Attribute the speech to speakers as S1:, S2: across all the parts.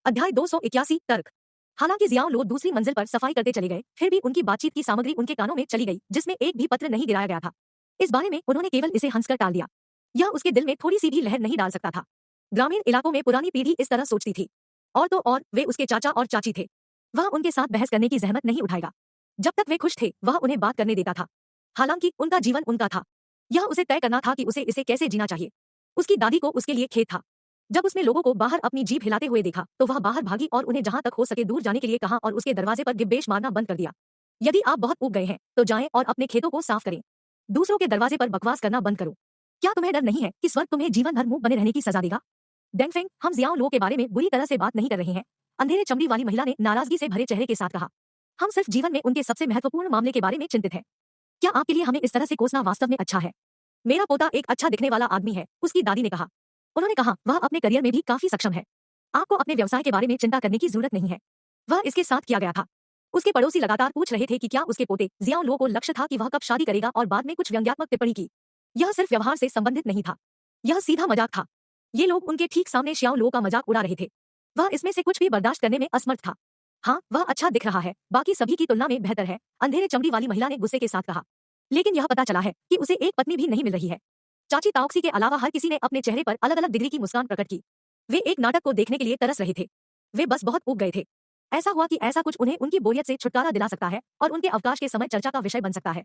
S1: अध्याय 281 तर्क। हालांकि जियाओ लो दूसरी मंजिल पर सफाई करते चले गए, फिर भी उनकी बातचीत की सामग्री उनके कानों में चली गई, जिसमें एक भी पत्र नहीं गिराया गया था। इस बारे में उन्होंने केवल इसे हंसकर टाल दिया। यह उसके दिल में थोड़ी सी भी लहर नहीं डाल सकता था। ग्रामीण इलाकों में पुरानी पीढ़ी इस तरह सोचती थी। और तो और वे उसके चाचा और चाची थे। वह उनके साथ बहस करने की जहमत नहीं उठाएगा। जब तक वे खुश थे वह उन्हें बात करने देता था। हालांकि उनका जीवन उनका था। यह उसे तय करना था कि उसे इसे कैसे जीना चाहिए। उसकी दादी को उसके लिए खेद था। जब उसने लोगों को बाहर अपनी जीभ हिलाते हुए देखा तो वह बाहर भागी और उन्हें जहां तक हो सके दूर जाने के लिए कहा और उसके दरवाजे पर गिब्बेश मारना बंद कर दिया। यदि आप बहुत ऊब गए हैं तो जाएं और अपने खेतों को साफ करें। दूसरों के दरवाजे पर बकवास करना बंद करो। क्या तुम्हें डर नहीं है कि स्वर्ग तुम्हें जीवन भर मुंह बने रहने की सजा देगा? डेंगफेंग, हम जियाओ लो के बारे में बुरी तरह से बात नहीं कर रहे हैं, अंधेरे चमड़ी वाली महिला ने नाराजगी से भरे चेहरे के साथ कहा। हम सिर्फ जीवन में उनके सबसे महत्वपूर्ण मामले के बारे में चिंतित हैं। क्या आपके लिए हमें इस तरह से कोसना वास्तव में अच्छा है? मेरा पोता एक अच्छा दिखने वाला आदमी है, उसकी दादी ने कहा। उन्होंने कहा, वह अपने करियर में भी काफी सक्षम है। आपको अपने व्यवसाय के बारे में चिंता करने की जरूरत नहीं है। वह इसके साथ किया गया था। उसके पड़ोसी लगातार पूछ रहे थे कि क्या उसके पोते जियाओ लो को लक्ष्य था कि वह कब शादी करेगा और बाद में कुछ व्यंग्यात्मक टिप्पणी की। यह सिर्फ व्यवहार से संबंधित नहीं था। यह सीधा मजाक था। ये लोग उनके ठीक सामने शियाओ लो का मजाक उड़ा रहे थे। वह इसमें से कुछ भी बर्दाश्त करने में असमर्थ था। हाँ, वह अच्छा दिख रहा है, बाकी सभी की तुलना में बेहतर है, अंधेरे चमड़ी वाली महिला ने गुस्से के साथ कहा। लेकिन यह पता चला है कि उसे एक पत्नी भी नहीं मिल रही है। चाची ताओक्सी के अलावा हर किसी ने अपने चेहरे पर अलग अलग डिग्री की मुस्कान प्रकट की। वे एक नाटक को देखने के लिए तरस रहे थे। वे बस बहुत ऊब गए थे। ऐसा हुआ कि ऐसा कुछ उन्हें उनकी बोरियत से छुटकारा दिला सकता है और उनके अवकाश के समय चर्चा का विषय बन सकता है।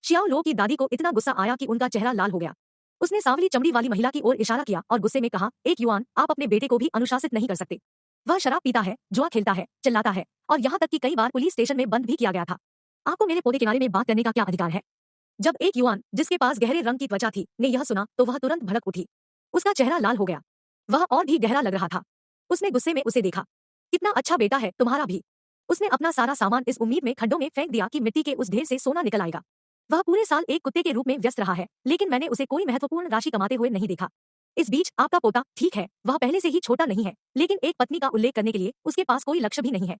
S1: शियाओ लो की दादी को इतना गुस्सा आया कि उनका चेहरा लाल हो गया। उसने सांवली चमड़ी वाली महिला की ओर इशारा किया और गुस्से में कहा, एक युआन, आप अपने बेटे को भी अनुशासित नहीं कर सकते। वह शराब पीता है, जुआ खेलता है, चिल्लाता है और यहाँ तक कि कई बार पुलिस स्टेशन में बंद भी किया गया था। आपको मेरे पोते के बारे में बात करने का क्या अधिकार है? जब एक युवान जिसके पास गहरे रंग की त्वचा थी ने यह सुना तो वह तुरंत भड़क उठी। उसका चेहरा लाल हो गया। वह और भी गहरा लग रहा था। उसने गुस्से में उसे देखा। कितना अच्छा बेटा है तुम्हारा भी। उसने अपना सारा सामान इस उम्मीद में खड्डों में फेंक दिया कि मिट्टी के उस ढेर से सोना निकल आएगा। वह पूरे साल एक कुत्ते के रूप में व्यस्त रहा है, लेकिन मैंने उसे कोई महत्वपूर्ण राशि कमाते हुए नहीं देखा। इस बीच आपका पोता, ठीक है, वह पहले से ही छोटा नहीं है, लेकिन एक पत्नी का उल्लेख करने के लिए उसके पास कोई लक्ष्य भी नहीं है।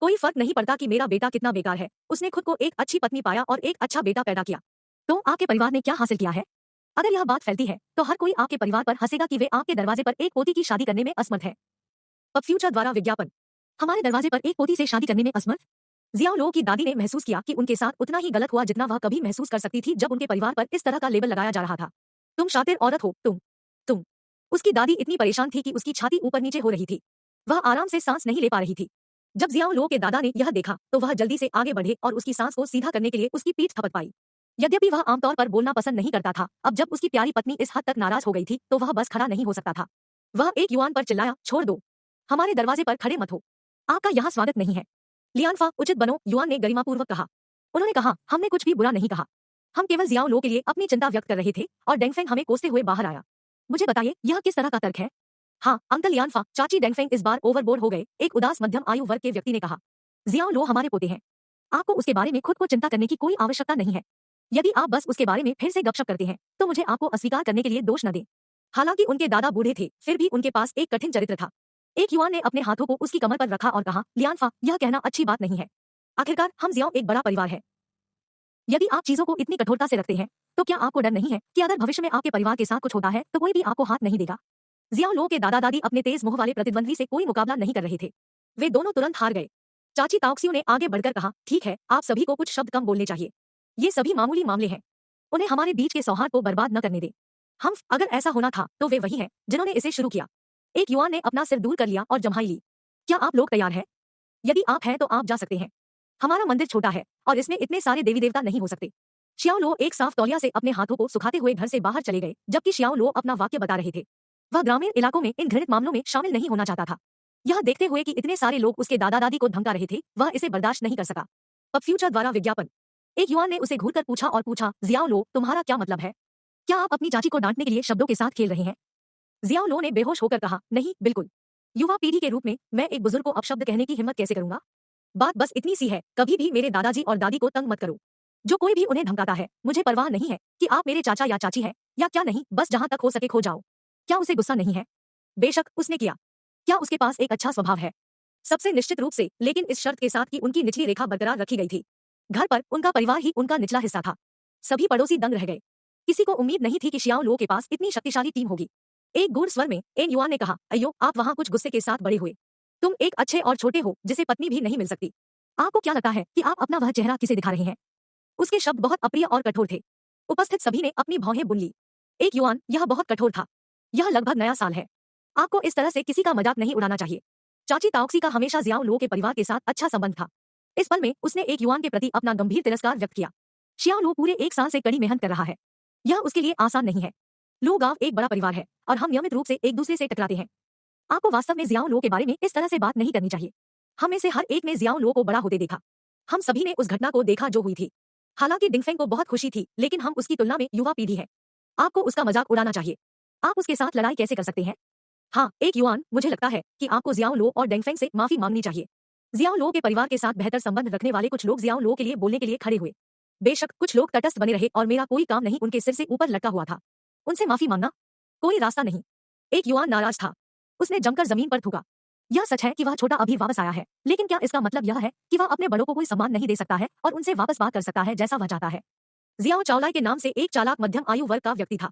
S1: कोई फर्क नहीं पड़ता कि मेरा बेटा कितना बेकार है, उसने खुद को एक अच्छी पत्नी पाया और एक अच्छा बेटा पैदा किया। तो आपके परिवार ने क्या हासिल किया है? अगर यह बात फैलती है तो हर कोई आपके परिवार पर हंसेगा कि वे आपके दरवाजे पर एक पोती की शादी करने में असमर्थ है। अब फ्यूचर द्वारा विज्ञापन। हमारे दरवाजे पर एक पोती से शादी करने में असमर्थ? जियाओ लो की दादी ने महसूस किया कि उनके साथ उतना ही गलत हुआ जितना वह कभी महसूस कर सकती थी जब उनके परिवार पर इस तरह का लेबल लगाया जा रहा था। तुम शातिर औरत हो, तुम। उसकी दादी इतनी परेशान थी कि उसकी छाती ऊपर नीचे हो रही थी। वह आराम से सांस नहीं ले पा रही थी। जब जियाओ लो के दादा ने यह देखा तो वह जल्दी से आगे बढ़े और उसकी सांस को सीधा करने के लिए उसकी पीठ थपथ पाई। यद्यपि वह आमतौर पर बोलना पसंद नहीं करता था, अब जब उसकी प्यारी पत्नी इस हद तक नाराज हो गई थी तो वह बस खड़ा नहीं हो सकता था। वह एक युवान पर चिल्लाया, छोड़ दो, हमारे दरवाजे पर खड़े मत हो, आपका यहाँ स्वागत नहीं है। लियानफा, उचित बनो, युवान ने गरिमापूर्वक कहा। उन्होंने कहा, हमने कुछ भी बुरा नहीं कहा। हम केवल जियाओ लो के लिए अपनी चिंता व्यक्त कर रहे थे और डेंगफेंग हमें कोसते हुए बाहर आया। मुझे बताइए, यह किस तरह का तर्क है? हाँ, अंकल लियानफा, चाची डेंगफेंग इस बार ओवरबोर्ड हो गए, एक उदास मध्यम आयु वर्ग के व्यक्ति ने कहा। जियाओ लो हमारे पोते हैं। आपको उसके बारे में खुद को चिंता करने की कोई आवश्यकता नहीं है। यदि आप बस उसके बारे में फिर से गपशप करते हैं तो मुझे आपको अस्वीकार करने के लिए दोष न दें। हालांकि उनके दादा बूढ़े थे, फिर भी उनके पास एक कठिन चरित्र था। एक युवान ने अपने हाथों को उसकी कमर पर रखा और कहा, लियानफा, यह कहना अच्छी बात नहीं है। आखिरकार हम जियाओ एक बड़ा परिवार है। यदि आप चीजों को इतनी कठोरता से रखते हैं तो क्या आपको डर नहीं है कि अगर भविष्य में आपके परिवार के साथ कुछ होता है तो कोई भी आपको हाथ नहीं देगा? जियाओ लो के दादा दादी अपने तेज मुंह वाले प्रतिद्वंद्वी से कोई मुकाबला नहीं कर रहे थे। वे दोनों तुरंत हार गए। चाची ताओक्सियो ने आगे बढ़कर कहा, ठीक है, आप सभी को कुछ शब्द कम बोलने चाहिए। ये सभी मामूली मामले हैं। उन्हें हमारे बीच के सौहार्द को बर्बाद न करने दे। हम अगर ऐसा होना था तो वे वही हैं जिन्होंने इसे शुरू किया। एक युवान ने अपना सिर दूर कर लिया और जम्हाई ली। क्या आप लोग तैयार हैं? यदि आप हैं तो आप जा सकते हैं। हमारा मंदिर छोटा है और इसमें इतने सारे देवी देवता नहीं हो सकते। शियाओ लो एक साफ तौलिया से अपने हाथों को सुखाते हुए घर से बाहर चले गए, जबकि शियाओ लो अपना वाक्य बता रहे थे। वह ग्रामीण इलाकों में इन घृणित मामलों में शामिल नहीं होना चाहता था। यह देखते हुए कि इतने सारे लोग उसके दादा दादी को धमका रहे थे, वह इसे बर्दाश्त नहीं कर सका। अब फ्यूचर द्वारा विज्ञापन। एक युवान ने उसे घूरकर पूछा, जियाओ लो, तुम्हारा क्या मतलब है? क्या आप अपनी चाची को डांटने के लिए शब्दों के साथ खेल रहे हैं? जियाओ लो ने बेहोश होकर कहा, नहीं, बिल्कुल। युवा पीढ़ी के रूप में मैं एक बुजुर्ग को अपशब्द कहने की हिम्मत कैसे करूंगा? बात बस इतनी सी है, कभी भी मेरे दादाजी और दादी को तंग मत करो। जो कोई भी उन्हें धमकाता है, मुझे परवाह नहीं है कि आप मेरे चाचा या चाची हैं या क्या नहीं, बस जहां तक हो सके खो जाओ। क्या उसे गुस्सा नहीं है? बेशक उसने किया। क्या उसके पास एक अच्छा स्वभाव है? सबसे निश्चित रूप से, लेकिन इस शर्त के साथ कि उनकी निचली रेखा बरकरार रखी गई थी। घर पर उनका परिवार ही उनका निचला हिस्सा था। सभी पड़ोसी दंग रह गए। किसी को उम्मीद नहीं थी कि शियाओ लो के पास इतनी शक्तिशाली टीम होगी। एक गूढ़ स्वर में एन युआन ने कहा, अयो, आप वहां कुछ गुस्से के साथ बड़े हुए। तुम एक अच्छे और छोटे हो जिसे पत्नी भी नहीं मिल सकती। आपको क्या लगता है कि आप अपना वह चेहरा किसे दिखा रहे हैं? उसके शब्द बहुत अप्रिय और कठोर थे। उपस्थित सभी ने अपनी भौहें बुन ली। एक युआन, यह बहुत कठोर था। यह लगभग नया साल है। आपको इस तरह से किसी का मजाक नहीं उड़ाना चाहिए। चाची ताओक्सी का हमेशा जियाओ लो के परिवार के साथ अच्छा संबंध था। इस पल में उसने एक युआन के प्रति अपना गंभीर तिरस्कार व्यक्त किया। शियाओ लो पूरे 1 साल से कड़ी मेहनत कर रहा है। यह उसके लिए आसान नहीं है। लो गांव एक बड़ा परिवार है और हम नियमित रूप से एक दूसरे से टकराते हैं। आपको वास्तव में जियाओ लो के बारे में इस तरह से बात नहीं करनी चाहिए। हम में से हर एक ने जियाओ लो को बड़ा होते देखा। हम सभी ने उस घटना को देखा जो हुई थी। हालांकि डिंगफेंग को बहुत खुशी थी, लेकिन हम उसकी तुलना में युवा पीढ़ी है। आपको उसका मजाक उड़ाना चाहिए। आप उसके साथ लड़ाई कैसे कर सकते हैं? हाँ, एक युआन, मुझे लगता है कि आपको जियाओ लो और डेंगफेंग से माफी मांगनी चाहिए। जियाओ लो के परिवार के साथ बेहतर संबंध रखने वाले कुछ लोग जियाओ लो के लिए बोलने के लिए खड़े हुए। बेशक कुछ लोग तटस्थ बने रहे और मेरा कोई काम नहीं उनके सिर से ऊपर लटका हुआ था। उनसे माफी मांगना? कोई रास्ता नहीं। एक युआन नाराज था। उसने जमकर जमीन पर थूका। यह सच है कि वह छोटा अभी वापस आया है, लेकिन क्या इसका मतलब यह है कि वह अपने बड़ों को कोई सम्मान नहीं दे सकता है और उनसे वापस बात कर सकता है जैसा वह चाहता है? जियाओ चावलाई के नाम से एक चालाक मध्यम आयु वर्ग का व्यक्ति था।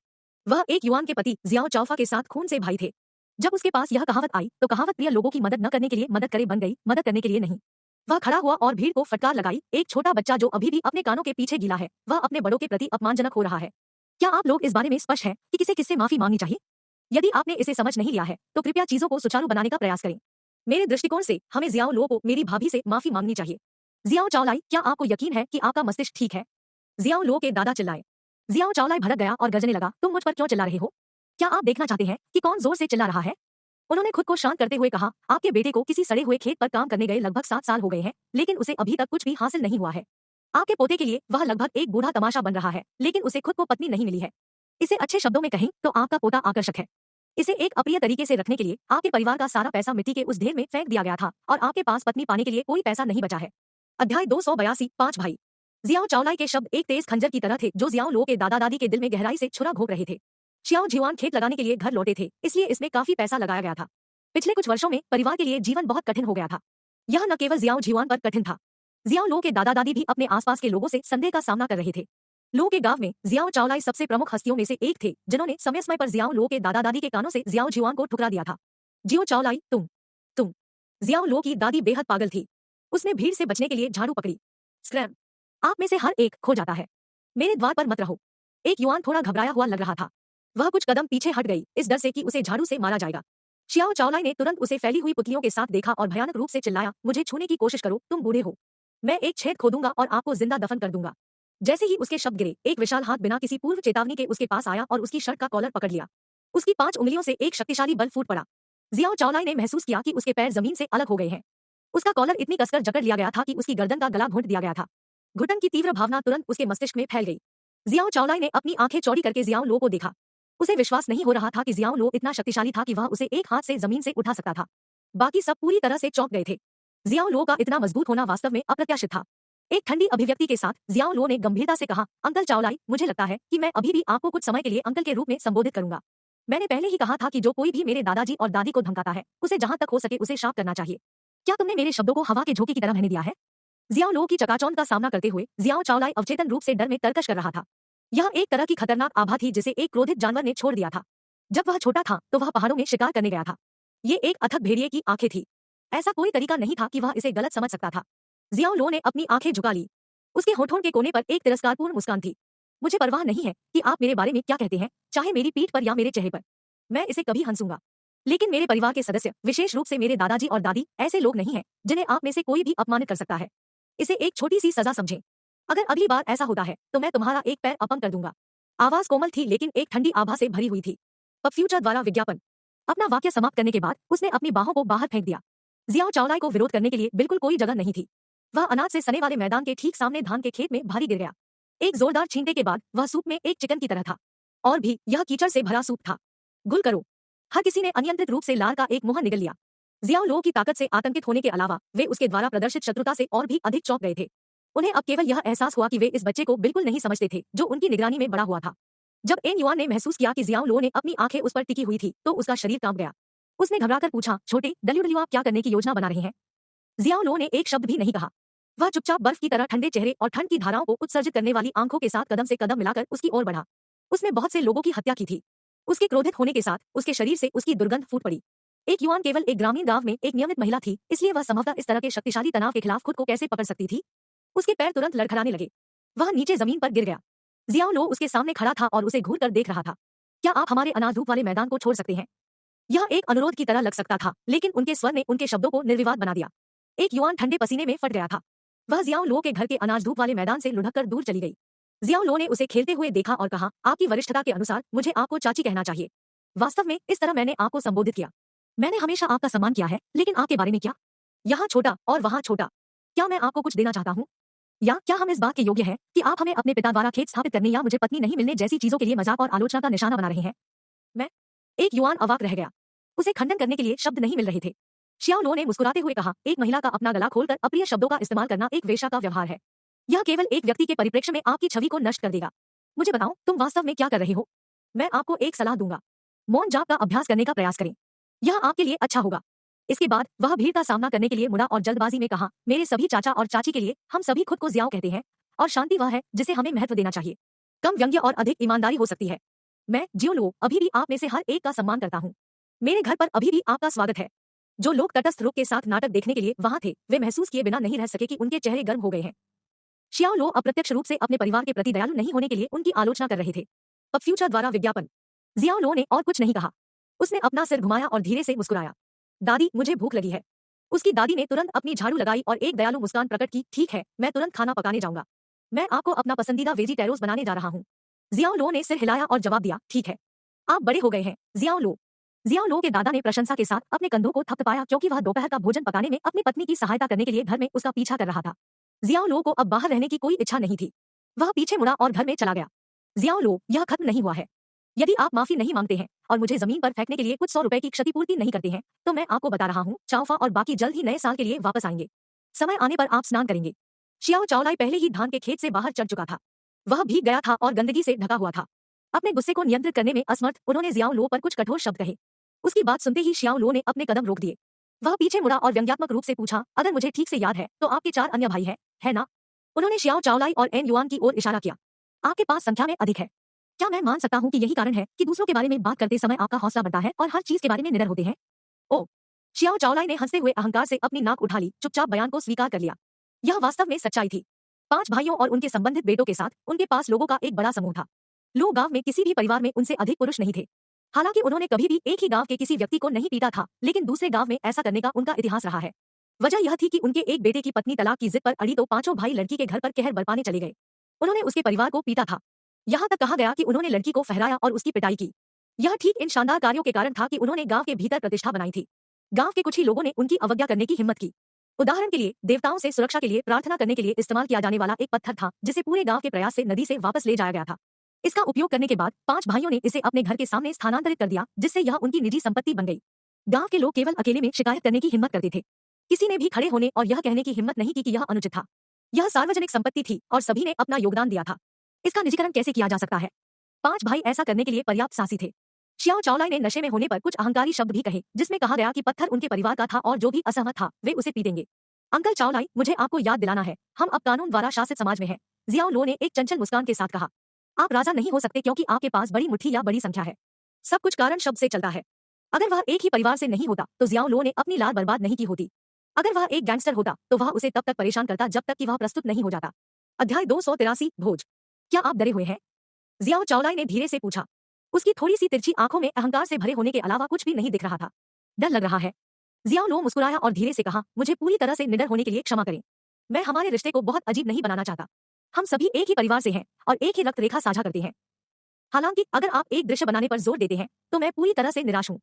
S1: वह एक युआन के पति जियाओ चाओफा के साथ खून से भाई थे। जब उसके पास यह कहावत आई तो कहावत प्रिय लोगों की मदद न करने के लिए मदद करे बन गई, मदद करने के लिए नहीं। वह खड़ा हुआ और भीड़ को फटकार लगाई। एक छोटा बच्चा जो अभी भी अपने कानों के पीछे गीला है, वह अपने बड़ों के प्रति अपमानजनक हो रहा है। क्या आप लोग इस बारे में स्पष्ट हैं कि किसे किससे माफी मांगनी चाहिए? यदि आपने इसे समझ नहीं लिया है तो कृपया चीजों को सुचारू बनाने का प्रयास करें। मेरे दृष्टिकोण से हमें जियाओ लो को मेरी भाभी से माफी मांगनी चाहिए। जियाओ चावलाई, क्या आपको यकीन है कि आपका मस्तिष्क ठीक है? जियाओ लो के दादा चिल्लाए। जियाओ चावलाई भड़क गया और गरजने लगा, तुम मुझ पर क्यों चिल्ला रहे हो? क्या आप देखना चाहते हैं कि कौन जोर से चिल्ला रहा है? उन्होंने खुद को शांत करते हुए कहा, आपके बेटे को किसी सड़े हुए खेत पर काम करने गए लगभग 7 साल हो गए हैं, लेकिन उसे अभी तक कुछ भी हासिल नहीं हुआ है। आपके पोते के लिए वह लगभग एक बूढ़ा तमाशा बन रहा है, लेकिन उसे खुद को पत्नी नहीं मिली है। इसे अच्छे शब्दों में कहें तो आपका पोता आकर्षक है। इसे एक अप्रिय तरीके से रखने के लिए आपके परिवार का सारा पैसा मिट्टी के उस ढेर में फेंक दिया गया था और आपके पास पत्नी पाने के लिए कोई पैसा नहीं बचा है। अध्याय 282, 5 भाई। जियाओ चावलाई के शब्द एक तेज खंजर की तरह थे जो जियाओ लो के दादा दादी के दिल में गहराई से छुरा घोंप रहे थे। शियाओ झिवान खेत लगाने के लिए घर लौटे थे, इसलिए इसमें काफी पैसा लगाया गया था। पिछले कुछ वर्षों में परिवार के लिए जीवन बहुत कठिन हो गया था। यह न केवल जियाओ झिवान पर कठिन था। जियाओ लो के दादा दादी भी अपने आसपास के लोगों से संदेह का सामना कर रहे थे। लो के गांव में जियाओ चावलाई सबसे प्रमुख हस्तियों में से एक थे जिन्होंने समय समय पर जियाओ लो के दादा दादी के कानों से जियाओ झिवान को ठुकरा दिया था। जियो चावलाई, तुम। जियाओ लो की दादी बेहद पागल थी। उसने भीड़ से बचने के लिए झाड़ू पकड़ी। स्क्रैम! आप में से हर एक खो जाता है। मेरे द्वार पर मत रहो। एक युआन थोड़ा घबराया हुआ लग रहा था। वह कुछ कदम पीछे हट गई, इस डर से कि उसे झाड़ू से मारा जाएगा। शियाओ चावलाई ने तुरंत उसे फैली हुई पुतलियों के साथ देखा और भयानक रूप से चिल्लाया, मुझे छूने की कोशिश करो, तुम बूढ़े हो। मैं एक छेद खोदूंगा और आपको जिंदा दफन कर दूंगा। जैसे ही उसके शब्द गिरे, एक विशाल हाथ बिना किसी पूर्व चेतावनी के उसके पास आया और उसकी शर्ट का कॉलर पकड़ लिया। उसकी 5 उंगलियों से एक शक्तिशाली बल फूट पड़ा। जियाओ चावलाई ने महसूस किया कि उसके पैर जमीन से अलग हो गए हैं। उसका कॉलर इतनी कसकर जकड़ लिया गया था कि उसकी गर्दन का गला घोंट दिया गया था। घुटन की तीव्र भावना तुरंत उसके मस्तिष्क में फैल गई। जियाओ चावलाई ने अपनी आंखें चौड़ी करके जियाओ लो को देखा। उसे विश्वास नहीं हो रहा था कि जियाओ लो इतना शक्तिशाली था कि वह उसे एक हाथ से जमीन से उठा सकता था। बाकी सब पूरी तरह से चौंक गए थे। जियाओ लो का इतना मजबूत होना वास्तव में अप्रत्याशित था। एक ठंडी अभिव्यक्ति के साथ जियाओ लो ने गंभीरता से कहा, अंकल चावलाई, मुझे लगता है कि मैं अभी भी आपको कुछ समय के लिए अंकल के रूप में संबोधित करूंगा। मैंने पहले ही कहा था कि जो कोई भी मेरे दादाजी और दादी को धमकाता है, उसे जहां तक हो सके उसे शाप करना चाहिए। क्या तुमने मेरे शब्दों को हवा के झोंके की तरह रहने दिया है? जियाओ लो की चकाचौंध का सामना करते हुए जियाओ चावलाई अवचेतन रूप से डर में तरकश कर रहा था। यह एक तरह की खतरनाक आभा थी जिसे एक क्रोधित जानवर ने छोड़ दिया था। जब वह छोटा था तो वह पहाड़ों में शिकार करने गया था। ये एक अथक भेड़िए की आंखें थी। ऐसा कोई तरीका नहीं था कि वह इसे गलत समझ सकता था। जियाओ लो ने अपनी आंखें झुका ली। उसके होठों के कोने पर एक तिरस्कारपूर्ण मुस्कान थी। मुझे परवाह नहीं है कि आप मेरे बारे में क्या कहते हैं, चाहे मेरी पीठ पर या मेरे चेहरे पर। मैं इसे कभी हंसूंगा। लेकिन मेरे परिवार के सदस्य, विशेष रूप से मेरे दादाजी और दादी, ऐसे लोग नहीं हैं जिन्हें आप में से कोई भी अपमानित कर सकता है। इसे एक छोटी सी सजा समझें। अगर अगली बार ऐसा होता है तो मैं तुम्हारा एक पैर अपंग कर दूंगा। आवाज कोमल थी लेकिन एक ठंडी आभा से भरी हुई थी। पफ्यूचर द्वारा विज्ञापन। अपना वाक्य समाप्त करने के बाद उसने अपनी बाहों को बाहर फेंक दिया। जियाओ चावलाई को विरोध करने के लिए बिल्कुल कोई जगह नहीं थी। वह अनाज से सने वाले मैदान के ठीक सामने धान के खेत में भारी गिर गया। एक जोरदार छींटे के बाद वह सूप में एक चिकन की तरह था। और भी यह कीचड़ से भरा सूप था। गुल करो। हर किसी ने अनियंत्रित रूप से लार का एक मुंह निगल लिया। जियाओ लो की ताकत से आतंकित होने के अलावा वे उसके द्वारा प्रदर्शित शत्रुता से और भी अधिक चौंक गए थे। उन्हें अब केवल यह एहसास हुआ कि वे इस बच्चे को बिल्कुल नहीं समझते थे जो उनकी निगरानी में बड़ा हुआ था। जब एन युआन ने महसूस किया कि जियाओ लो ने अपनी आंखें उस पर टिकी हुई थी तो उसका शरीर कांप गया। उसने घबराकर पूछा, छोटे डल्यू आप क्या करने की योजना बना रहे हैं? जियाओ लो ने एक शब्द भी नहीं कहा। वह चुपचाप बर्फ की तरह ठंडे चेहरे और ठंड की धाराओं को उत्सर्जित करने वाली आंखों के साथ कदम से कदम मिलाकर उसकी ओर बढ़ा। उसने बहुत से लोगों की हत्या की थी। उसके क्रोधित होने के साथ उसके शरीर से उसकी दुर्गंध फूट पड़ी। एक युवान केवल एक ग्रामीण गांव में एक नियमित महिला थी, इसलिए वह संभवतः इस तरह के शक्तिशाली तनाव के खिलाफ खुद को कैसे पकड़ सकती थी। उसके पैर तुरंत लड़खड़ाने लगे। वह नीचे जमीन पर गिर गया। जियाओ लो उसके सामने खड़ा था और उसे घूर कर देख रहा था। क्या आप हमारे अनाज धूप वाले मैदान को छोड़ सकते हैं? यह एक अनुरोध की तरह लग सकता था, लेकिन उनके स्वर ने उनके शब्दों को निर्विवाद बना दिया। एक युवान ठंडे पसीने में फट गया था। वह जियाओ लो के घर के अनाज धूप वाले मैदान से लुढ़क कर दूर चली गई। जियाओ लो ने उसे खेलते हुए देखा और कहा, आपकी वरिष्ठता के अनुसार मुझे आपको चाची कहना चाहिए। वास्तव में इस तरह मैंने आपको संबोधित किया। मैंने हमेशा आपका सम्मान किया है, लेकिन आपके बारे में क्या? यहाँ छोटा और वहाँ छोटा। क्या मैं आपको कुछ देना चाहता हूँ? या क्या हम इस बात के योग्य हैं कि आप हमें अपने पिता द्वारा खेत स्थापित करने या मुझे पत्नी नहीं मिलने जैसी चीजों के लिए मजाक और आलोचना का निशाना बना रहे हैं? मैं एक युवान अवाक रह गया। उसे खंडन करने के लिए शब्द नहीं मिल रहे थे। शियाओ लो ने मुस्कुराते हुए कहा, एक महिला का अपना गला खोलकर अप्रिय शब्दों का इस्तेमाल करना एक वेश्या का व्यवहार है। यह केवल एक व्यक्ति के परिप्रेक्ष्य में आपकी छवि को नष्ट कर देगा। मुझे बताओ, तुम वास्तव में क्या कर रहे हो? मैं आपको एक सलाह दूंगा। मौन जाप का अभ्यास करने का प्रयास करें। यह आपके लिए अच्छा होगा। इसके बाद वह भीड़ का सामना करने के लिए मुड़ा और जल्दबाजी में कहा, मेरे सभी चाचा और चाची के लिए हम सभी खुद को जियाओ कहते हैं, और शांति वह है जिसे हमें महत्व देना चाहिए। कम व्यंग्य और अधिक ईमानदारी हो सकती है। मैं जियो लो अभी भी आप में से हर एक का सम्मान करता हूँ। मेरे घर पर अभी भी आपका स्वागत है। जो लोग तटस्थ रूप के साथ नाटक देखने के लिए वहां थे, वे महसूस किए बिना नहीं रह सके कि उनके चेहरे गर्म हो गए हैं। शियाओ लो अप्रत्यक्ष रूप से अपने परिवार के प्रति दयालु नहीं होने के लिए उनकी आलोचना कर रहे थे। अब फ्यूचर द्वारा विज्ञापन। जियाओ लो ने और कुछ नहीं कहा। उसने अपना सिर घुमाया और धीरे से मुस्कुराया। दादी, मुझे भूख लगी है। उसकी दादी ने तुरंत अपनी झाड़ू लगाई और एक दयालु मुस्कान प्रकट की, ठीक है, मैं तुरंत खाना पकाने जाऊंगा। मैं आपको अपना पसंदीदा वेजी टैरोस बनाने जा रहा हूँ। जियाओ लो ने सिर हिलाया और जवाब दिया, ठीक है। आप बड़े हो गए हैं, जियाओ लो। जियाओ लो के दादा ने प्रशंसा के साथ अपने कंधों को थपथपाया, क्योंकि वह दोपहर का भोजन पकाने में अपनी पत्नी की सहायता करने के लिए घर में उसका पीछा कर रहा था। जियाओ लो को अब बाहर रहने की कोई इच्छा नहीं थी। वह पीछे मुड़ा और घर में चला गया। जियाओ लो, यह खत्म नहीं हुआ है। यदि आप माफी नहीं मांगते हैं और मुझे जमीन पर फेंकने के लिए कुछ 100 रुपए की क्षतिपूर्ति नहीं करते हैं, तो मैं आपको बता रहा हूँ, चाओफा और बाकी जल्द ही नए साल के लिए वापस आएंगे। समय आने पर आप स्नान करेंगे। शियाओ चाओलाई पहले ही धान के खेत से बाहर चढ़ चुका था। वह भीग गया था और गंदगी से ढका हुआ था। अपने गुस्से को नियंत्रित करने में असमर्थ उन्होंने जियाओ लो पर कुछ कठोर शब्द कहे। उसकी बात सुनते ही शियाओ लो ने अपने कदम रोक दिए। वह पीछे मुड़ा और व्यंग्यात्मक रूप से पूछा, अगर मुझे ठीक से याद है तो आपके 4 अन्य भाई हैं, है ना? उन्होंने शियाओ चाओलाई और एन युआन की ओर इशारा किया। आपके पास संख्या में अधिक है। क्या मैं मान सकता हूँ कि यही कारण है कि दूसरों के बारे में बात करते समय आपका हौसला बढ़ता है और हर चीज के बारे में निडर होते हैं? ओह! शियाओ चाओलाई ने हंसते हुए अहंकार से अपनी नाक उठा ली, चुपचाप बयान को स्वीकार कर लिया। यह वास्तव में सच्चाई थी। 5 भाइयों और उनके संबंधित बेटों के साथ उनके पास लोगों का एक बड़ा समूह था। लोग गांव में किसी भी परिवार में उनसे अधिक पुरुष नहीं थे। हालांकि उन्होंने कभी भी एक ही गांव के किसी व्यक्ति को नहीं पीटा था, लेकिन दूसरे गांव में ऐसा करने का उनका इतिहास रहा है। वजह यह थी कि उनके एक बेटे की पत्नी तलाक की जिद पर अड़ी तो पांचों भाई लड़की के घर पर कहर बरपाने चले गए। उन्होंने उसके परिवार को पीटा था। यहाँ तक कहा गया कि उन्होंने लड़की को फहराया और उसकी पिटाई की। यह ठीक इन शानदार कार्यों के कारण था कि उन्होंने गांव के भीतर प्रतिष्ठा बनाई थी। गांव के कुछ ही लोगों ने उनकी अवज्ञा करने की हिम्मत की। उदाहरण के लिए, देवताओं से सुरक्षा के लिए प्रार्थना करने के लिए इस्तेमाल किया जाने वाला एक पत्थर था, जिसे पूरे गांव के प्रयास से नदी से वापस ले जाया गया था। इसका उपयोग करने के बाद 5 भाइयों ने इसे अपने घर के सामने स्थानांतरित कर दिया, जिससे यह उनकी निजी संपत्ति बन गई। गांव के लोग केवल अकेले में शिकायत करने की हिम्मत करते थे। किसी ने भी खड़े होने और यह कहने की हिम्मत नहीं की कि यह अनुचित था। यह सार्वजनिक संपत्ति थी और सभी ने अपना योगदान दिया था। इसका निजीकरण कैसे किया जा सकता है? 5 भाई ऐसा करने के लिए पर्याप्त साहसी थे। शियाओ चाओलाई ने नशे में होने पर कुछ अहंकारी शब्द भी कहे, जिसमें कहा गया कि पत्थर उनके परिवार का था और जो भी असहमत था वे उसे पीटेंगे। अंकल चाओलाई, मुझे आपको याद दिलाना है, हम अब कानून द्वारा शासित समाज में हैं। जियाओ लो ने एक चंचल मुस्कान के साथ कहा। आप राजा नहीं हो सकते क्योंकि आपके पास बड़ी मुट्ठी या बड़ी संख्या है। सब कुछ कारण शब्द से चलता है। अगर वह एक ही परिवार से नहीं होता तो जियाओ लो ने अपनी लाल बर्बाद नहीं की होती। अगर वह एक गैंगस्टर होता तो वह उसे तब तक परेशान करता जब तक कि वह प्रस्तुत नहीं हो जाता। अध्याय 283 भोज। क्या आप डरे हुए हैं? जियाओ चाओलाई ने धीरे से पूछा। उसकी थोड़ी सी तिरछी आंखों में अहंकार से भरे होने के अलावा कुछ भी नहीं दिख रहा था। डर लग रहा है? जियाओ लो मुस्कुराया और धीरे से कहा, मुझे पूरी तरह से निडर होने के लिए क्षमा करें। मैं हमारे रिश्ते को बहुत अजीब नहीं बनाना चाहता। हम सभी एक ही परिवार से हैं और एक ही रक्त रेखा साझा करते हैं। हालांकि अगर आप एक दृश्य बनाने पर जोर देते हैं तो मैं पूरी तरह से निराश हूँ।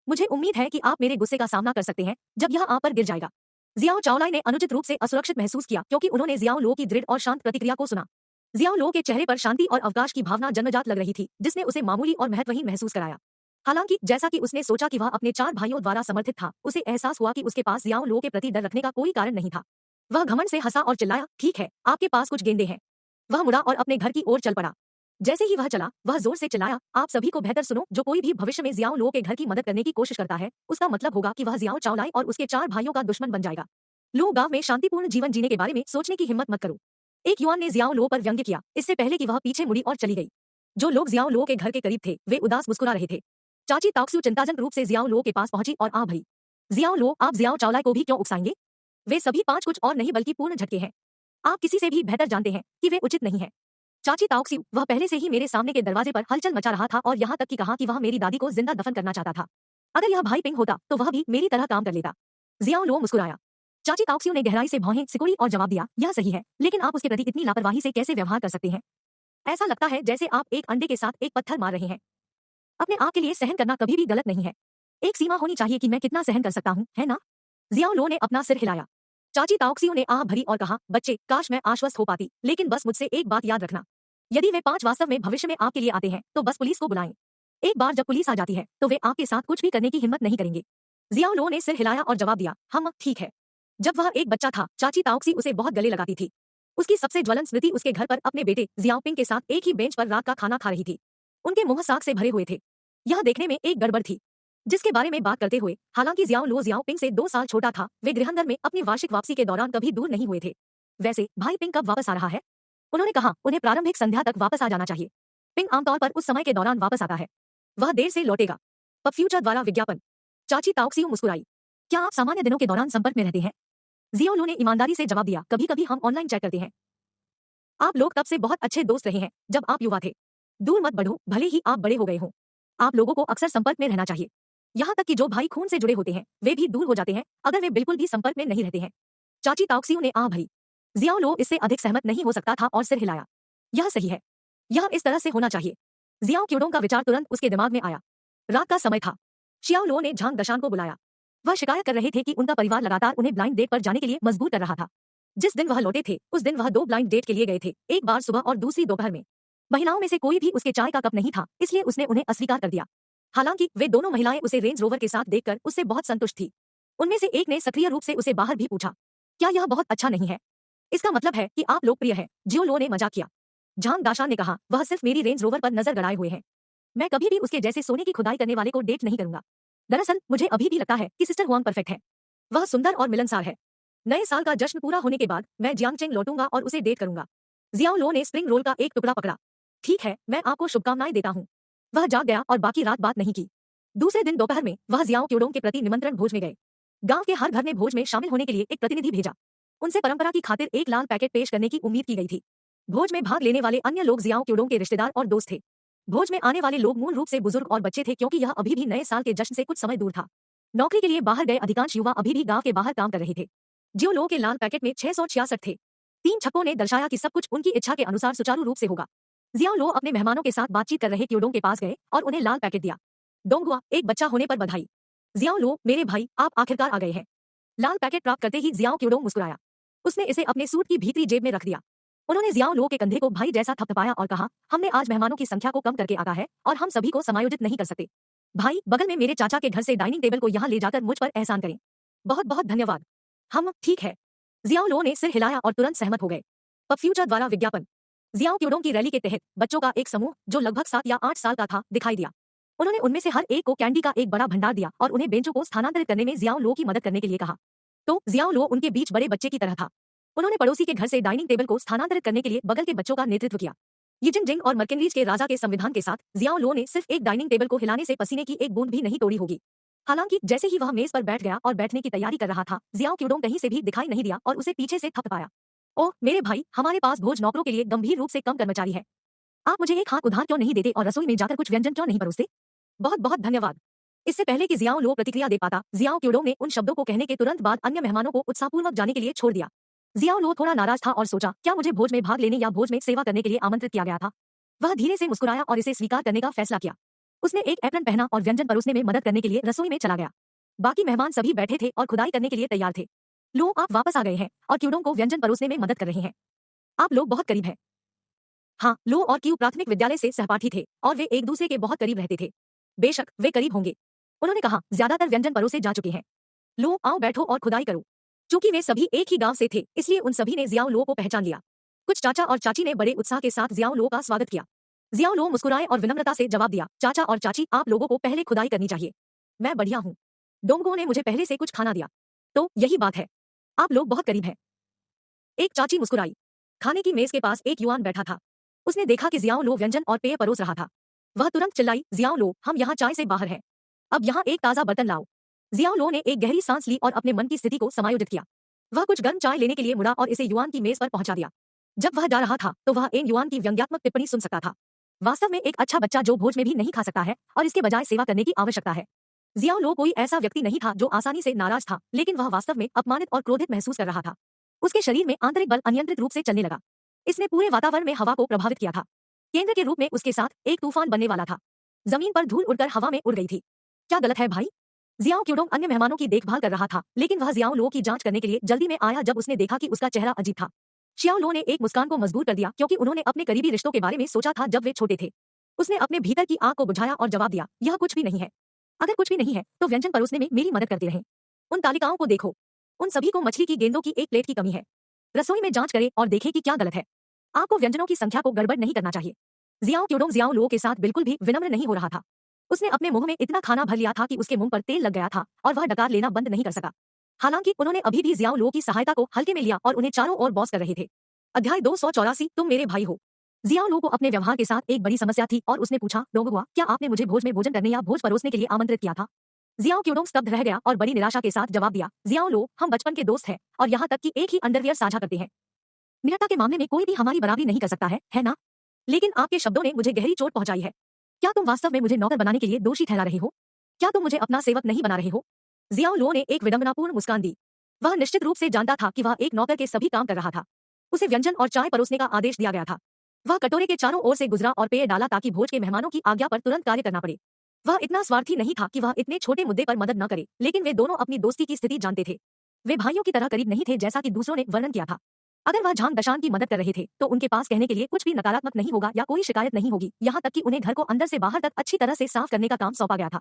S1: मुझे उम्मीद है कि आप मेरे गुस्से का सामना कर सकते हैं जब यह आप पर गिर जाएगा। जियाओ चाओलाई ने अनुचित रूप से असुरक्षित महसूस किया, क्योंकि उन्होंने जियाओ लो की दृढ़ और शांत प्रतिक्रिया को सुना। जियाओ लो के चेहरे पर शांति और अवकाश की भावना जन्मजात लग रही थी, जिसने उसे मामूली और महत्वहीन महसूस कराया। हालांकि जैसा कि उसने सोचा कि वह अपने 4 भाइयों द्वारा समर्थित था, उसे एहसास हुआ कि उसके पास जियाओ लो के प्रति डर रखने का कोई कारण नहीं था। वह घमंड से हंसा और चिल्लाया, ठीक है, आपके पास कुछ गेंदें हैं। वह मुड़ा और अपने घर की ओर चल पड़ा। जैसे ही वह चला, वह जोर से चिल्लाया, आप सभी को बेहतर सुनो, जो कोई भी भविष्य में जियाओ लो के घर की मदद करने की कोशिश करता है, उसका मतलब होगा कि वह जियाओ चाओलाई और उसके 4 भाइयों का दुश्मन बन जाएगा। लो, गांव में शांतिपूर्ण जीवन जीने के बारे में सोचने की हिम्मत मत करो। एक युवान ने जियाओ लो पर व्यंग्य किया, इससे पहले कि वह पीछे मुड़ी और चली गई। जो लोग जियाओ लो के घर के करीब थे, वे उदास मुस्कुरा रहे थे। चाची ताओक्सू चिंताजनक रूप से जियाओ लो के पास पहुंची और आ भरी। जियाओ लो, आप जियाओ चावला को भी क्यों उकसाएंगे? वे सभी 5 कुछ और नहीं बल्कि पूर्ण झटके हैं। आप किसी से भी बेहतर जानते हैं कि वे उचित नहीं है। चाची ताओक्सू, वह पहले से ही मेरे सामने के दरवाजे पर हलचल मचा रहा था और यहाँ तक कि कहा कि वह मेरी दादी को जिंदा दफन करना चाहता था। अगर यह भाई पिंग होता तो वह भी मेरी तरह काम कर लेता। जियाओ लो मुस्कुराया। चाची ताओक्सू ने गहराई से भौहें सिकोड़ी और जवाब दिया, यह सही है, लेकिन आप उसके प्रति इतनी लापरवाही से कैसे व्यवहार कर सकते हैं? ऐसा लगता है जैसे आप एक अंडे के साथ एक पत्थर मार रहे हैं। अपने आप के लिए सहन करना कभी भी गलत नहीं है। एक सीमा होनी चाहिए कि मैं कितना सहन कर सकता हूँ, है ना? जियाओ लो ने अपना सिर हिलाया। चाची ताओक्सियो ने आह भरी और कहा, बच्चे, काश मैं आश्वस्त हो पाती, लेकिन बस मुझसे एक बात याद रखना। यदि वे 5 वास्तव में भविष्य में आपके लिए आते हैं तो बस पुलिस को बुलाएं। एक बार जब पुलिस आ जाती है तो वे आपके साथ कुछ भी करने की हिम्मत नहीं करेंगे। जियाओ लो ने सिर हिलाया और जवाब दिया, हम ठीक है। जब वह एक बच्चा था, चाची ताओक्सी उसे बहुत गले लगाती थी। उसकी सबसे ज्वलंत स्मृति उसके घर पर अपने बेटे जियाओपिंग के साथ एक ही बेंच पर रात का खाना खा रही थी। उनके मुंह साग से भरे हुए थे। यह देखने में एक गड़बड़ थी जिसके बारे में बात करते हुए, हालांकि जियाओ लो जियाओपिंग से 2 साल छोटा था, वे गृहांदर में अपनी वार्षिक वापसी के दौरान कभी दूर नहीं हुए थे। वैसे भाई पिंग कब वापस आ रहा है? उन्होंने कहा, उन्हें प्रारंभिक संध्या तक वापस आ जाना चाहिए। पिंग आमतौर पर उस समय के दौरान वापस आता है। वह देर से लौटेगा। पब फ्यूचर द्वारा विज्ञापन। चाची ताओक्सियो मुस्कुराई। क्या आप सामान्य दिनों के दौरान संपर्क में रहते हैं? जियाओ लो ने ईमानदारी से जवाब दिया, कभी कभी हम ऑनलाइन चैट करते हैं। आप लोग तब से बहुत अच्छे दोस्त रहे हैं जब आप युवा थे। दूर मत बढ़ो, भले ही आप बड़े हो गए हों। आप लोगों को अक्सर संपर्क में रहना चाहिए। यहाँ तक कि जो भाई खून से जुड़े होते हैं वे भी दूर हो जाते हैं अगर वे बिल्कुल भी संपर्क में नहीं रहते हैं। चाची ताओक्सियो ने आह भरी। जियाओ लो इससे अधिक सहमत नहीं हो सकता था और सिर हिलाया। यह सही है। यह इस तरह से होना चाहिए। जियाओ क्यूडोंग का विचार तुरंत उसके दिमाग में आया। रात का समय था। शियाओ लो ने झांग दशान को बुलाया। वह शिकायत कर रहे थे कि उनका परिवार लगातार उन्हें ब्लाइंड डेट पर जाने के लिए मजबूर कर रहा था। जिस दिन वह लौटे थे उस दिन वह 2 ब्लाइंड डेट के लिए गए थे, एक बार सुबह और दूसरी दोपहर में। महिलाओं में से कोई भी उसके चाय का कप नहीं था, इसलिए उसने उन्हें अस्वीकार कर दिया। हालांकि वे दोनों महिलाएं उसे रेंज रोवर के साथ देखकर उससे बहुत संतुष्ट थी। उनमें से एक ने सक्रिय रूप से उसे बाहर भी पूछा, क्या यह बहुत अच्छा नहीं है? इसका मतलब है कि आप लोकप्रिय हैं। जियो लो ने मजाक किया। झांग दाशान ने कहा, वह सिर्फ मेरी रेंज रोवर पर नजर गड़ाए हुए हैं। मैं कभी भी उसके जैसे सोने की खुदाई करने वाले को डेट नहीं करूंगा। दरअसल मुझे अभी भी लगता है कि सिस्टर हुआंग परफेक्ट है। वह सुंदर और मिलनसार है। नए साल का जश्न पूरा होने के बाद मैं जियांगचेंग लौटूंगा और उसे डेट करूंगा। जियाओ लो ने स्प्रिंग रोल का एक टुकड़ा पकड़ा। ठीक है, मैं आपको शुभकामनाएं देता हूँ। वह जाग गया और बाकी रात बात नहीं की। दूसरे दिन दोपहर में वह जियाओ क्यूडोंग के प्रति निमंत्रण भोज में गए। गांव के हर घर ने भोज में शामिल होने के लिए एक प्रतिनिधि भेजा। उनसे परंपरा की खातिर एक लाल पैकेट पेश करने की उम्मीद की गई थी। भोज में भाग लेने वाले अन्य लोग जियाओ क्यूडोंग के रिश्तेदार और दोस्त थे। भोज में आने वाले लोग मूल रूप से बुजुर्ग और बच्चे थे क्योंकि यह अभी भी नए साल के जश्न से कुछ समय दूर था। नौकरी के लिए बाहर गए अधिकांश युवा अभी भी गांव के बाहर काम कर रहे थे। जियो लो के लाल पैकेट में 666 थे। 3 छक्कों ने दर्शाया कि सब कुछ उनकी इच्छा के अनुसार सुचारू रूप से होगा। जियाओ लो अपने मेहमानों के साथ बातचीत कर रहे क्यूडोंग के पास गए और उन्हें लाल पैकेट दिया। डोंगुआ, एक बच्चा होने पर बधाई। जियाओ लो, मेरे भाई, आप आखिरकार आ गए हैं। लाल पैकेट प्राप्त करते ही जियाओ क्यूडोंग मुस्कुराया। उसने इसे अपने सूट की भीतरी जेब में रख दिया। उन्होंने जियाओ लो के कंधे को भाई जैसा थपथपाया और कहा, हमने आज मेहमानों की संख्या को कम करके आका है और हम सभी को समायोजित नहीं कर सकते। भाई, बगल में मेरे चाचा के घर से डाइनिंग टेबल को यहाँ ले जाकर मुझ पर एहसान करें। बहुत बहुत धन्यवाद। हम ठीक है। जियाओ लो ने सिर हिलाया और तुरंत सहमत हो गए। पब फ्यूचर द्वारा विज्ञापन। जियाओ क्यूडोंग की रैली के तहत बच्चों का एक समूह जो लगभग 7 या 8 साल का था दिखाई दिया। उन्होंने उनमें से हर एक को कैंडी का एक बड़ा भंडार दिया और उन्हें बेंचों को स्थानांतरित करने में जियाओ लो की मदद करने के लिए कहा। तो जियाओ लो उनके बीच बड़े बच्चे की तरह था। उन्होंने पड़ोसी के घर से डाइनिंग टेबल को स्थानांतरित करने के लिए बगल के बच्चों का नेतृत्व किया। यिजिन जिंग और मर्केनरीज के राजा के संविधान के साथ जियाओ लो ने सिर्फ एक डाइनिंग टेबल को हिलाने से पसीने की एक बूंद भी नहीं तोड़ी होगी। हालांकि जैसे ही वह मेज पर बैठ गया और बैठने की तैयारी कर रहा था, जियाओ क्यूडोंग कहीं से भी दिखाई नहीं दिया और उसे पीछे से थपथपाया। ओह मेरे भाई, हमारे पास भोज नौकरों के लिए गंभीर रूप से कम कर्मचारी है। आप मुझे एक हाथ उधार क्यों नहीं देते और रसोई में जाकर कुछ व्यंजन क्यों नहीं परोसते? बहुत बहुत धन्यवाद। इससे पहले कि जियाओ लो प्रतिक्रिया दे पाता, जियाओ क्यूडोंग ने उन शब्दों को कहने के तुरंत बाद अन्य मेहमानों को उत्साहपूर्वक जाने के लिए छोड़ दिया। जियाओ लो थोड़ा नाराज था और सोचा, क्या मुझे भोज में भाग लेने या भोज में सेवा करने के लिए आमंत्रित किया गया था? वह धीरे से मुस्कुराया और इसे स्वीकार करने का फैसला किया। उसने एक एप्रन पहना और व्यंजन परोसने में मदद करने के लिए रसोई में चला गया। बाकी मेहमान सभी बैठे थे और खुदाई करने के लिए तैयार थे। लो, आप वापस आ गए हैं और क्यूडोंग को व्यंजन परोसने में मदद कर रहे हैं। आप लोग बहुत करीब हैं। हाँ, लो और क्यू प्राथमिक विद्यालय से सहपाठी थे और वे एक दूसरे के बहुत करीब रहते थे। बेशक वे करीब होंगे। उन्होंने कहा, ज्यादातर व्यंजन परोसे जा चुके हैं। लो, आओ बैठो और खुदाई करो। चूंकि वे सभी एक ही गांव से थे, इसलिए उन सभी ने जियाओ लो को पहचान लिया। कुछ चाचा और चाची ने बड़े उत्साह के साथ जियाओ लो का स्वागत किया। जियाओ लो मुस्कुराए और विनम्रता से जवाब दिया, चाचा और चाची, आप लोगों को पहले खुदाई करनी चाहिए। मैं बढ़िया हूँ। डोंगो ने मुझे पहले से कुछ खाना दिया। तो यही बात है। आप लोग बहुत करीब हैं। एक चाची मुस्कुराई। खाने की मेज के पास एक युवान बैठा था। उसने देखा कि जियाओ लो व्यंजन और पेय परोस रहा था। वह तुरंत चिल्लाई, जियाओ लो, हम यहाँ चाय से बाहर हैं। अब यहाँ एक ताजा बर्तन लाओ। जियाओ लो ने एक गहरी सांस ली और अपने मन की स्थिति को समायोजित किया। वह कुछ गर्म चाय लेने के लिए मुड़ा और इसे युआन की मेज पर पहुंचा दिया। जब वह जा रहा था तो वह एन युआन की व्यंग्यात्मक टिप्पणी सुन सकता था। वास्तव में एक अच्छा बच्चा जो भोज में भी नहीं खा सकता है और इसके बजाय सेवा करने की आवश्यकता है। जियाओ लो कोई ऐसा व्यक्ति नहीं था जो आसानी से नाराज था, लेकिन वह वास्तव में अपमानित और क्रोधित महसूस कर रहा था। उसके शरीर में आंतरिक बल अनियंत्रित रूप से चलने लगा। इसने पूरे वातावरण में हवा को प्रभावित किया था। केंद्र के रूप में उसके साथ एक तूफान बनने वाला था। जमीन पर धूल उड़कर हवा में उड़ गई थी। क्या गलत है भाई? जियाओ क्यूडोंग अन्य मेहमानों की देखभाल कर रहा था, लेकिन वह जियाओ लो की जांच करने के लिए जल्दी में आया जब उसने देखा कि उसका चेहरा अजीब था। शियाओ लो ने एक मुस्कान को मजबूर कर दिया क्योंकि उन्होंने अपने करीबी रिश्तों के बारे में सोचा था जब वे छोटे थे। उसने अपने भीतर की आग को बुझाया और जवाब दिया, यह कुछ भी नहीं है। अगर कुछ भी नहीं है तो व्यंजन परोसने में मेरी मदद करते रहें। उन तालिकाओं को देखो, उन सभी को मछली की गेंदों की एक प्लेट की कमी है। रसोई में जांच करें और देखें कि क्या गलत है। आपको व्यंजनों की संख्या को गड़बड़ नहीं करना चाहिए। जियाओ क्यूडोंग जियाओ लो के साथ बिल्कुल भी विनम्र नहीं हो रहा था। उसने अपने मुंह में इतना खाना भर लिया था कि उसके मुंह पर तेल लग गया था और वह डकार लेना बंद नहीं कर सका। हालांकि उन्होंने अभी भी जियाओ लो की सहायता को हल्के में लिया और उन्हें चारों ओर बॉस कर रहे थे। अध्याय 284, तुम मेरे भाई हो। जियाओ लो को अपने व्यवहार के साथ एक बड़ी समस्या थी और उसने पूछा, डोंगुआ, क्या आपने मुझे भोज में भोजन करने या भोज परोसने के लिए आमंत्रित किया था? जियाओ क्यूडोंग स्तब्ध रह गया और बड़ी निराशा के साथ जवाब दिया, जियाओ लो, हम बचपन के दोस्त हैं और यहाँ तक कि एक ही अंडरवियर साझा करते हैं। निरता के मामले में कोई भी हमारी बराबरी नहीं कर सकता है ना? लेकिन आपके शब्दों ने मुझे गहरी चोट पहुंचाई है। क्या तुम वास्तव में मुझे नौकर बनाने के लिए दोषी ठहरा रहे हो? क्या तुम मुझे अपना सेवक नहीं बना रहे हो? जियाओ लो ने एक विडंबनापूर्ण मुस्कान दी। वह निश्चित रूप से जानता था कि वह एक नौकर के सभी काम कर रहा था। उसे व्यंजन और चाय परोसने का आदेश दिया गया था। वह कटोरे के चारों ओर से गुजरा और पेय डाला ताकि भोज के मेहमानों की आज्ञा पर तुरंत कार्य करना पड़े। वह इतना स्वार्थी नहीं था कि वह इतने छोटे मुद्दे पर मदद न करे, लेकिन वे दोनों अपनी दोस्ती की स्थिति जानते थे। वे भाइयों की तरह करीब नहीं थे जैसा कि दूसरों ने वर्णन किया था। अगर वह झांग दशान की मदद कर रहे थे तो उनके पास कहने के लिए कुछ भी नकारात्मक नहीं होगा या कोई शिकायत नहीं होगी, यहाँ तक कि उन्हें घर को अंदर से बाहर तक अच्छी तरह से साफ करने का काम सौंपा गया था।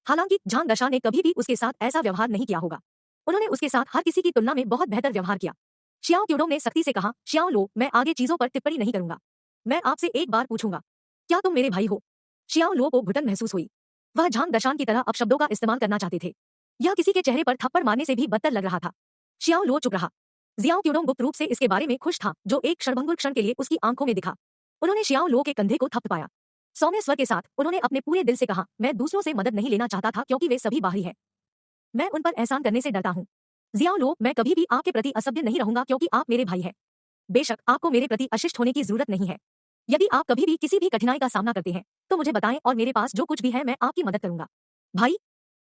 S1: हालांकि झांग दशान ने कभी भी उसके साथ ऐसा व्यवहार नहीं किया होगा। उन्होंने उसके साथ हर किसी की तुलना में बहुत बेहतर व्यवहार किया। शियाओ क्यूडोंग ने सख्ती से कहा, शियाओ लो, मैं आगे चीजों पर टिप्पणी नहीं करूंगा। मैं आपसे एक बार पूछूंगा, क्या तुम मेरे भाई हो? शियाओ लो को घुटन महसूस हुई। वह झांग दशान की तरह अपशब्दों का इस्तेमाल करना चाहते थे। यह किसी के चेहरे पर थप्पड़ मारने से भी बदतर लग रहा था। शियाओ लो चुप रहा। जियाओ क्यूडोंग गुप्त रूप से इसके बारे में खुश था, जो एक क्षणभंगुर क्षण के लिए उसकी आंखों में दिखा। उन्होंने शियाओ लो के कंधे को थपथपाया। सौम्य स्वर के साथ उन्होंने अपने पूरे दिल से कहा, मैं दूसरों से मदद नहीं लेना चाहता था क्योंकि वे सभी बाहरी हैं। मैं उन पर एहसान करने से डरता हूँ। जियाओ लो, मैं कभी भी आपके प्रति असभ्य नहीं रहूंगा क्योंकि आप मेरे भाई हैं। बेशक आपको मेरे प्रति अशिष्ट होने की जरूरत नहीं है। यदि आप कभी भी किसी भी कठिनाई का सामना करते हैं तो मुझे बताएं और मेरे पास जो कुछ भी है मैं आपकी मदद करूंगा। भाई?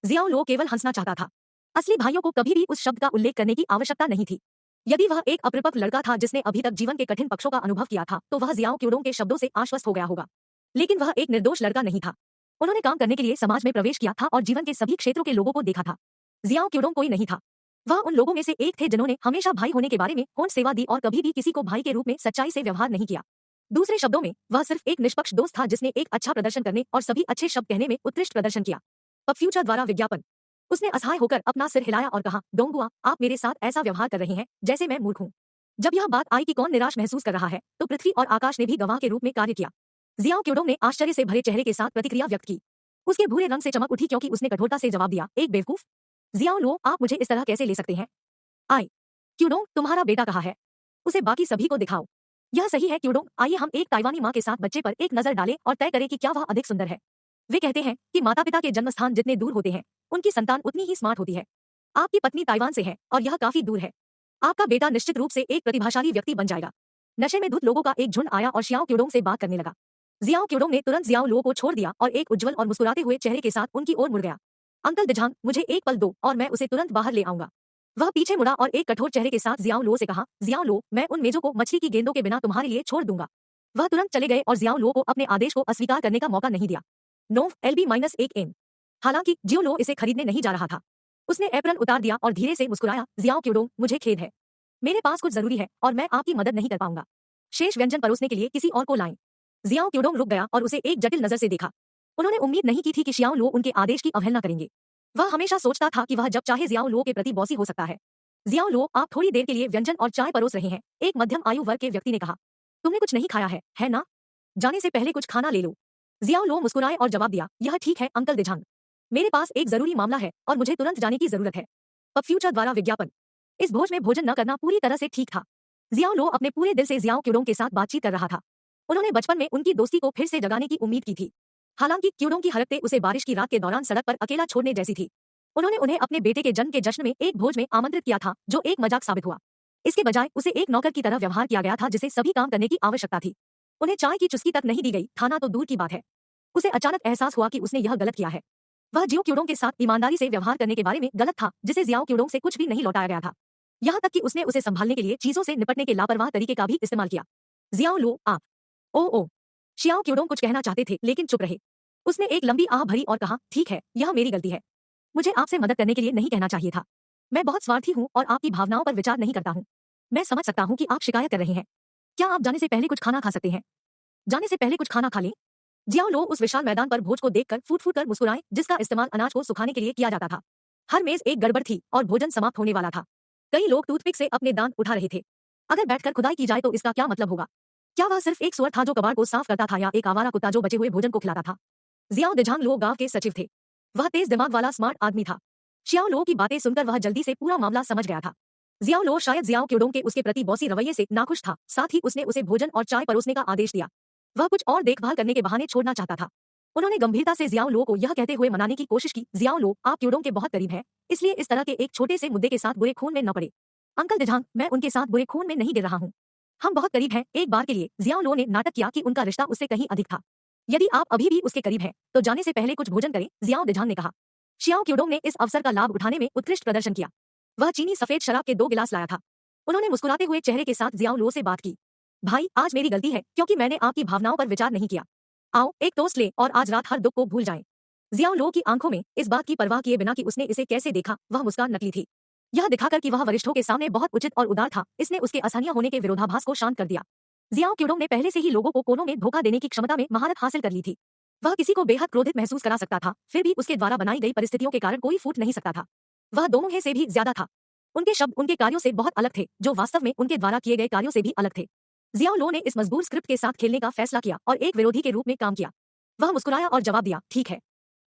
S1: जियाओ लो केवल हंसना चाहता था। असली भाइयों को कभी भी उस शब्द का उल्लेख करने की आवश्यकता नहीं थी। यदि वह एक अपरिपक्व लड़का था जिसने अभी तक जीवन के कठिन पक्षों का अनुभव किया था तो वह जियाओ क्यूडोंग के शब्दों से आश्वस्त हो गया होगा। लेकिन वह एक निर्दोष लड़का नहीं था। उन्होंने काम करने के लिए समाज में प्रवेश किया था और जीवन के सभी क्षेत्रों के लोगों को देखा था। जियाओ क्यूडोंग कोई नहीं था। वह उन लोगों में से एक थे जिन्होंने हमेशा भाई होने के बारे में पूर्ण सेवा दी और कभी भी किसी को भाई के रूप में सच्चाई से व्यवहार नहीं किया। दूसरे शब्दों में वह सिर्फ एक निष्पक्ष दोस्त था जिसने एक अच्छा प्रदर्शन करने और सभी अच्छे शब्द कहने में उत्कृष्ट प्रदर्शन किया। पब फ्यूचर द्वारा विज्ञापन। उसने असहाय होकर अपना सिर हिलाया और कहा, डोंगुआ, आप मेरे साथ ऐसा व्यवहार कर रहे हैं जैसे मैं मूर्ख हूँ। जब यह बात आई कि कौन निराश महसूस कर रहा है तो पृथ्वी और आकाश ने भी गवाह के रूप में कार्य किया। जियाओ क्यूडोंग ने आश्चर्य से भरे चेहरे के साथ प्रतिक्रिया व्यक्त की। उसके भूरे रंग से चमक उठी क्योंकि उसने कठोरता से जवाब दिया, एक बेवकूफ। जियाओ लो, आप मुझे इस तरह कैसे ले सकते हैं? आए क्यूडोंग, तुम्हारा बेटा कहाँ है? उसे बाकी सभी को दिखाओ। यह सही है क्यूडोंग, आइए हम एक ताइवानी माँ के साथ बच्चे पर एक नजर डालें और तय करें कि क्या वह अधिक सुंदर है। वे कहते हैं कि माता पिता के जन्मस्थान जितने दूर होते हैं उनकी संतान उतनी ही स्मार्ट होती है। आपकी पत्नी ताइवान से है और यह काफी दूर है। आपका बेटा निश्चित रूप से एक प्रतिभाशाली व्यक्ति बन जाएगा। नशे में धुत लोगों का एक झुंड आया और शियाओ क्यूडोंग से बात करने लगा। जियाओ क्यूडोंग ने तुरंत जियाओ लो को छोड़ दिया और एक उज्जवल और मुस्कुराते हुए चेहरे के साथ उनकी ओर मुड़ गया। अंकल दिझांग, मुझे एक पल दो और मैं उसे तुरंत बाहर ले आऊंगा। वह पीछे मुड़ा और एक कठोर चेहरे के साथ जियाओ लो से कहा, जियाओ लो, मैं उन मेजों को मछली की गेंदों के बिना तुम्हारे लिए छोड़ दूंगा। वह तुरंत चले गए और जियाओ लो को अपने आदेश को अस्वीकार करने का मौका नहीं दिया। नोव LB-1 हालांकि जियो लो इसे खरीदने नहीं जा रहा था। उसने एप्रन उतार दिया और धीरे से मुस्कुराया, जियाओ क्यूडोंग, मुझे खेद है। मेरे पास कुछ जरूरी है और मैं आपकी मदद नहीं कर पाऊंगा। शेष व्यंजन परोसने के लिए किसी और को लाएं। जियाओ क्यूडोंग रुक गया और उसे एक जटिल नजर से देखा। उन्होंने उम्मीद नहीं की थी कि शियाओ लो उनके आदेश की अवहेलना करेंगे। वह हमेशा सोचता था कि वह जब चाहे जियाओ लो के प्रति बॉसी हो सकता है। जियाओ लो, आप थोड़ी देर के लिए व्यंजन और चाय परोस रहे हैं, एक मध्यम आयु वर्ग के व्यक्ति ने कहा। तुमने कुछ नहीं खाया है ना? जाने से पहले कुछ खाना ले लो। जियाओ लो मुस्कुराए और जवाब दिया, यह ठीक है अंकल दिझांग। मेरे पास एक जरूरी मामला है और मुझे तुरंत जाने की जरूरत है। पब फ्यूचर द्वारा विज्ञापन। इस भोज में भोजन न करना पूरी तरह से ठीक था। जियाओ लो अपने पूरे दिल से जियाओ क्यूडोंग के साथ बातचीत कर रहा था। उन्होंने बचपन में उनकी दोस्ती को फिर से जगाने की उम्मीद की थी। हालांकि क्यूडोंग की हरकतें उसे बारिश की रात के दौरान सड़क पर अकेला छोड़ने जैसी थी। उन्होंने उन्हें अपने बेटे के जन्म के जश्न में एक भोज में आमंत्रित किया था, जो एक मजाक साबित हुआ। इसके बजाय उसे एक नौकर की तरह व्यवहार किया गया था जिसे सभी काम करने की आवश्यकता थी। उन्हें चाय की चुस्की तक नहीं दी गई, खाना तो दूर की बात है। उसे अचानक एहसास हुआ कि उसने यह गलत किया है। वह जियो क्यूडोंग के साथ ईमानदारी से व्यवहार करने के बारे में गलत था, जिसे जियाओ क्यूडोंग से कुछ भी नहीं लौटाया गया था। यहाँ तक कि उसने उसे संभालने के लिए चीजों से निपटने के लापरवाह तरीके का भी इस्तेमाल किया। जियाओ लो, आप। ओ। शियाओ क्यूडोंग कुछ कहना चाहते थे लेकिन चुप रहे। उसने एक लंबी आह भरी और कहा, ठीक है, यह मेरी गलती है। मुझे आपसे मदद करने के लिए नहीं कहना चाहिए था। मैं बहुत स्वार्थी हूँ और आपकी भावनाओं पर विचार नहीं करता हूँ। मैं समझ सकता हूँ कि आप शिकायत कर रहे हैं। क्या आप जाने से पहले कुछ खाना खा सकते हैं? जाने से पहले कुछ खाना खा लें। जियाओ लो उस विशाल मैदान पर भोज को देखकर फूट फूट कर मुस्कुराए, जिसका इस्तेमाल अनाज को सुखाने के लिए किया जाता था। हर मेज एक गड़बड़ थी और भोजन समाप्त होने वाला था। कई लोग टूथपिक से अपने दांत उठा रहे थे। अगर बैठकर खुदाई की जाए तो इसका क्या मतलब होगा? क्या वह सिर्फ एक सुअर था जो कबाड़ को साफ करता था, या एक आवारा कुत्ता जो बचे हुए भोजन को खिलाता था? जियाओ देजांग लो गांव के सचिव थे। वह तेज दिमाग वाला स्मार्ट आदमी था। शियाओ लो की बातें सुनकर वह जल्दी से पूरा मामला समझ गया था। जियाओ लो शायद जियाओ क्यूडोंग के उसके प्रति बॉसी रवैये से नाखुश था, साथ ही उसने उसे भोजन और चाय परोसने का आदेश दिया। वह कुछ और देखभाल करने के बहाने छोड़ना चाहता था। उन्होंने गंभीरता से जियाओ लो को यह कहते हुए मनाने की कोशिश की, जियाओ लो, आप क्यूडोंग के बहुत करीब हैं, इसलिए इस तरह के एक छोटे से मुद्दे के साथ बुरे खून में न पड़े। अंकल देजांग, मैं उनके साथ बुरे खून में नहीं गिर रहा हूँ। हम बहुत करीब हैं। एक बार के लिए जियाओ लो ने नाटक किया कि उनका रिश्ता उससे कहीं अधिक था। यदि आप अभी भी उसके करीब हैं, तो जाने से पहले कुछ भोजन करें, जियाओ देजांग ने कहा। शियाओ क्यूडोंग ने इस अवसर का लाभ उठाने में उत्कृष्ट प्रदर्शन किया। वह चीनी सफेद शराब के 2 गिलास लाया था। उन्होंने मुस्कुराते हुए चेहरे के साथ जियाओ लो से बात की। भाई, आज मेरी गलती है क्योंकि मैंने आपकी भावनाओं पर विचार नहीं किया। आओ एक टोस्ट ले और आज रात हर दुख को भूल जाएं। जियाओ लो की आंखों में इस बात की परवाह किए बिना कि उसने इसे कैसे देखा, वह मुस्कान नकली थी। यह दिखाकर कि वह वरिष्ठों के सामने बहुत उचित और उदार था, इसने उसके असहनीय होने के विरोधाभास को शांत कर दिया। जियाओ क्यूडोंग ने पहले से ही लोगों को कोनों में धोखा देने की क्षमता में महारत हासिल कर ली थी। वह किसी को बेहद क्रोधित महसूस करा सकता था, फिर भी उसके द्वारा बनाई गई परिस्थितियों के कारण कोई फूट नहीं सकता था। वह दोनों से भी ज्यादा था। उनके शब्द उनके कार्यों से बहुत अलग थे, जो वास्तव में उनके द्वारा किए गए कार्यों से भी अलग थे। जियाओ लो ने इस मजबूर स्क्रिप्ट के साथ खेलने का फैसला किया और एक विरोधी के रूप में काम किया। वह मुस्कुराया और जवाब दिया, ठीक है,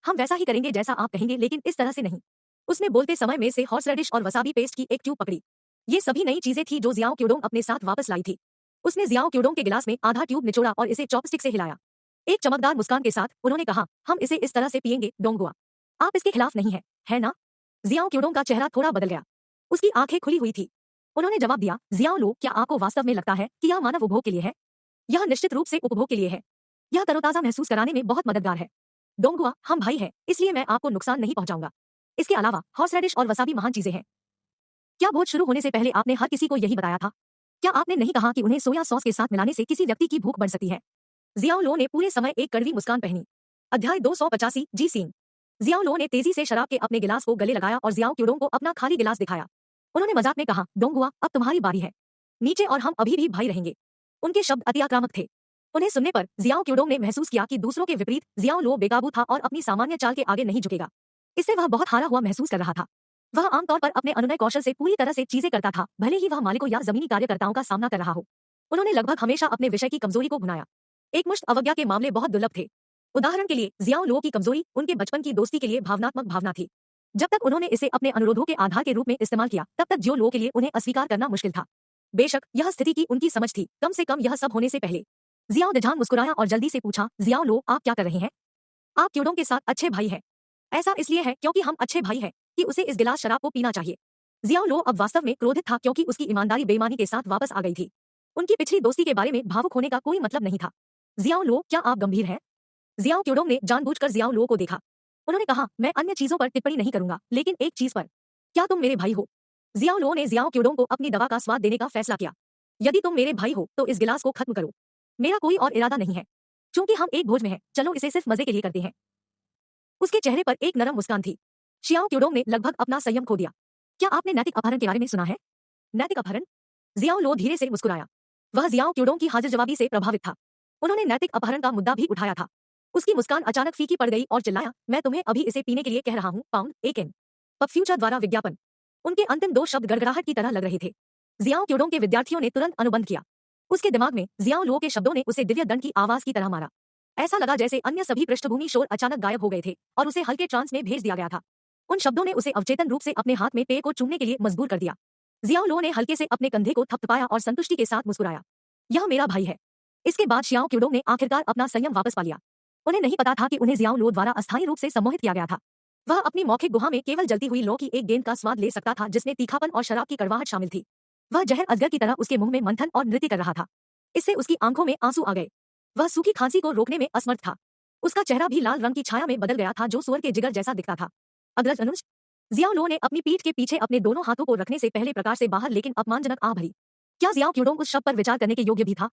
S1: हम वैसा ही करेंगे जैसा आप कहेंगे, लेकिन इस तरह से नहीं। उसने बोलते समय में से हॉर्स रेडिश और वसाबी पेस्ट की एक ट्यूब पकड़ी। ये सभी नई चीजें थी जो जियाओ क्यूडोंग अपने साथ वापस लाई थी। उसने जियाओ क्यूडोंग के गिलास में आधा ट्यूब निचोड़ा और इसे चॉपस्टिक से हिलाया। एक चमकदार मुस्कान के साथ उन्होंने कहा, हम इसे इस तरह से पिएंगे, डोंगुआ। आप इसके खिलाफ नहीं है ना? जियाओ क्यूडोंग का चेहरा थोड़ा बदल गया। उसकी आंखें खुली हुई थी। उन्होंने जवाब दिया, जियाओ लो, क्या आपको वास्तव में लगता है कि यह मानव उपभोग के लिए है? यह निश्चित रूप से उपभोग के लिए है। यह तरोताजा महसूस कराने में बहुत मददगार है। डोंगुआ, हम भाई हैं, इसलिए मैं आपको नुकसान नहीं पहुंचाऊंगा। इसके अलावा हॉर्स रेडिश और वसाबी महान चीजें हैं। क्या भोज शुरू होने से पहले आपने हर किसी को यही बताया था? क्या आपने नहीं कहा कि उन्हें सोया सॉस के साथ मिलाने से किसी व्यक्ति की भूख बढ़ सकती है? जियाओ लो ने पूरे समय एक कड़वी मुस्कान पहनी। अध्याय 285 जी सीन। जियाओ लो ने तेजी से शराब के अपने गिलास को गले लगाया और जियाओ क्यूडोंग को अपना खाली गिलास दिखाया। उन्होंने मजाक में कहा, डोंगुआ, अब तुम्हारी बारी है। नीचे और हम अभी भी भाई रहेंगे। उनके शब्द अति आक्रामक थे। उन्हें सुनने पर जियाओ क्यूडोंग ने महसूस किया कि दूसरों के विपरीत जियाओ लो बेकाबू था और अपनी सामान्य चाल के आगे नहीं झुकेगा। इससे वह बहुत हारा हुआ महसूस कर रहा था। वह आमतौर पर अपने अनुनय कौशल से पूरी तरह से चीजें करता था, भले ही वह मालिकों या जमीनी कार्यकर्ताओं का सामना कर रहा हो। उन्होंने लगभग हमेशा अपने विषय की कमजोरी को भुनाया। एकमुश्त अवज्ञा के मामले बहुत दुर्लभ थे। उदाहरण के लिए, जियाओ लो की कमजोरी उनके बचपन की दोस्ती के लिए भावनात्मक भावना थी। जब तक उन्होंने इसे अपने अनुरोधों के आधार के रूप में इस्तेमाल किया, तब तक जियो लो के लिए उन्हें अस्वीकार करना मुश्किल था। बेशक यह स्थिति की उनकी समझ थी, कम से कम यह सब होने से पहले। जियाओ देजांग मुस्कुराया और जल्दी से पूछा, जियाओ लो, आप क्या कर रहे हैं? आप क्यूडोंग के साथ अच्छे भाई हैं। ऐसा इसलिए है क्योंकि हम अच्छे भाई हैं कि उसे इस गिलास शराब को पीना चाहिए। जियाओ लो अब वास्तव में क्रोधित था क्योंकि उसकी ईमानदारी बेईमानी के साथ वापस आ गई थी। उनकी पिछली दोस्ती के बारे में भावुक होने का कोई मतलब नहीं था। जियाओ लो, क्या आप गंभीर हैं? जियाओ क्यूडोंग ने जानबूझकर जियाओ लो को देखा। उन्होंने कहा, मैं अन्य चीजों पर टिप्पणी नहीं करूंगा, लेकिन एक चीज पर, क्या तुम मेरे भाई हो? जियाओ लो ने जियाओ क्यूडोंग को अपनी दवा का स्वाद देने का फैसला किया। यदि तुम मेरे भाई हो तो इस गिलास को खत्म करो। मेरा कोई और इरादा नहीं है। क्योंकि हम एक भोज में हैं, चलो इसे सिर्फ मजे के लिए करते हैं। उसके चेहरे पर एक नरम मुस्कान थी। शियाओ क्यूडोंग ने लगभग अपना संयम खो दिया। क्या आपने नैतिक अपहरण के बारे में सुना है? नैतिक अपहरण? जियाओ लो धीरे से मुस्कुराया। वह जियाओ क्यूडोंग की हाजिर जवाबी से प्रभावित था। उन्होंने नैतिक अपहरण का मुद्दा भी उठाया था। उसकी मुस्कान अचानक फीकी पड़ गई और चिल्लाया, मैं तुम्हें अभी इसे पीने के लिए कह रहा हूँ, पाउंड एक एन। पब फ्यूचर द्वारा विज्ञापन। उनके अंतिम 2 शब्द गड़गड़ाहट की तरह लग रहे थे। जियाओ क्यूडोंग के विद्यार्थियों ने तुरंत अनुबंध किया। उसके दिमाग में जियाओ लो के शब्दों ने उसे दिव्य दंड की आवाज की तरह मारा। ऐसा लगा जैसे अन्य सभी पृष्ठभूमि शोर अचानक गायब हो गए थे और उसे हल्के ट्रांस में भेज दिया गया था। उन शब्दों ने उसे अवचेतन रूप से अपने हाथ में पेय को चूमने के लिए मजबूर कर दिया। जियाओ लो ने हल्के से अपने कंधे को थपथपाया और संतुष्टि के साथ मुस्कुराया। यह मेरा भाई है। इसके बाद शियाओ क्यूडोंग ने आखिरकार अपना संयम वापस पा लिया। उन्हें नहीं पता था कि उन्हें जियाओ लो द्वारा अस्थायी रूप से सम्मोहित किया गया था। वह अपनी मौखिक गुहा में केवल जलती हुई लौ की एक गेंद का स्वाद ले सकता था जिसमें तीखापन और शराब की कड़वाहट शामिल थी। वह जहर अजगर की तरह उसके मुंह में मंथन और नृत्य कर रहा था। इससे उसकी आंखों में आंसू आ गए। वह सूखी खांसी को रोकने में असमर्थ था। उसका चेहरा भी लाल रंग की छाया में बदल गया था जो सुअर के जिगर जैसा दिखता था। अग्रज अनुज, जियाओ लो ने अपनी पीठ के पीछे अपने दोनों हाथों को रखने से पहले प्रकाश से बाहर लेकिन अपमानजनक आह भरी। क्या जियाओ क्यूडोंग उस शब्द पर विचार करने के योग्य भी था?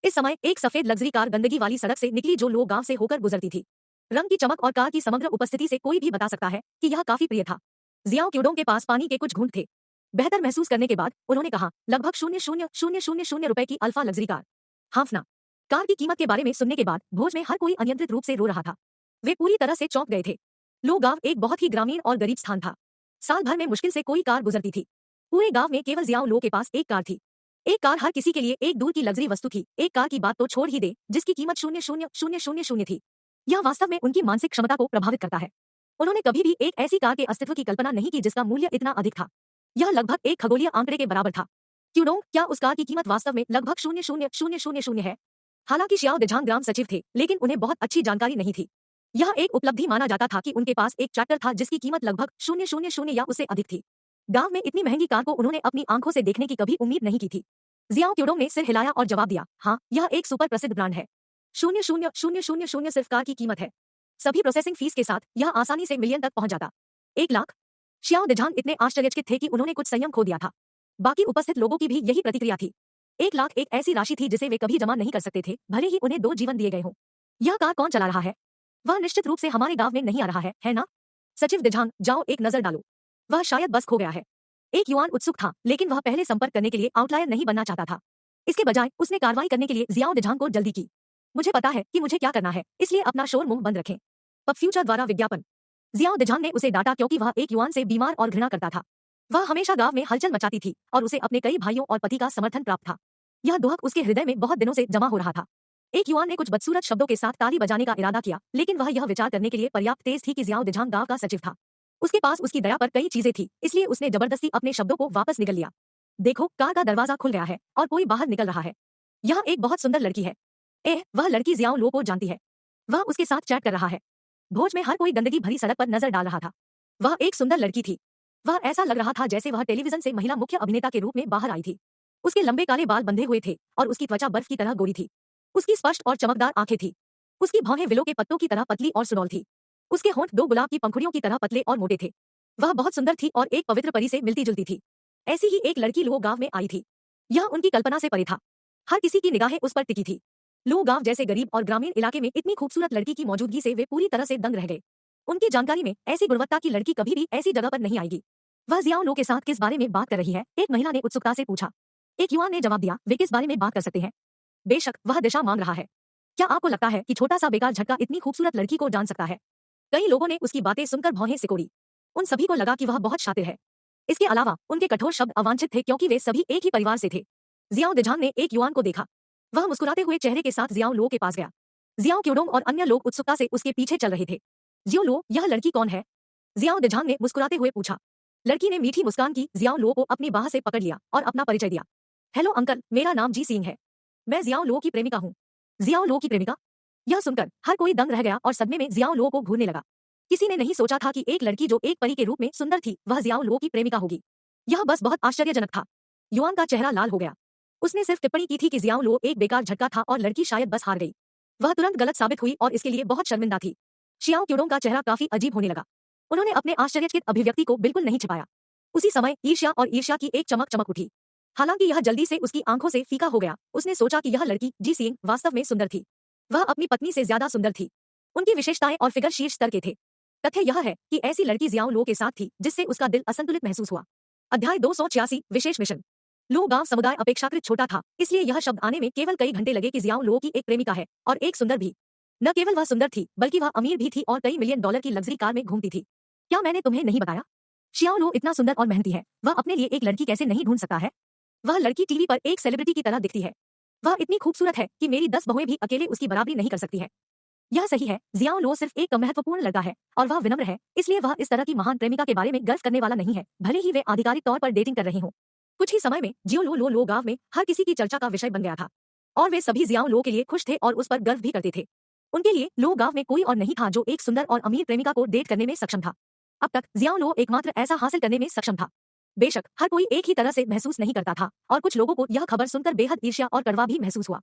S1: इस समय एक सफेद लग्जरी कार गंदगी वाली सड़क से निकली जो लो गांव से होकर गुजरती थी। रंग की चमक और कार की समग्र उपस्थिति से कोई भी बता सकता है कि यह काफी प्रिय था। जियाओ क्यूडोंग के पास पानी के कुछ घूंट थे। बेहतर महसूस करने के बाद उन्होंने कहा, लगभग 0,000 रुपए की अल्फा लग्जरी कार। हाफना। कार की कीमत के बारे में सुनने के बाद भोज में हर कोई अनियंत्रित रूप से रो रहा था। वे पूरी तरह से चौंक गए थे। लो गांव एक बहुत ही ग्रामीण और गरीब स्थान था। साल भर में मुश्किल से कोई कार गुजरती थी। पूरे गांव में केवल जियाओ लो के पास एक कार थी। एक कार हर किसी के लिए एक दूर की लग्जरी वस्तु थी। एक कार की बात तो छोड़ ही दे जिसकी कीमत 0,000 थी। यह वास्तव में उनकी मानसिक क्षमता को प्रभावित करता है। उन्होंने कभी भी एक ऐसी कार के अस्तित्व की कल्पना नहीं की जिसका मूल्य इतना अधिक था। यह लगभग एक खगोलीय आंकड़े के बराबर था। क्यूडोंग, क्या उस कार की कीमत वास्तव में लगभग 0,000 है? हालांकि शियाओ दिजांग ग्राम सचिव थे, लेकिन उन्हें बहुत अच्छी जानकारी नहीं थी। यह एक उपलब्धि माना जाता था कि उनके पास एक ट्रैक्टर था जिसकी कीमत लगभग 0,000 या उससे अधिक थी। गांव में इतनी महंगी कार को उन्होंने अपनी आंखों से देखने की कभी उम्मीद नहीं की थी। जियाओ क्यूडोंग ने सिर हिलाया और जवाब दिया, हाँ, यह एक सुपर प्रसिद्ध ब्रांड है। 0,000 सिर्फ कार की कीमत है। सभी प्रोसेसिंग फीस के साथ यह आसानी से मिलियन तक पहुंच जाता। 1 लाख। शियाओ दिजांग इतने आश्चर्यचकित थे कि उन्होंने कुछ संयम खो दिया था। बाकी उपस्थित लोगों की भी यही प्रतिक्रिया थी। 1 लाख एक ऐसी राशि थी जिसे वे कभी जमा नहीं कर सकते थे, भले ही उन्हें 2 जीवन दिए गए हों। यह कार कौन चला रहा है? वह निश्चित रूप से हमारे गांव में नहीं आ रहा है ना? सचिव दिजांग, जाओ एक नजर डालो। वह शायद बस खो गया है। एक युवान उत्सुक था, लेकिन वह पहले संपर्क करने के लिए आउटलायर नहीं बनना चाहता था। इसके बजाय उसने कार्रवाई करने के लिए जियाओ दिजांग को जल्दी की। मुझे पता है कि मुझे क्या करना है, इसलिए अपना शोर मुंह बंद रखें। पब फ्यूचर द्वारा विज्ञापन। जियाओ दिजांग ने उसे डांटा क्योंकि वह एक युवान से बीमार और घृणा करता था। वह हमेशा गांव में हलचल मचाती थी और उसे अपने कई भाइयों और पति का समर्थन प्राप्त था। यह दुहक उसके हृदय में बहुत दिनों से जमा हो रहा था। एक युवान ने कुछ बदसूरत शब्दों के साथ ताली बजाने का इरादा किया, लेकिन वह यह विचार करने के लिए पर्याप्त तेज थी कि जियाओ दिजांग गांव का सचिव था। उसके पास उसकी दया पर कई चीजें थी, इसलिए उसने जबरदस्ती अपने शब्दों को वापस निकल लिया। देखो, कार का दरवाजा खुल गया है और कोई बाहर निकल रहा है। यह एक बहुत सुंदर लड़की है। वह लड़की जियाओ लो को जानती है। वह उसके साथ चैट कर रहा है। भोज में हर कोई गंदगी भरी सड़क पर नजर डाल रहा था। वह एक सुंदर लड़की थी। वह ऐसा लग रहा था जैसे वह टेलीविजन से महिला मुख्य अभिनेता के रूप में बाहर आई थी। उसके लंबे काले बाल बंधे हुए थे और उसकी त्वचा बर्फ की तरह गोरी थी। उसकी स्पष्ट और चमकदार आंखें थी। उसकी भौहें विलो के पत्तों की तरह पतली और सुडौल थी। उसके होंठ 2 गुलाब की पंखुड़ियों की तरह पतले और मोटे थे। वह बहुत सुंदर थी और एक पवित्र परी से मिलती जुलती थी। ऐसी ही एक लड़की लो गांव में आई थी। यह उनकी कल्पना से परे था। हर किसी की निगाहें उस पर टिकी थी। लो गांव जैसे गरीब और ग्रामीण इलाके में इतनी खूबसूरत लड़की की मौजूदगी से वे पूरी तरह से दंग रह गए। उनकी जानकारी में ऐसी गुणवत्ता की लड़की कभी भी ऐसी जगह पर नहीं आएगी। वह जियाओ लो के साथ किस बारे में बात कर रही है? एक महिला ने उत्सुकता से पूछा। एक युवा ने जवाब दिया, वे किस बारे में बात कर सकते हैं? बेशक, वह दिशा मांग रहा है। क्या आपको लगता है कि छोटा सा बेकार झटका इतनी खूबसूरत लड़की को जान सकता है? कई लोगों ने उसकी बातें सुनकर भौहें सिकोड़ी। उन सभी को लगा कि वह बहुत शातिर है। इसके अलावा उनके कठोर शब्द अवांछित थे क्योंकि वे सभी एक ही परिवार से थे। जियाओ दिजांग ने एक युवान को देखा। वह मुस्कुराते हुए चेहरे के साथ जियाओ लो के पास गया। जियाओ क्यूडोंग और अन्य लोग उत्सुकता से उसके पीछे चल रहे थे। जियो लो, यह लड़की कौन है? जियाओ दिजांग ने मुस्कुराते हुए पूछा। लड़की ने मीठी मुस्कान की, जियाओ लो को अपनी बाह से पकड़ लिया और अपना परिचय दिया। हेलो अंकल, मेरा नाम जी सिंह है। मैं जियाओ लो की प्रेमिका हूँ। जियाओ लो की प्रेमिका? यह सुनकर हर कोई दंग रह गया और सदमे में जियाओ लो को घूरने लगा। किसी ने नहीं सोचा था कि एक लड़की जो एक परी के रूप में सुंदर थी, वह जियाओ लो की प्रेमिका होगी। यह बस बहुत आश्चर्यजनक था। युवान का चेहरा लाल हो गया। उसने सिर्फ टिप्पणी की थी कि जियाओ लो एक बेकार झटका था और लड़की शायद बस हार गई। वह तुरंत गलत साबित हुई और इसके लिए बहुत शर्मिंदा थी। शियाओ क्यूडोंग का चेहरा काफी अजीब होने लगा। उन्होंने अपने आश्चर्यचकित अभिव्यक्ति को बिल्कुल नहीं छिपाया। उसी समय ईर्ष्या और ईर्ष्या की एक चमक उठी। हालांकि यह जल्दी से उसकी आंखों से फीका हो गया। उसने सोचा कि यह लड़की जी सिंह वास्तव में सुंदर थी। वह अपनी पत्नी से ज्यादा सुंदर थी। उनकी विशेषताएं और फिगर शीर्ष स्तर के थे। तथ्य यह है कि ऐसी लड़की जियाओ लो के साथ थी जिससे उसका दिल असंतुलित महसूस हुआ। अध्याय 286 विशेष मिशन। लो गांव समुदाय अपेक्षाकृत छोटा था, इसलिए यह शब्द आने में केवल कई घंटे लगे कि जियाओ लो की एक प्रेमिका है और एक सुंदर भी। न केवल वह सुंदर थी, बल्कि वह अमीर भी थी और कई मिलियन डॉलर की लग्जरी कार में घूमती थी। क्या मैंने तुम्हें नहीं बताया? शियाओ लो इतना सुंदर और मेहनती है, वह अपने लिए एक लड़की कैसे नहीं ढूंढ सकता है? वह लड़की टीवी पर एक सेलिब्रिटी की तरह दिखती है। वह इतनी खूबसूरत है कि मेरी 10 बहुएं भी अकेले उसकी बराबरी नहीं कर सकती है। यह सही है, जियाओ लो सिर्फ एक महत्वपूर्ण लड़का है और वह विनम्र है, इसलिए वह इस तरह की महान प्रेमिका के बारे में गर्व करने वाला नहीं है, भले ही वे आधिकारिक तौर पर डेटिंग कर रहे हों। कुछ ही समय में जियो लो गांव में हर किसी की चर्चा का विषय बन गया था और वे सभी जियाओ लो के लिए खुश थे और उस पर गर्व भी करते थे। उनके लिए लो गांव में कोई और नहीं था जो एक सुंदर और अमीर प्रेमिका को डेट करने में सक्षम था। अब तक जियाओ लो एकमात्र ऐसा हासिल करने में सक्षम था। बेशक हर कोई एक ही तरह से महसूस नहीं करता था और कुछ लोगों को यह खबर सुनकर बेहद ईर्ष्या और कड़वा भी महसूस हुआ।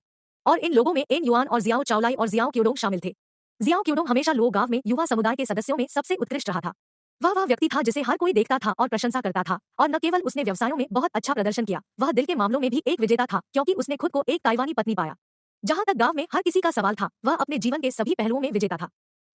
S1: और इन लोगों में एन युआन और जियाओ चावलाई और जियाओ क्योडोंग शामिल थे। जियाओ क्योडोंग हमेशा लो गांव में युवा समुदाय के सदस्यों में सबसे उत्कृष्ट रहा था। वह व्यक्ति था जिसे हर कोई देखता था और प्रशंसा करता था, और न केवल उसने व्यवसायों में बहुत अच्छा प्रदर्शन किया, वह दिल के मामलों में भी एक विजेता था, क्योंकि उसने खुद को एक ताइवानी पत्नी पाया। जहां तक गांव में हर किसी का सवाल था, वह अपने जीवन के सभी पहलुओं में विजेता था।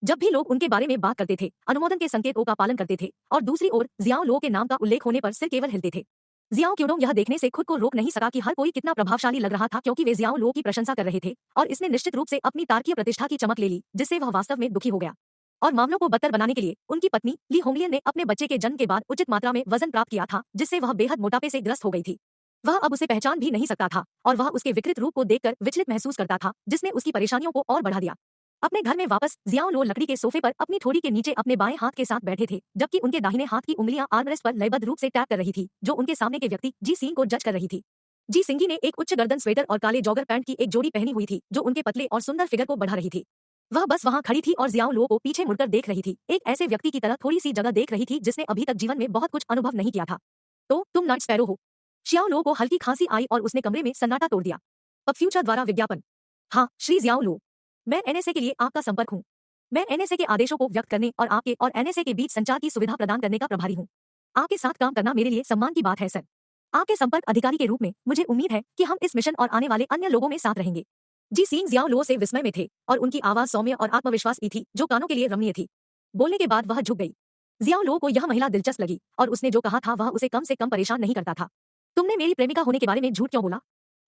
S1: जब भी लोग उनके बारे में बात करते थे, अनुमोदन के संकेतों का पालन करते थे, और दूसरी ओर जियाओ लो के नाम का उल्लेख होने पर सिर केवल हिलते थे। जियाओ क्योडोंग यह देखने से खुद को रोक नहीं सका कि हर कोई कितना प्रभावशाली लग रहा था, क्योंकि वे जियाओ लो की प्रशंसा कर रहे थे, और इसने निश्चित रूप से अपनी तार्किक प्रतिष्ठा की चमक ले ली, जिससे वह वास्तव में दुखी हो गया। और मामलों को बदतर बनाने के लिए उनकी पत्नी ली होंगलियन ने अपने बच्चे के जन्म के बाद उचित मात्रा में वजन प्राप्त किया था, जिससे वह बेहद मोटापे से ग्रस्त हो गई थी। वह अब उसे पहचान भी नहीं सकता था, और वह उसके विकृत रूप को देखकर विचलित महसूस करता था, जिसने उसकी परेशानियों को और बढ़ा दिया। अपने घर में वापस जियाओ लो लकड़ी के सोफे पर अपनी ठोड़ी के नीचे अपने बाएं हाथ के साथ बैठे थे, जबकि उनके दाहिने हाथ की उंगलियां आर्मरेस्ट पर लयबद्ध रूप से टैप कर रही थी, जो उनके सामने के व्यक्ति जी सिंग को जज कर रही थी। जी सिंगी ने एक उच्च गर्दन स्वेटर और काले जॉगर पैंट की एक जोड़ी पहनी हुई थी, जो उनके पतले और सुंदर फिगर को बढ़ा रही थी। वह बस वहां खड़ी थी और जियाओ लो को पीछे मुड़कर देख रही थी, एक ऐसे व्यक्ति की तरह थोड़ी सी जगह देख रही थी जिसने अभी तक जीवन में बहुत कुछ अनुभव नहीं किया था। तो तुम नाइट स्पैरो हो? शियाओ लो को हल्की खांसी आई और उसने कमरे में सन्नाटा तोड़ दिया। पब फ्यूचर द्वारा विज्ञापन। हाँ श्री जियाओ लो, मैं एनएसए के लिए आपका संपर्क हूँ। मैं एनएसए के आदेशों को व्यक्त करने और आपके और एनएसए के बीच संचार की सुविधा प्रदान करने का प्रभारी हूँ। आपके साथ काम करना मेरे लिए सम्मान की बात है सर। आपके संपर्क अधिकारी के रूप में मुझे उम्मीद है कि हम इस मिशन और आने वाले अन्य लोगों में साथ रहेंगे। जी सिंग जियाओ लो से विस्मय में थे, और उनकी आवाज सौम्य और आत्मविश्वास की थी, जो कानों के लिए रमणीय थी। बोलने के बाद वह झुक गई। जियाओ लो को यह महिला दिलचस्प लगी, और उसने जो कहा था वह उसे कम से कम परेशान नहीं करता था। तुमने मेरी प्रेमिका होने के बारे में झूठ क्यों बोला?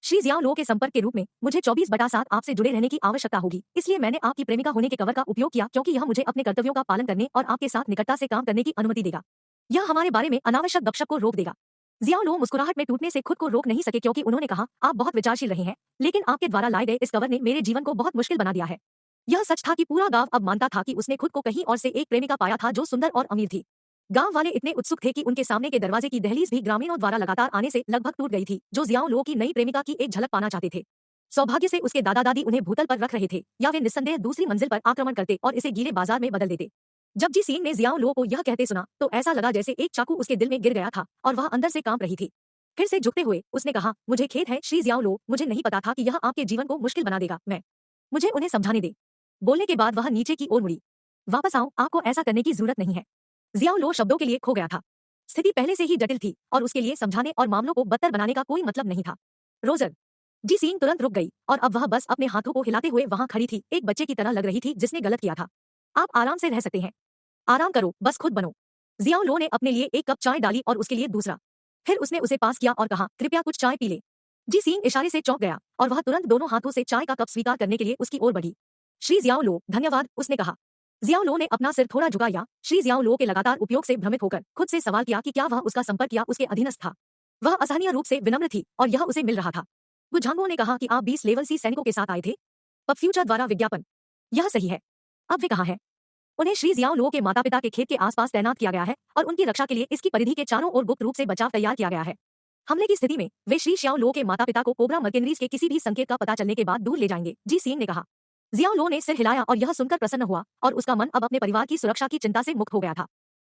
S1: श्री जियाओ लो के संपर्क के रूप में मुझे 24/7 आपसे जुड़े रहने की आवश्यकता होगी, इसलिए मैंने आपकी प्रेमिका होने के कवर का उपयोग किया, क्योंकि यह मुझे अपने कर्तव्यों का पालन करने और आपके साथ निकटता से काम करने की अनुमति देगा। यह हमारे बारे में अनावश्यक गपशप को रोक देगा। जियाओ लो मुस्कुराहट में टूटने से खुद को रोक नहीं सके, क्योंकि उन्होंने कहा, आप बहुत विचारशील रहे हैं, लेकिन आपके द्वारा लाए गए इस कवर ने मेरे जीवन को बहुत मुश्किल बना दिया है। यह सच था कि पूरा गांव अब मानता था कि उसने खुद को कहीं और से एक प्रेमिका पाया था जो सुंदर और अमीर थी। गांव वाले इतने उत्सुक थे कि उनके सामने के दरवाजे की दहलीज भी ग्रामीणों द्वारा लगातार आने से लगभग टूट गई थी, जो जियाओ लो की नई प्रेमिका की एक झलक पाना चाहते थे। सौभाग्य से उसके दादा दादी उन्हें भूतल पर रख रहे थे, या वे निस्संदेह दूसरी मंजिल पर आक्रमण करते और इसे गीले बाजार में बदल देते। जब जी सिंग ने जियाओ लो को यह कहते सुना, तो ऐसा लगा जैसे एक चाकू उसके दिल में गिर गया था, और वह अंदर से कांप रही थी। फिर से झुकते हुए उसने कहा, मुझे खेद है श्री जियाओ लो, मुझे नहीं पता था कि यह आपके जीवन को मुश्किल बना देगा। मुझे उन्हें समझाने दे। बोलने के बाद वह नीचे की ओर मुड़ी। वापस आओ, आपको ऐसा करने की जरूरत नहीं है। जियाओ लो शब्दों के लिए खो गया था। स्थिति पहले से ही जटिल थी, और उसके लिए समझाने और मामलों को बदतर बनाने का कोई मतलब नहीं था। रोजर। जी सिंग तुरंत रुक गई, और अब वह बस अपने हाथों को हिलाते हुए वहां खड़ी थी, एक बच्चे की तरह लग रही थी जिसने गलत किया था। आप आराम से रह सकते हैं। आराम करो, बस खुद बनो। जियाओ लो ने अपने लिए एक कप चाय डाली और उसके लिए दूसरा। फिर उसने उसे पास किया और कहा, कृपया कुछ चाय पी ले। जी सिंग इशारे से चौंक गया, और वह तुरंत दोनों हाथों से चाय का कप स्वीकार करने के लिए उसकी ओर बढ़ी। श्री जियाओ लो, धन्यवाद, उसने कहा। जियाओ लो ने अपना सिर थोड़ा झुकाया। श्री जियाओ लो के लगातार उपयोग से भ्रमित होकर खुद से सवाल किया कि क्या वह उसका संपर्क या उसके अधीनस्थ था। वह असहनीय रूप से विनम्र थी, और यह उसे मिल रहा था। बुझांगो ने कहा कि आप 20 लेवल सी सैनिकों के साथ आए थे। पब फ्यूचर द्वारा विज्ञापन। यह सही है। अब वे कहाँ हैं? उन्हें श्री जियाओ लो के माता पिता के खेत के आसपास तैनात किया गया है, और उनकी रक्षा के लिए इसकी परिधि के चारों ओर गुप्त रूप से बचाव तैयार किया गया है। हमले की स्थिति में वे श्री जियाओ लो के माता पिता को कोबरा मर्केनरीज के किसी भी संकेत का पता चलने के बाद दूर ले जाएंगे, जी सिंग ने कहा। जियाओ लो ने सिर हिलाया, और यह सुनकर प्रसन्न हुआ, और उसका मन अब अपने परिवार की सुरक्षा की चिंता से मुक्त हो गया था।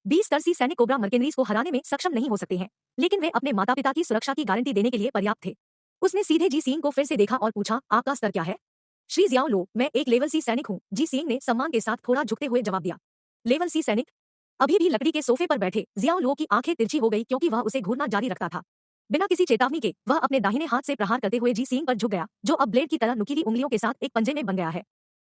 S1: 20 तरसी सैनिक कोबरा मर्केनरीज को हराने में सक्षम नहीं हो सकते हैं, लेकिन वे अपने माता पिता की सुरक्षा की गारंटी देने के लिए पर्याप्त थे। उसने सीधे जी सिंग को फिर से देखा और पूछा, आपका स्तर क्या है? श्री जियाओ लो, मैं एक लेवल सी सैनिक हूँ, जी सिंग ने सम्मान के साथ थोड़ा झुकते हुए जवाब दिया। लेवल सी सैनिक? अभी भी लकड़ी के सोफे पर बैठे जियाओ लो की आंखें तिरछी हो गई, क्योंकि वह उसे घूरना जारी रखता था। बिना किसी चेतावनी के वह अपने दाहिने हाथ से प्रहार करते हुए जी सिंग पर झुक गया, जो अब ब्लेड की तरह नुकीली उंगलियों के साथ एक पंजे में बन गया है।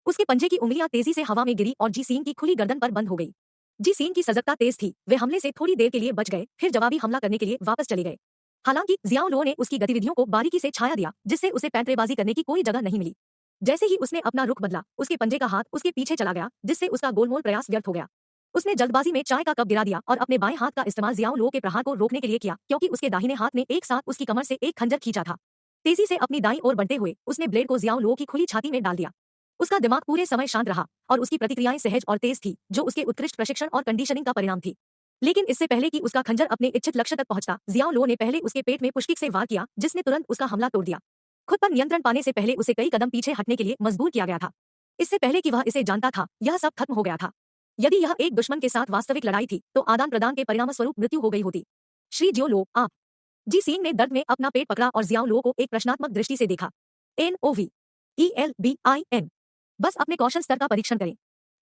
S1: उसके पंजे की उंगलियां तेजी से हवा में गिरी और जी सिंग की खुली गर्दन पर बंद हो गई। जी सिंग की सजगता तेज थी, वे हमले से थोड़ी देर के लिए बच गए, फिर जवाबी हमला करने के लिए वापस चले गए। हालांकि जियाओ लो ने उसकी गतिविधियों को बारीकी से छाया दिया, जिससे उसे पैंतरेबाजी करने की कोई जगह नहीं मिली। जैसे ही उसने अपना रुख बदला, उसके पंजे का हाथ उसके पीछे चला गया, जिससे उसका गोलमोल प्रयास व्यर्थ हो गया। उसने जल्दबाजी में चाय का कप गिरा दिया और अपने बाएं हाथ का इस्तेमाल जियाओ लो के प्रहार को रोकने के लिए किया, क्योंकि उसके दाहिने हाथ ने एक साथ उसकी कमर से एक खंजर खींचा था। तेजी से अपनी दाईं ओर बढ़ते हुए उसने ब्लेड को जियाओ लो की खुली छाती में डाल दिया। उसका दिमाग पूरे समय शांत रहा, और उसकी प्रतिक्रियाएं सहज और तेज थी, जो उसके उत्कृष्ट प्रशिक्षण और कंडीशनिंग का परिणाम थी। लेकिन इससे पहले कि उसका खंजर अपने इच्छित लक्ष्य तक पहुंचता, जियाओ लो ने पहले उसके पेट में पुष्किक से वार किया, जिसने तुरंत उसका हमला तोड़ दिया। खुद पर नियंत्रण पाने से पहले उसे कई कदम पीछे हटने के लिए मजबूर किया गया था। इससे पहले कि वह इसे जानता था, यह सब खत्म हो गया था। यदि यह एक दुश्मन के साथ वास्तविक लड़ाई थी, तो आदान प्रदान के परिणामस्वरूप मृत्यु हो गई होती। श्री जियो लो, आप। जी सिंह ने दर्द में अपना पेट पकड़ा और जियाओ लो को एक प्रश्नात्मक दृष्टि से देखा। NOVELBIN। बस अपने कौशल स्तर का परीक्षण करें।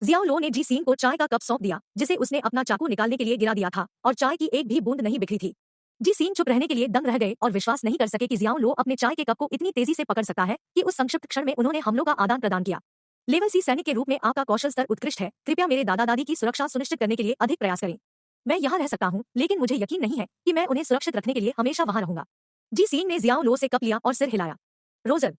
S1: जियाओ लो ने जी सिंह को चाय का कप सौंप दिया, जिसे उसने अपना चाकू निकालने के लिए गिरा दिया था, और चाय की एक भी बूंद नहीं बिखरी थी। जी सिंह चुप रहने के लिए दंग रह गए और विश्वास नहीं कर सके कि जियाओ लो अपने चाय के कप को इतनी तेजी से पकड़ सकता है कि उस संक्षिप्त क्षण में उन्होंने हमलों का आदान प्रदान किया। लेवल सी सैनिक के रूप में आपका कौशल स्तर उत्कृष्ट है। कृपया मेरे दादा दादी की सुरक्षा सुनिश्चित करने के लिए अधिक प्रयास करें। मैं यहाँ रह सकता हूँ, लेकिन मुझे यकीन नहीं है कि मैं उन्हें सुरक्षित रखने के लिए हमेशा वहाँ रहूंगा। जी सिंह ने जियाओ लो से कप लिया और सिर हिलाया। रोजर।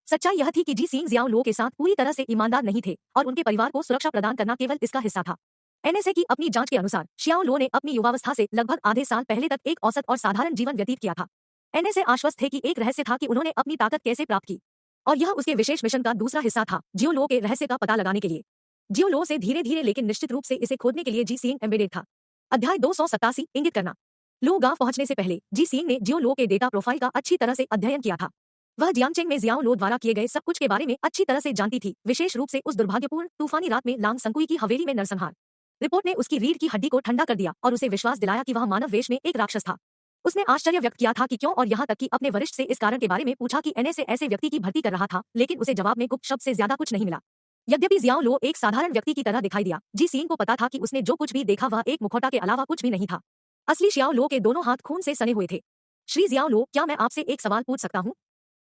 S1: सच्चाई यह थी कि जी सिंह जियाओ लो के साथ पूरी तरह से ईमानदार नहीं थे और उनके परिवार को सुरक्षा प्रदान करना केवल इसका हिस्सा था। NSA की अपनी जांच के अनुसार शियाओ लो ने अपनी युवावस्था से लगभग आधे साल पहले तक एक औसत और साधारण जीवन व्यतीत किया था। NSA आश्वस्त थे कि एक रहस्य था कि उन्होंने अपनी ताकत कैसे प्राप्त की, और यह उसके विशेष मिशन का दूसरा हिस्सा था, जियो लो के रहस्य का पता लगाने के लिए। जियो लो से धीरे धीरे लेकिन निश्चित रूप से इसे खोदने के लिए जी सिंह एम्बेडेड था। अध्याय 287 इंगित करना। लो गांव पहुंचने से पहले जी सिंह ने जियो लो के डेटा प्रोफाइल का अच्छी तरह से अध्ययन किया था। वह जियांगचेंग में जियाओ लो द्वारा किए गए सब कुछ के बारे में अच्छी तरह से जानती थी, विशेष रूप से उस दुर्भाग्यपूर्ण तूफानी रात में लांग संकुई की हवेली में नरसंहार। रिपोर्ट ने उसकी रीढ़ की हड्डी को ठंडा कर दिया और उसे विश्वास दिलाया कि वह मानव वेश में एक राक्षस था। उसने आश्चर्य व्यक्त किया था कि क्यों, और यहाँ तक कि अपने वरिष्ठ से इस कारण के बारे में पूछा कि NSA ऐसे व्यक्ति की भर्ती कर रहा था, लेकिन उसे जवाब में गुप्त शब्द से ज्यादा कुछ नहीं मिला। यद्यपि जियाओ लो एक साधारण व्यक्ति की तरह दिखाई दिया, जी सिंह को पता था कि उसने जो कुछ भी देखा वह एक मुखौटा के अलावा कुछ भी नहीं था। असली शियाओ लो के दोनों हाथ खून से सने हुए थे। श्री जियाओ लो, क्या मैं आपसे एक सवाल पूछ सकता हूँ?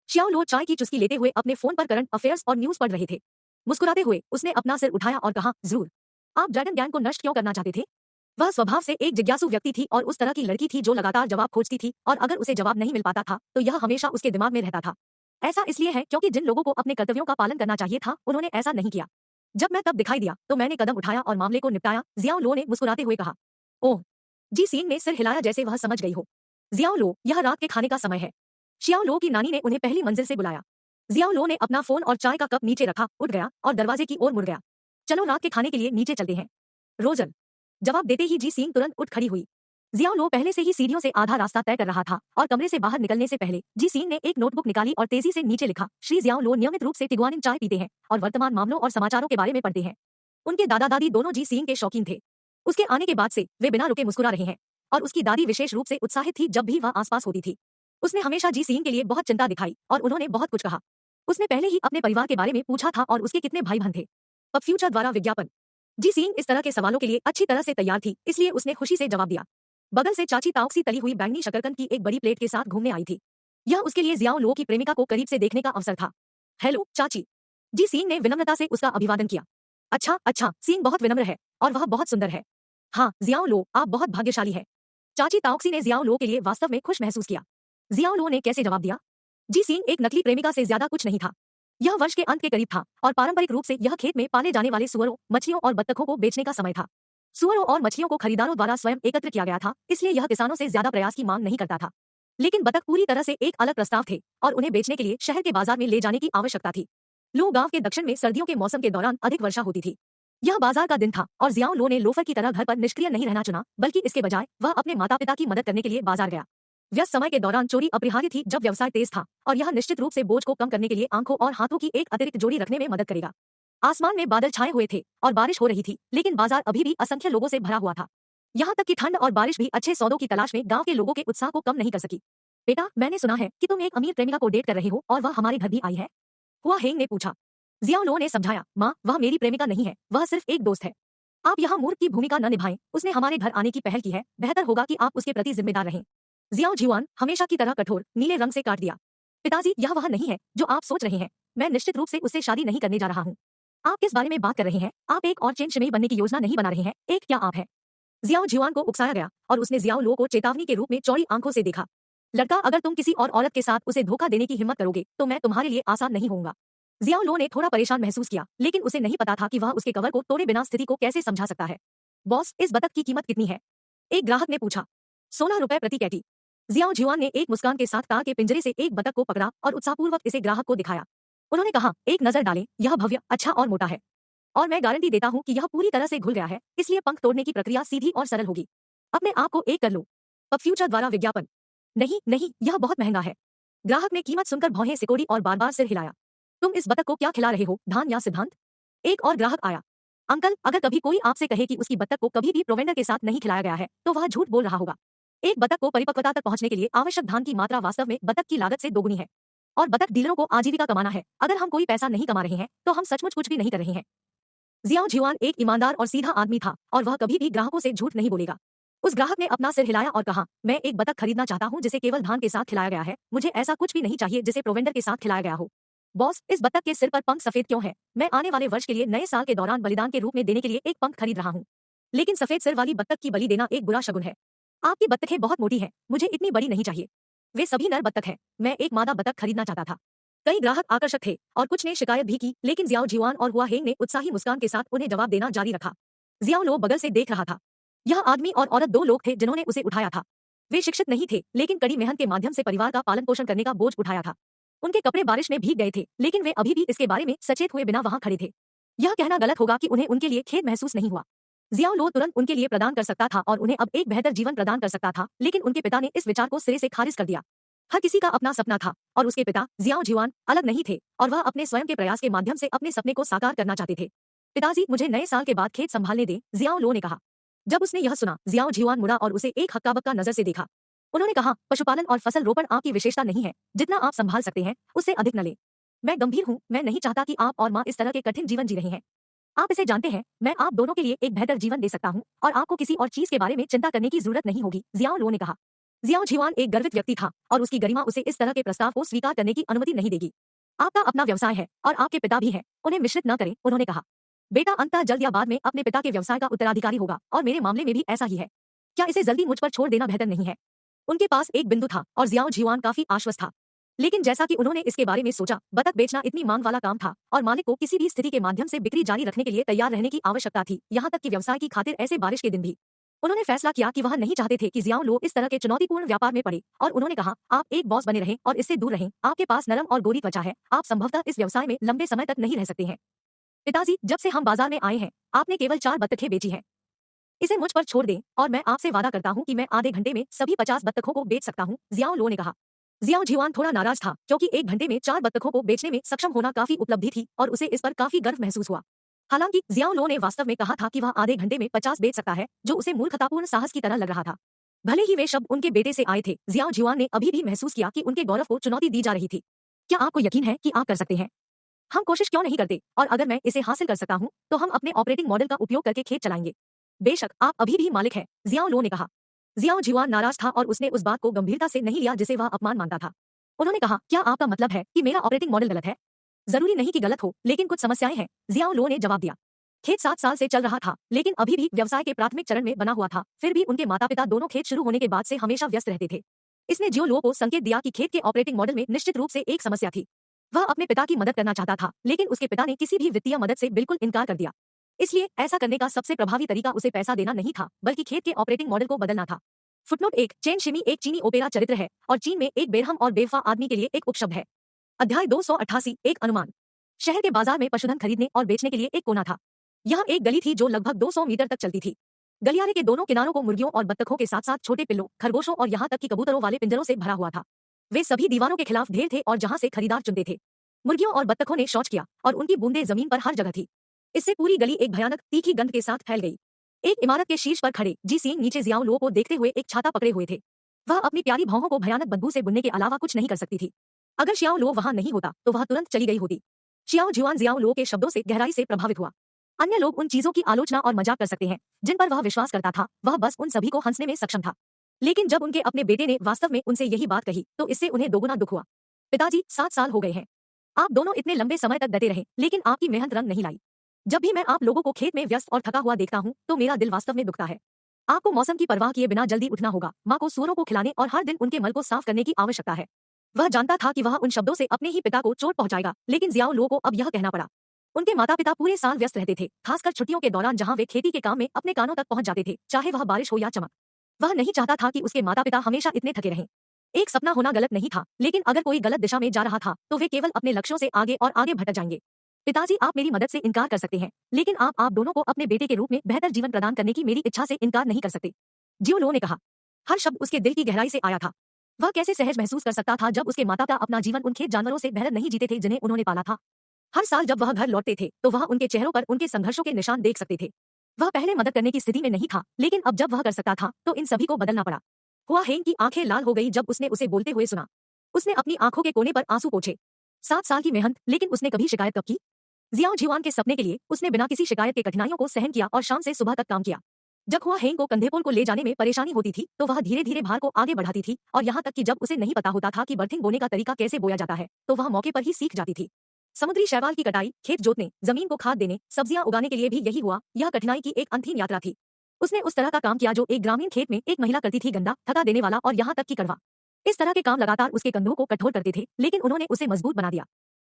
S1: शियाओ लो चाय की चुस्की लेते हुए अपने फोन पर करंट अफेयर्स और न्यूज पढ़ रहे थे। मुस्कुराते हुए उसने अपना सिर उठाया और कहा, जरूर। आप ड्रैगन गैंग को नष्ट क्यों करना चाहते थे? वह स्वभाव से एक जिज्ञासु व्यक्ति थी और उस तरह की लड़की थी जो लगातार जवाब खोजती थी, और अगर उसे जवाब नहीं मिल पाता था तो यह हमेशा उसके दिमाग में रहता था। ऐसा इसलिए है क्योंकि जिन लोगों को अपने कर्तव्यों का पालन करना चाहिए था, उन्होंने ऐसा नहीं किया। जब मैं तब दिखाई दिया तो मैंने कदम उठाया और मामले को निपटाया, जियाओ लो ने मुस्कुराते हुए कहा। ओह। जी सिंह ने सिर हिलाया जैसे वह समझ गई हो। जियाओ लो, यह रात के खाने का समय है। शियाओ लो की नानी ने उन्हें पहली मंजिल से बुलाया। जियाओ लो ने अपना फोन और चाय का कप नीचे रखा, उठ गया और दरवाजे की ओर मुड़ गया। चलो रात के खाने के लिए नीचे चलते हैं। रोजर। जवाब देते ही जी सिंह तुरंत उठ खड़ी हुई। जियाओ लो पहले से ही सीढ़ियों से आधा रास्ता तय कर रहा था और कमरे से बाहर निकलने से पहले जी सिंह ने एक नोटबुक निकाली और तेजी से नीचे लिखा, श्री जियाओ लो नियमित रूप से टिगुआनिन चाय पीते हैं और वर्तमान मामलों और समाचारों के बारे में पढ़ते हैं। उनके दादा दादी दोनों जी सिंह के शौकीन थे। उसके आने के बाद से वे बिना रुके मुस्कुरा रहे हैं, और उसकी दादी विशेष रूप से उत्साहित थी जब भी वह आसपास होती थी। उसने हमेशा जी सिंह के लिए बहुत चिंता दिखाई और उन्होंने बहुत कुछ कहा। उसने पहले ही अपने परिवार के बारे में पूछा था और उसके कितने भाई बहन थे। अब फ्यूचर द्वारा विज्ञापन। जी सिंह इस तरह के सवालों के लिए अच्छी तरह से तैयार थी, इसलिए उसने खुशी से जवाब दिया। बगल से चाची ताओक्सी तली हुई बैंगनी शकरकंद की एक बड़ी प्लेट के साथ घूमने आई थी। यह उसके लिए जियाओ लो की प्रेमिका को करीब से देखने का अवसर था। हेलो चाची। जी सिंह ने विनम्रता से उसका अभिवादन किया। अच्छा अच्छा, सिंह बहुत विनम्र है और वह बहुत सुंदर है। हाँ जियाओ लो, आप बहुत भाग्यशाली है। चाची ताओक्सी ने जियाओ लो के लिए वास्तव में खुश महसूस किया। जियाओ लो ने कैसे जवाब दिया? जी सिंह एक नकली प्रेमिका से ज्यादा कुछ नहीं था। यह वर्ष के अंत के करीब था और पारंपरिक रूप से यह खेत में पाले जाने वाले सुअरों, मछलियों और बत्तखों को बेचने का समय था। सुअरों और मछलियों को खरीदारों द्वारा स्वयं एकत्र किया गया था, इसलिए यह किसानों से ज्यादा प्रयास की मांग नहीं करता था। लेकिन बतख पूरी तरह से एक अलग प्रस्ताव थे और उन्हें बेचने के लिए शहर के बाजार में ले जाने की आवश्यकता थी। लो गांव के दक्षिण में सर्दियों के मौसम के दौरान अधिक वर्षा होती थी। यह बाजार का दिन था और जियाओ लो ने लोफर की तरह घर पर निष्क्रिय नहीं रहना चुना, बल्कि इसके बजाय वह अपने माता पिता की मदद करने के लिए बाजार गया। व्यस्त समय के दौरान चोरी अपरिहार्य थी जब व्यवसाय तेज था, और यह निश्चित रूप से बोझ को कम करने के लिए आंखों और हाथों की एक अतिरिक्त जोड़ी रखने में मदद करेगा। आसमान में बादल छाए हुए थे और बारिश हो रही थी, लेकिन बाजार अभी भी असंख्य लोगों से भरा हुआ था। यहाँ तक कि ठंड और बारिश भी अच्छे सौदों की तलाश में गांव के लोगों के उत्साह को कम नहीं कर सकी। बेटा, मैंने सुना है कि तुम एक अमीर प्रेमिका को डेट कर रहे हो और वह हमारे घर भी आई है। हुआ हेंग ने पूछा। जियाओ लो ने समझाया, माँ, वह मेरी प्रेमिका नहीं है, वह सिर्फ एक दोस्त है। आप यहाँ मूर्ख की भूमिका न निभाएं, उसने हमारे घर आने की पहल की है, बेहतर होगा कि आप उसके प्रति जिम्मेदार रहें। जियाओ जियुआन, हमेशा की तरह कठोर, नीले रंग से काट दिया। पिताजी, यह वह नहीं है जो आप सोच रहे हैं। मैं निश्चित रूप से उससे शादी नहीं करने जा रहा हूँ। आप किस बारे में बात कर रहे हैं? आप एक और चेन शिमेई बनने की योजना नहीं बना रहे हैं, एक क्या आप है? जियाओ जियुआन को उकसाया गया और उसने जियाओ लो को चेतावनी के रूप में चौड़ी आंखों से देखा। लड़का, अगर तुम किसी और औरत के साथ उसे धोखा देने की हिम्मत करोगे तो मैं तुम्हारे लिए आसान नहीं होऊंगा। जियाओ लो ने थोड़ा परेशान महसूस किया, लेकिन उसे नहीं पता था कि वह उसके कवर को तोड़े बिना स्थिति को कैसे समझा सकता है। बॉस, इस बतख की कीमत कितनी है? एक ग्राहक ने पूछा। 16 रुपए प्रति कैटी। जियाओ जियुआन ने एक मुस्कान के साथ तार के पिंजरे से एक बतख को पकड़ा और उत्साहपूर्वक इसे ग्राहक को दिखाया। उन्होंने कहा, एक नजर डालें, यह भव्य, अच्छा और मोटा है, और मैं गारंटी देता हूँ कि यह पूरी तरह से घुल गया है, इसलिए पंख तोड़ने की प्रक्रिया सीधी और सरल होगी। अपने आप को एक कर लो। अब फ्यूचर द्वारा विज्ञापन। नहीं नहीं, यह बहुत महंगा है। ग्राहक ने कीमत सुनकर भौहें सिकोड़ी और बार बार सिर हिलाया। तुम इस बतख को क्या खिला रहे हो, धान या सिद्धांत? एक और ग्राहक आया। अंकल, अगर कभी कोई आपसे कहे कि उसकी बत्तख को कभी भी प्रोवेंडर के साथ नहीं खिलाया गया है, तो वह झूठ बोल रहा होगा। एक बत्तख को परिपक्वता तक पहुंचने के लिए आवश्यक धान की मात्रा वास्तव में बत्तख की लागत से दोगुनी है। और बत्तख डीलरों को आजीविका कमाना है। अगर हम कोई पैसा नहीं कमा रहे हैं, तो हम सचमुच कुछ भी नहीं कर रहे हैं। जियाओ झुआन एक ईमानदार और सीधा आदमी था और वह कभी भी ग्राहकों से झूठ नहीं बोलेगा। उस ग्राहक ने अपना सिर हिलाया और कहा, मैं एक बतख खरीदना चाहता हूं जिसे केवल धान के साथ खिलाया गया है। मुझे ऐसा कुछ भी नहीं चाहिए जिसे प्रोवेंडर के साथ खिलाया गया हो। बॉस, इस बतख के सिर पर पंख सफेद क्यों है? मैं आने वाले वर्ष के लिए नए साल के दौरान बलिदान के रूप में देने के लिए एक पंख खरीद रहा हूँ। लेकिन सफेद सिर वाली बत्तख की बलि देना एक बुरा शगुन है। आपकी बत्तखें बहुत मोटी हैं, मुझे इतनी बड़ी नहीं चाहिए। वे सभी नर बत्तख हैं। मैं एक मादा बत्तख खरीदना चाहता था। कई ग्राहक आकर्षक थे और कुछ ने शिकायत भी की, लेकिन जियाओ झुआन और हुआ हेंग ने उत्साही मुस्कान के साथ उन्हें जवाब देना जारी रखा। जियाओ लो बगल से देख रहा था। यह आदमी और औरत दो लोग थे जिन्होंने उसे उठाया था। वे शिक्षित नहीं थे, लेकिन कड़ी मेहनत के माध्यम से परिवार का पालन पोषण करने का बोझ उठाया था। उनके कपड़े बारिश में भीग गए थे, लेकिन वे अभी भी इसके बारे में सचेत हुए बिना वहां खड़े थे। यह कहना गलत होगा कि उन्हें उनके लिए खेद महसूस नहीं हुआ। जियाओ लो तुरंत उनके लिए प्रदान कर सकता था और उन्हें अब एक बेहतर जीवन प्रदान कर सकता था, लेकिन उनके पिता ने इस विचार को सिरे से खारिज कर दिया। हर किसी का अपना सपना था और उसके पिता जियाओ झुआन अलग नहीं थे और वह अपने स्वयं के प्रयास के माध्यम से अपने सपने को साकार करना चाहते थे। पिताजी, मुझे नए साल के बाद खेत संभालने दें, जियाओ लो ने कहा। जब उसने यह सुना, जियाओ झुआन मुड़ा और उसे एक हक्का-बक्का नजर से देखा। उन्होंने कहा, पशुपालन और फसल रोपण आपकी विशेषता नहीं है। जितना आप संभाल सकते हैं, उससे अधिक न लें। मैं गंभीर हूँ, मैं नहीं चाहता कि आप और माँ इस तरह के कठिन जीवन जी रही हैं। आप इसे जानते हैं, मैं आप दोनों के लिए एक बेहतर जीवन दे सकता हूँ और आपको किसी और चीज के बारे में चिंता करने की जरूरत नहीं होगी, जियाओ लो ने कहा। जियाओ झुआन एक गर्वित व्यक्ति था और उसकी गरिमा उसे इस तरह के प्रस्ताव को स्वीकार करने की अनुमति नहीं देगी। आपका अपना व्यवसाय है और आपके पिता भी हैं, उन्हें मिश्रित न करें, उन्होंने कहा। बेटा अंततः जल्द या बाद में अपने पिता के व्यवसाय का उत्तराधिकारी होगा और मेरे मामले में भी ऐसा ही है। क्या इसे जल्दी मुझ पर छोड़ देना बेहतर नहीं है? उनके पास एक बिंदु था और जियाओ झुआन काफी आश्वस्त था। लेकिन जैसा कि उन्होंने इसके बारे में सोचा, बतख बेचना इतनी मांग वाला काम था और मालिक को किसी भी स्थिति के माध्यम से बिक्री जारी रखने के लिए तैयार रहने की आवश्यकता थी, यहाँ तक कि व्यवसाय की खातिर ऐसे बारिश के दिन भी। उन्होंने फैसला किया कि वह नहीं चाहते थे कि जियाओ लो इस तरह के चुनौतीपूर्ण व्यापार में पड़े और उन्होंने कहा, आप एक बॉस बने रहें और इससे दूर रहें। आपके पास नरम और गोरी त्वचा है, आप संभवतः इस व्यवसाय में लंबे समय तक नहीं रह सकते हैं। पिताजी, जब से हम बाजार में आए हैं, आपने केवल 4 बत्तखें बेची हैं। इसे मुझ पर छोड़ दें और मैं आपसे वादा करता हूं कि मैं आधे घंटे में सभी 50 बत्तखों को बेच सकता हूं, जियाओ लो ने कहा। जियाओ झुआन थोड़ा नाराज था क्योंकि एक घंटे में 4 बत्तखों को बेचने में सक्षम होना काफी उपलब्धि थी और उसे इस पर काफी गर्व महसूस हुआ। हालांकि जियाओ लो ने वास्तव में कहा था कि वह आधे घंटे में 50 बेच सकता है, जो उसे मूर्खतापूर्ण साहस की तरह लग रहा था। भले ही वे शब्द उनके बेटे से आए थे, जियाओ झुआन ने अभी भी महसूस किया कि उनके गौरव को चुनौती दी जा रही थी। क्या आपको यकीन है कि आप कर सकते हैं? हम कोशिश क्यों नहीं करते? और अगर मैं इसे हासिल कर सकता हूं, तो हम अपने ऑपरेटिंग मॉडल का उपयोग करके खेत चलाएंगे। बेशक, आप अभी भी मालिक हैं, जियाओ लो ने कहा। जियाओ झुआन नाराज था और उसने उस बात को गंभीरता से नहीं लिया जिसे वह अपमान मानता था। उन्होंने कहा, क्या आपका मतलब है कि मेरा ऑपरेटिंग मॉडल गलत है? जरूरी नहीं कि गलत हो, लेकिन कुछ समस्याएं हैं, जियाओ लो ने जवाब दिया। खेत 7 साल से चल रहा था, लेकिन अभी भी व्यवसाय के प्राथमिक चरण में बना हुआ था। फिर भी उनके माता पिता दोनों खेत शुरू होने के बाद से हमेशा व्यस्त रहते थे। इसने जियो लो को संकेत दिया कि खेत के ऑपरेटिंग मॉडल में निश्चित रूप से एक समस्या थी। वह अपने पिता की मदद करना चाहता था, लेकिन उसके पिता ने किसी भी वित्तीय मदद से बिल्कुल इनकार कर दिया। इसलिए ऐसा करने का सबसे प्रभावी तरीका उसे पैसा देना नहीं था, बल्कि खेत के ऑपरेटिंग मॉडल को बदलना था। फुटनोट 1, चेन शिमी एक चीनी ओपेरा चरित्र है और चीन में एक बेरहम और बेवफा आदमी के लिए एक उपशब्द है। अध्याय 288, एक अनुमान। शहर के बाजार में पशुधन खरीदने और बेचने के लिए एक कोना था। यह एक गली थी जो लगभग 200 मीटर तक चलती थी। गलियारे के दोनों किनारों को मुर्गियों और बत्तखों के साथ साथ छोटे पिल्लों, खरगोशों और यहाँ तक कि कबूतरों वाले पिंजरों से भरा हुआ था। वे सभी दीवारों के खिलाफ ढेर थे और जहाँ से खरीदार चुनते थे। मुर्गियों और बत्तखों ने शौच किया और उनकी बूंदें जमीन पर हर जगह थी। इससे पूरी गली एक भयानक तीखी गंध के साथ फैल गई। एक इमारत के शीर्ष पर खड़े जी सिंह नीचे जियाओ लो को देखते हुए एक छाता पकड़े हुए थे। वह अपनी प्यारी भौहों को भयानक बदबू से बुनने के अलावा कुछ नहीं कर सकती थी। अगर शियाओ लो वहां नहीं होता तो वह तुरंत चली गई होती। शियाओ झुआन जियाओ लो के शब्दों से गहराई से प्रभावित हुआ। अन्य लोग उन चीजों की आलोचना और मजाक कर सकते हैं जिन पर वह विश्वास करता था, वह बस उन सभी को हंसने में सक्षम था। लेकिन जब उनके अपने बेटे ने वास्तव में उनसे यही बात कही, तो इससे उन्हें दोगुना दुख हुआ। पिताजी, 7 साल हो गए हैं। आप दोनों इतने लंबे समय तक डटे रहे, लेकिन आपकी मेहनत रंग नहीं लाई। जब भी मैं आप लोगों को खेत में व्यस्त और थका हुआ देखता हूँ, तो मेरा दिल वास्तव में दुखता है। आपको मौसम की परवाह किए बिना जल्दी उठना होगा, माँ को सूअरों को खिलाने और हर दिन उनके मल को साफ करने की आवश्यकता है। वह जानता था कि वह उन शब्दों से अपने ही पिता को चोट पहुंचाएगा, लेकिन जियाओ लो को अब यह कहना पड़ा। उनके माता पिता पूरे साल व्यस्त रहते थे, खासकर छुट्टियों के दौरान जहां वे खेती के काम में अपने कानों तक पहुंच जाते थे, चाहे वह बारिश हो या चमक। वह नहीं चाहता था कि उसके माता पिता हमेशा इतने थके रहें। एक सपना होना गलत नहीं था, लेकिन अगर कोई गलत दिशा में जा रहा था, तो वे केवल अपने लक्ष्यों से आगे और आगे भटक जाएंगे। पिताजी, आप मेरी मदद से इनकार कर सकते हैं, लेकिन आप दोनों को अपने बेटे के रूप में बेहतर जीवन प्रदान करने की मेरी इच्छा से इनकार नहीं कर सकते, जियो लो ने कहा। हर शब्द उसके दिल की गहराई से आया था। वह कैसे सहज महसूस कर सकता था जब उसके माता पिता अपना जीवन उन खेत जानवरों से बेहतर नहीं जीते थे जिन्हें उन्होंने पाला था। हर साल जब वह घर लौटते थे तो वह उनके चेहरों पर उनके संघर्षों के निशान देख सकते थे। वह पहले मदद करने की स्थिति में नहीं था, लेकिन अब जब वह कर सकता था तो इन सभी को बदलना पड़ा। हुआ हेंग की आंखें लाल हो गई जब उसने उसे बोलते हुए सुना। उसने अपनी आंखों के कोने पर आंसू पोंछे। 7 साल की मेहनत, लेकिन उसने कभी शिकायत कब की? जियाओ जीवान के सपने के लिए उसने बिना किसी शिकायत के कठिनाइयों को सहन किया और शाम से सुबह तक काम किया। जब हुआ हेंग को कंधेपोल को ले जाने में परेशानी होती थी तो वह धीरे धीरे भार को आगे बढ़ाती थी, और यहाँ तक कि जब उसे नहीं पता होता था कि बर्थिंग बोने का तरीका कैसे बोया जाता है तो वह मौके पर ही सीख जाती थी। समुद्री शैवाल की कटाई, खेत जोतने, जमीन को खाद देने, सब्जियां उगाने के लिए भी यही हुआ। यह कठिनाई की एक अनथीन यात्रा थी। उसने उस तरह का काम किया जो एक ग्रामीण खेत में एक महिला करती थी, गंदा, थका देने वाला और यहाँ तक कि कड़वा। इस तरह के काम लगातार उसके कंधों को कठोर करते थे, लेकिन उन्होंने उसे मजबूत बना दिया।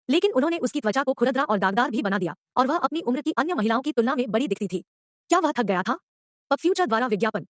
S1: लेकिन उन्होंने उसकी त्वचा को खुरदरा और दागदार भी बना दिया, और वह अपनी उम्र की अन्य महिलाओं की तुलना में बड़ी दिखती थी। क्या वह थक गया था? पब फ्यूचर द्वारा विज्ञापन।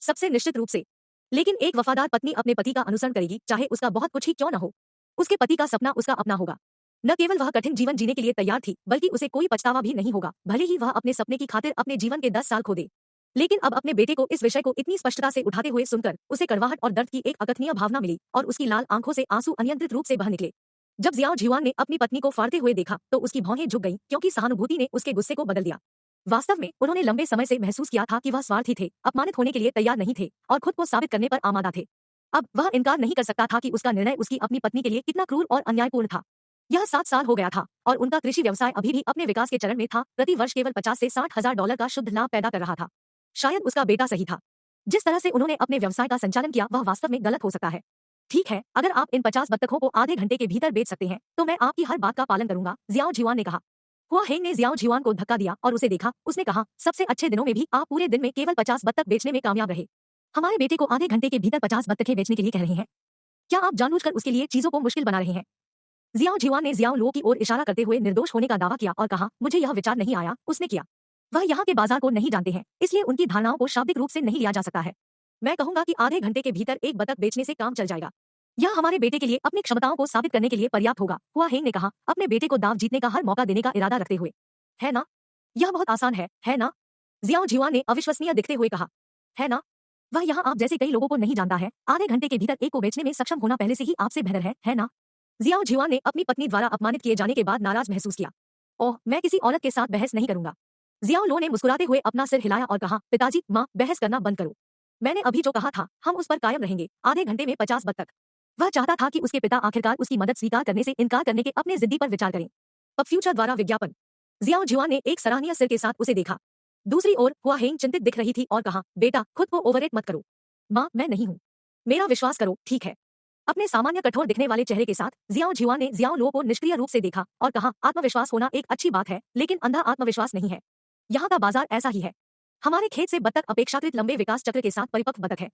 S1: सबसे निश्चित रूप से। लेकिन एक वफादार पत्नी अपने पति का अनुसरण करेगी, चाहे उसका बहुत कुछ ही क्यों न हो। उसके पति का सपना उसका अपना होगा। न केवल वह कठिन जीवन जीने के लिए तैयार थी, बल्कि उसे कोई पछतावा भी नहीं होगा, भले ही वह अपने सपने की खातिर अपने जीवन के 10 साल खो दे। लेकिन अब अपने बेटे को इस विषय को इतनी स्पष्टता से उठाते हुए सुनकर उसे कड़वाहट और दर्द की एक अकथनीय भावना मिली, और उसकी लाल आंखों से आंसू अनियंत्रित रूप से बह निकले। जब जियाओ झिवान ने अपनी पत्नी को फाड़ते हुए देखा तो उसकी भौहें झुक गईं, क्योंकि सहानुभूति ने उसके गुस्से को बदल दिया। वास्तव में उन्होंने लंबे समय से महसूस किया था कि वह स्वार्थी थे, अपमानित होने के लिए तैयार नहीं थे और खुद को साबित करने पर आमादा थे। अब वह इनकार नहीं कर सकता था कि उसका निर्णय उसकी अपनी पत्नी के लिए कितना क्रूर और अन्यायपूर्ण था। यह 7 साल हो गया था और उनका कृषि व्यवसाय अभी भी अपने विकास के चरण में था, प्रति वर्ष केवल 50 से 60 हजार डॉलर का शुद्ध लाभ पैदा कर रहा था। शायद उसका बेटा सही था। जिस तरह से उन्होंने अपने व्यवसाय का संचालन किया वह वास्तव में गलत हो सकता है। ठीक है, अगर आप इन 50 बत्तखों को आधे घंटे के भीतर बेच सकते हैं तो मैं आपकी हर बात का पालन करूंगा, जियाओ झिवान ने कहा। हुआ हेंग ने जियाओ झिवान को धक्का दिया और उसे देखा। उसने कहा, सबसे अच्छे दिनों में भी आप पूरे दिन में केवल 50 बत्तख बेचने में कामयाब रहे। हमारे बेटे को आधे घंटे के भीतर 50 बत्तखें बेचने के लिए कह रहे हैं? क्या आप जानबूझकर उसके लिए चीजों को मुश्किल बना रहे हैं? जियाओ झिवान ने जियाओ लो की ओर इशारा करते हुए निर्दोष होने का दावा किया और कहा, मुझे यह विचार नहीं आया, उसने किया। वह यहाँ के बाजार को नहीं जानते हैं, इसलिए उनकी धारणाओं को शाब्दिक रूप से नहीं लिया जा सकता है। मैं कहूंगा कि आधे घंटे के भीतर एक बतख बेचने से काम चल जाएगा। यह हमारे बेटे के लिए अपनी क्षमताओं को साबित करने के लिए पर्याप्त होगा, हुआ हेंग ने कहा, अपने बेटे को दाव जीतने का हर मौका देने का इरादा रखते हुए। है ना? यह बहुत आसान है ना? जियाओ झिवान ने अविश्वसनीय दिखते हुए कहा। है ना? वह यहाँ आप जैसे कई लोगों को नहीं जानता है। आधे घंटे के भीतर एक को बेचने में सक्षम होना पहले से ही आपसे बेहतर है ना? जियाओ झिवान ने अपनी पत्नी द्वारा अपमानित किए जाने के बाद नाराज महसूस किया। ओह, मैं किसी औरत के साथ बहस नहीं करूंगा। जियाओ लो ने मुस्कुराते हुए अपना सिर हिलाया और कहा, पिताजी, माँ, बहस करना बंद करो। मैंने अभी जो कहा था हम उस पर कायम रहेंगे, आधे घंटे में 50 बत्तख। वह चाहता था कि उसके पिता आखिरकार उसकी मदद स्वीकार करने से इनकार करने के अपने जिद्दी पर विचार करें। पब फ्यूचर द्वारा विज्ञापन। जियाओ झिवान ने एक सराहनीय सिर के साथ उसे देखा। दूसरी ओर हुआ हेंग चिंतित दिख रही थी और कहा, बेटा, खुद को ओवररेट मत करो। माँ, मैं नहीं हूँ। मेरा विश्वास करो, ठीक है? अपने सामान्य कठोर दिखने वाले चेहरे के साथ जियाओ झिवान ने जियाओ लो को निष्क्रिय रूप से देखा और कहा, आत्मविश्वास होना एक अच्छी बात है, लेकिन अंधा आत्मविश्वास नहीं है। यहाँ का बाजार ऐसा ही है। हमारे खेत से बत्तख अपेक्षाकृत लंबे विकास चक्र के साथ परिपक्व बत्तख है।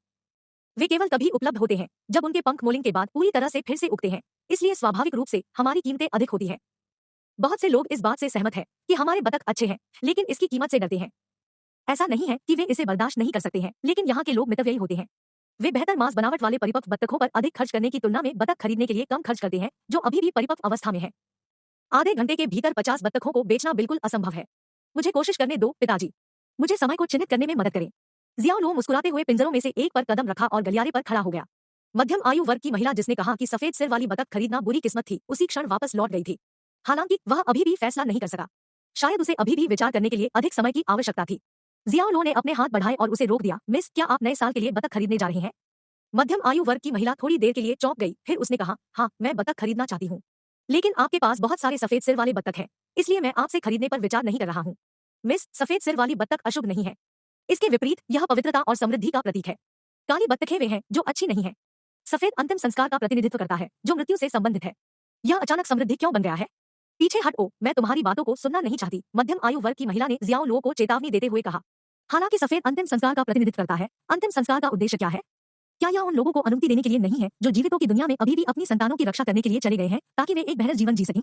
S1: वे केवल तभी उपलब्ध होते हैं जब उनके पंख मोलिंग के बाद पूरी तरह से फिर से उगते हैं, इसलिए स्वाभाविक रूप से हमारी कीमतें अधिक होती हैं। बहुत से लोग इस बात से सहमत हैं कि हमारे बत्तख अच्छे हैं, लेकिन इसकी कीमत से डरते हैं। ऐसा नहीं है कि वे इसे बर्दाश्त नहीं कर सकते हैं, लेकिन यहाँ के लोग मितव्ययी होते हैं। वे बेहतर मांस बनावट वाले परिपक्व बत्तखों पर अधिक खर्च करने की तुलना में बत्तख खरीदने के लिए कम खर्च करते हैं जो अभी भी परिपक्व अवस्था में है। आधे घंटे के भीतर 50 बत्तखों को बेचना बिल्कुल असंभव है। मुझे कोशिश करने दो, पिताजी। मुझे समय को चिन्हित करने में मदद करें। जियाओ लो मुस्कुराते हुए पिंजरों में से एक पर कदम रखा और गलियारे पर खड़ा हो गया। मध्यम आयु वर्ग की महिला जिसने कहा कि सफेद सिर वाली बतख खरीदना बुरी किस्मत थी, उसी क्षण वापस लौट गई थी। हालांकि वह अभी भी फैसला नहीं कर सका। शायद उसे अभी भी विचार करने के लिए अधिक समय की आवश्यकता थी। जियाओ लो ने अपने हाथ बढ़ाए और उसे रोक दिया। मिस, क्या आप नए साल के लिए बतख खरीदने जा रहे हैं? मध्यम आयु वर्ग की महिला थोड़ी देर के लिए चौंक गई, फिर उसने कहा, हाँ, मैं बतख खरीदना चाहती हूँ। लेकिन आपके पास बहुत सारे सफेद सिर वाले बत्तख हैं, इसलिए मैं आपसे खरीदने पर विचार नहीं कर रहा हूँ। मिस, सफेद सिर वाली बत्तख अशुभ नहीं है। इसके विपरीत यह पवित्रता और समृद्धि का प्रतीक है। काली बत्तखें वे हैं जो अच्छी नहीं है। सफेद अंतिम संस्कार का प्रतिनिधित्व करता है जो मृत्यु से संबंधित है। यह अचानक समृद्धि क्यों बन गया है? पीछे हटो, मैं तुम्हारी बातों को सुनना नहीं चाहती, मध्यम आयु वर्ग की महिला ने जियाओ लो को चेतावनी देते हुए कहा। हालांकि सफेद अंतिम संस्कार का प्रतिनिधित्व करता है, अंतिम संस्कार का उद्देश्य क्या है? क्या यह उन लोगों को अनुमति देने के लिए नहीं है जो जीवितों की दुनिया में अभी भी अपनी संतानों की रक्षा करने के लिए चले गए हैं ताकि वे एक बेहतर जीवन जी सकें?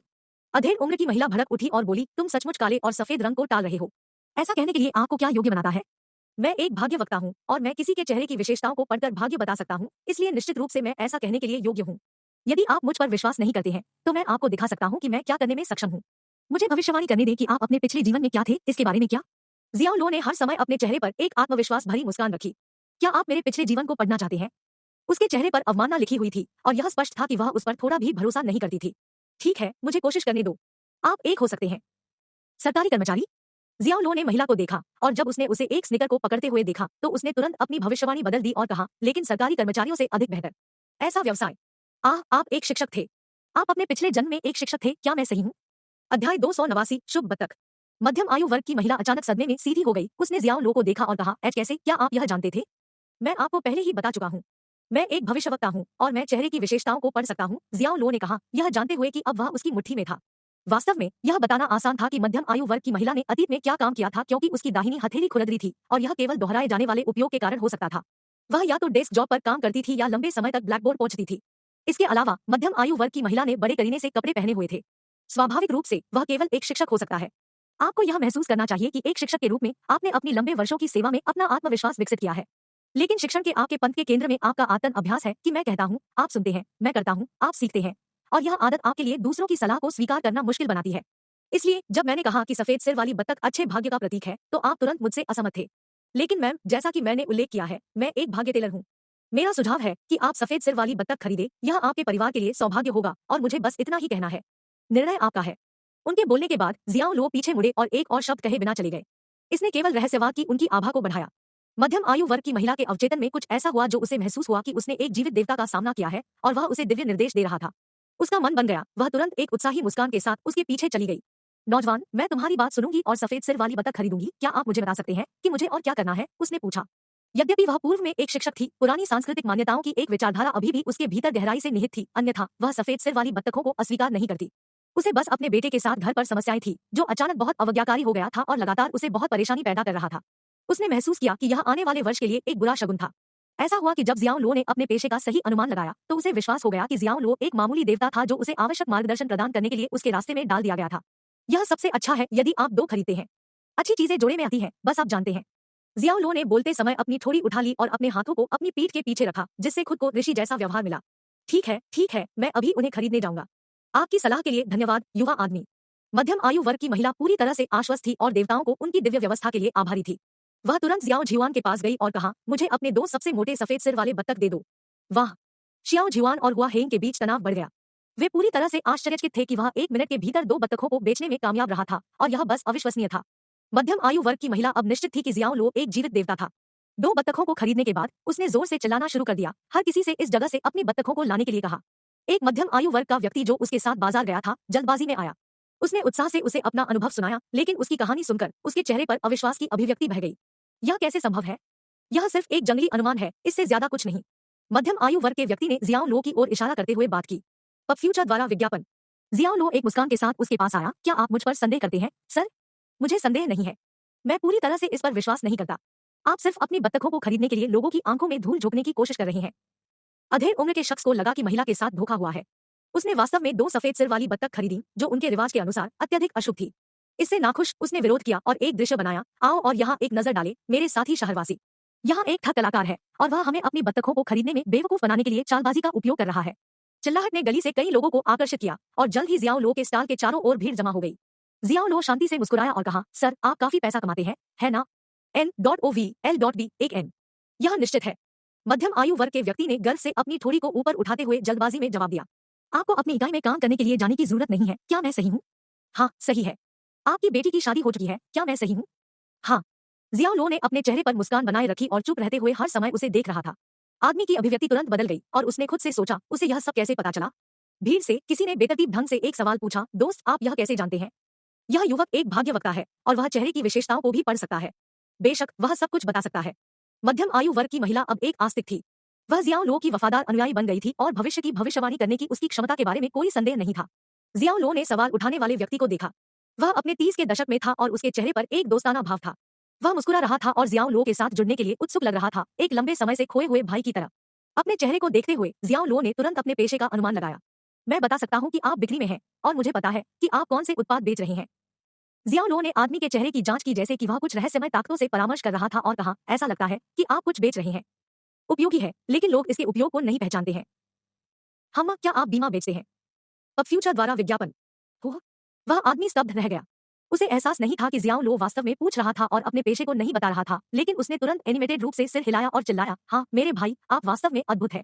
S1: अधेड़ उम्र की महिला भड़क उठी और बोली, तुम सचमुच काले और सफेद रंग को टाल रहे हो। ऐसा कहने के लिए आपको क्या योग्य बनाता है? मैं एक भाग्य वक्ता हूँ और मैं किसी के चेहरे की विशेषताओं को पढ़कर भाग्य बता सकता हूँ, इसलिए निश्चित रूप से मैं ऐसा कहने के लिए योग्य हूँ। यदि आप मुझ पर विश्वास नहीं करते हैं तो मैं आपको दिखा सकता हूँ कि मैं क्या करने में सक्षम हूँ। मुझे भविष्यवाणी करने दें कि आप अपने पिछले जीवन में क्या थे, इसके बारे में क्या? जियाओ लो ने हर समय अपने चेहरे पर एक आत्मविश्वास भरी मुस्कान रखी। क्या आप मेरे पिछले जीवन को पढ़ना चाहते हैं? उसके चेहरे पर अवमानना लिखी हुई थी और यह स्पष्ट था कि वह उस पर थोड़ा भी भरोसा नहीं करती थी। ठीक है, मुझे कोशिश करने दो। आप एक हो सकते हैं। सरकारी कर्मचारी? जियाओ लो ने महिला को देखा और जब उसने उसे एक स्निकर को पकड़ते हुए देखा तो उसने तुरंत अपनी भविष्यवाणी बदल दी और कहा, लेकिन सरकारी कर्मचारियों से अधिक बेहतर। ऐसा व्यवसाय। आप एक शिक्षक थे। आप अपने पिछले जन्म में एक शिक्षक थे, क्या मैं सही हूँ? अध्याय 289 शुभ बतख। मध्यम आयु वर्ग की महिला अचानक सदमे में सीधी हो गई। उसने जियाओ लो को देखा और कहा, एच कैसे, क्या आप यह जानते थे? मैं आपको पहले ही बता चुका हूँ। मैं एक भविष्यवक्ता हूँ और मैं चेहरे की विशेषताओं को पढ़ सकता हूँ, जियाओ लो ने कहा, यह जानते हुए कि अब वह उसकी मुट्ठी में था। वास्तव में यह बताना आसान था कि मध्यम आयु वर्ग की महिला ने अतीत में क्या काम किया था, क्योंकि उसकी दाहिनी हथेली खुरदरी थी और यह केवल दोहराए जाने वाले उपयोग के कारण हो सकता था। वह या तो डेस्क जॉब पर काम करती थी या लंबे समय तक ब्लैकबोर्ड पहुंचती थी। इसके अलावा मध्यम आयु वर्ग की महिला ने बड़े करीने से कपड़े पहने हुए थे। स्वाभाविक रूप से वह केवल एक शिक्षक हो सकता है। आपको यह महसूस करना चाहिए कि एक शिक्षक के रूप में आपने अपनी लंबे वर्षों की सेवा में अपना आत्मविश्वास विकसित किया है। लेकिन शिक्षण के आपके पंथ के केंद्र में आपका आत्म अभ्यास है कि मैं कहता हूँ, आप सुनते हैं, मैं करता हूँ, आप सीखते हैं। और यह आदत आपके लिए दूसरों की सलाह को स्वीकार करना मुश्किल बनाती है। इसलिए जब मैंने कहा कि सफेद सिर वाली बत्तख अच्छे भाग्य का प्रतीक है, तो आप तुरंत मुझसे असहमत थे। लेकिन मैम, जैसा कि मैंने उल्लेख किया है, मैं एक भाग्य टेलर हूँ। मेरा सुझाव है कि आप सफेद सिर वाली बत्तख खरीदे, यह आपके परिवार के लिए सौभाग्य होगा और मुझे बस इतना ही कहना है। निर्णय आपका है। उनके बोलने के बाद जियाओ लो पीछे मुड़े और एक और शब्द कहे बिना चले गए। इसने केवल रहस्यवाद की उनकी आभा को बढ़ाया। मध्यम आयु वर्ग की महिला के अवचेतन में कुछ ऐसा हुआ जो उसे महसूस हुआ कि उसने एक जीवित देवता का सामना किया है और वह उसे दिव्य निर्देश दे रहा था। उसका मन बन गया। वह तुरंत एक उत्साही मुस्कान के साथ उसके पीछे चली गई। नौजवान, मैं तुम्हारी बात सुनूंगी और सफेद सिर वाली बतख खरीदूंगी। क्या आप मुझे बता सकते हैं कि मुझे और क्या करना है? उसने पूछा। यद्यपि वह पूर्व में एक शिक्षक थी, पुरानी सांस्कृतिक मान्यताओं की एक विचारधारा अभी भी उसके भीतर गहराई से निहित थी, अन्यथा वह सफेद सिर वाली बत्तखों को अस्वीकार नहीं करती। उसे बस अपने बेटे के साथ घर पर समस्याएं थी, जो अचानक बहुत अवज्ञाकारी हो गया था और लगातार उसे बहुत परेशानी पैदा कर रहा था। उसने महसूस किया कि यह आने वाले वर्ष के लिए एक बुरा शगुन था। ऐसा हुआ कि जब जियाओ लो ने अपने पेशे का सही अनुमान लगाया, तो उसे विश्वास हो गया कि जियाओ लो एक मामूली देवता था जो उसे आवश्यक मार्गदर्शन प्रदान करने के लिए उसके रास्ते में डाल दिया गया था। यह सबसे अच्छा है यदि आप दो खरीदते हैं। अच्छी चीजें जोड़े में आती हैं, बस आप जानते हैं। जियाओ लो ने बोलते समय अपनी थोड़ी उठा ली और अपने हाथों को अपनी पीठ के पीछे रखा, जिससे खुद को ऋषि जैसा व्यवहार मिला। ठीक है, मैं अभी उन्हें खरीदने जाऊंगा। आपकी सलाह के लिए धन्यवाद, युवा आदमी। मध्यम आयु वर्ग की महिला पूरी तरह से आश्वस्त थी और देवताओं को उनकी दिव्य व्यवस्था के लिए आभारी थी। वह तुरंत जियाओ झिवान के पास गई और कहा, मुझे अपने दो सबसे मोटे सफेद सिर वाले बत्तख दे दो। वाह! शियाओ झिवान और हुआ हेंग के बीच तनाव बढ़ गया। वे पूरी तरह से आश्चर्यचकित थे कि वह 1 मिनट के भीतर 2 बत्तखों को बेचने में कामयाब रहा था और यह बस अविश्वसनीय था। मध्यम आयु वर्ग की महिला अब निश्चित थी कि जियाओ लो एक जीवित देवता था। 2 बत्तखों को खरीदने के बाद उसने जोर से चिल्लाना शुरू कर दिया, हर किसी से इस जगह से अपनी बत्तखों को लाने के लिए कहा। एक मध्यम आयु वर्ग का व्यक्ति जो उसके साथ बाजार गया था, जल्दबाजी में आया। उसने उत्साह से उसे अपना अनुभव सुनाया, लेकिन उसकी कहानी सुनकर उसके चेहरे पर अविश्वास की अभिव्यक्ति बह गई। यह कैसे संभव है? यह सिर्फ एक जंगली अनुमान है, इससे ज्यादा कुछ नहीं। मध्यम आयु वर्ग के व्यक्ति ने जियाओ लो की ओर इशारा करते हुए बात की। पब फ्यूचर द्वारा विज्ञापन। जियाओ लो एक मुस्कान के साथ उसके पास आया, क्या आप मुझ पर संदेह करते हैं, सर? मुझे संदेह नहीं है। मैं पूरी तरह से इस पर विश्वास नहीं करता। आप सिर्फ अपनी बत्तखों को खरीदने के लिए लोगों की आंखों में धूल झोंकने की कोशिश कर रहे हैं। अधेड़ उम्र के शख्स को लगा कि महिला के साथ धोखा हुआ है। उसने वास्तव में 2 सफेद सिर वाली बत्तख खरीदी, जो उनके रिवाज के अनुसार अत्यधिक अशुभ थी। इससे नाखुश उसने विरोध किया और एक दृश्य बनाया, आओ और यहाँ एक नजर डाले, मेरे साथी शहरवासी। यहाँ एक ठग कलाकार है और वह हमें अपनी बत्तखों को खरीदने में बेवकूफ बनाने के लिए चालबाजी का उपयोग कर रहा है। चिल्लाहट ने गली से कई लोगों को आकर्षित किया और जल्द ही जियाओ लो के स्टॉल के चारों ओर भीड़ जमा हो गई। जियाओ लो शांति से मुस्कुराया और कहा, सर, आप काफी पैसा कमाते हैं, है ना? N.OVL.B एक N। यह निश्चित है। मध्यम आयु वर्ग के व्यक्ति ने गर्व से अपनी ठोड़ी को ऊपर उठाते हुए जल्दबाजी में जवाब दिया। आपको अपनी इकाई में काम करने के लिए जाने की जरूरत नहीं है, क्या मैं सही हूँ? हाँ, सही है। आपकी बेटी की शादी हो चुकी है, क्या मैं सही हूँ? हाँ। जियाओ लो ने अपने चेहरे पर मुस्कान बनाए रखी और चुप रहते हुए हर समय उसे देख रहा था। आदमी की अभिव्यक्ति तुरंत बदल गई और उसने खुद से सोचा, उसे यह सब कैसे पता चला? भीड़ से किसी ने बेतरतीब ढंग से एक सवाल पूछा, दोस्त, आप यह कैसे जानते हैं? यह युवक एक भाग्यवक्ता है और वह चेहरे की विशेषताओं को भी पढ़ सकता है। बेशक वह सब कुछ बता सकता है। मध्यम आयु वर्ग की महिला अब एक आस्तिक थी। वह जियाओ लो की वफादार अनुयायी बन गई थी और भविष्य की भविष्यवाणी करने की उसकी क्षमता के बारे में कोई संदेह नहीं था। जियाओ लो ने सवाल उठाने वाले व्यक्ति को देखा। वह अपने 30 के दशक में था और उसके चेहरे पर एक दोस्ताना भाव था। वह मुस्कुरा रहा था और जियाओ लो के साथ जुड़ने के लिए उत्सुक लग रहा था, एक लंबे समय से खोए हुए भाई की तरह। अपने चेहरे को देखते हुए जियाओ लो ने तुरंत अपने पेशे का अनुमान लगाया। मैं बता सकता हूँ कि आप बिक्री में हैं और मुझे पता है कि आप कौन से उत्पाद बेच रहे हैं। जियाओ लो ने आदमी के चेहरे की जांच की जैसे कि वह कुछ रहस्यमय ताकतों से परामर्श कर रहा था और कहा, ऐसा लगता है कि आप कुछ बेच रहे हैं। उपयोगी है, लेकिन लोग इसके उपयोग को नहीं पहचानते हैं। हम, क्या आप बीमा बेचते हैं? अब फ्यूचर द्वारा विज्ञापन। वह आदमी स्तब्ध रह गया। उसे एहसास नहीं था कि जियाओ लो वास्तव में पूछ रहा था और अपने पेशे को नहीं बता रहा था, लेकिन उसने तुरंत एनिमेटेड रूप से सिर हिलाया और चिल्लाया, हाँ मेरे भाई, आप वास्तव में अद्भुत है।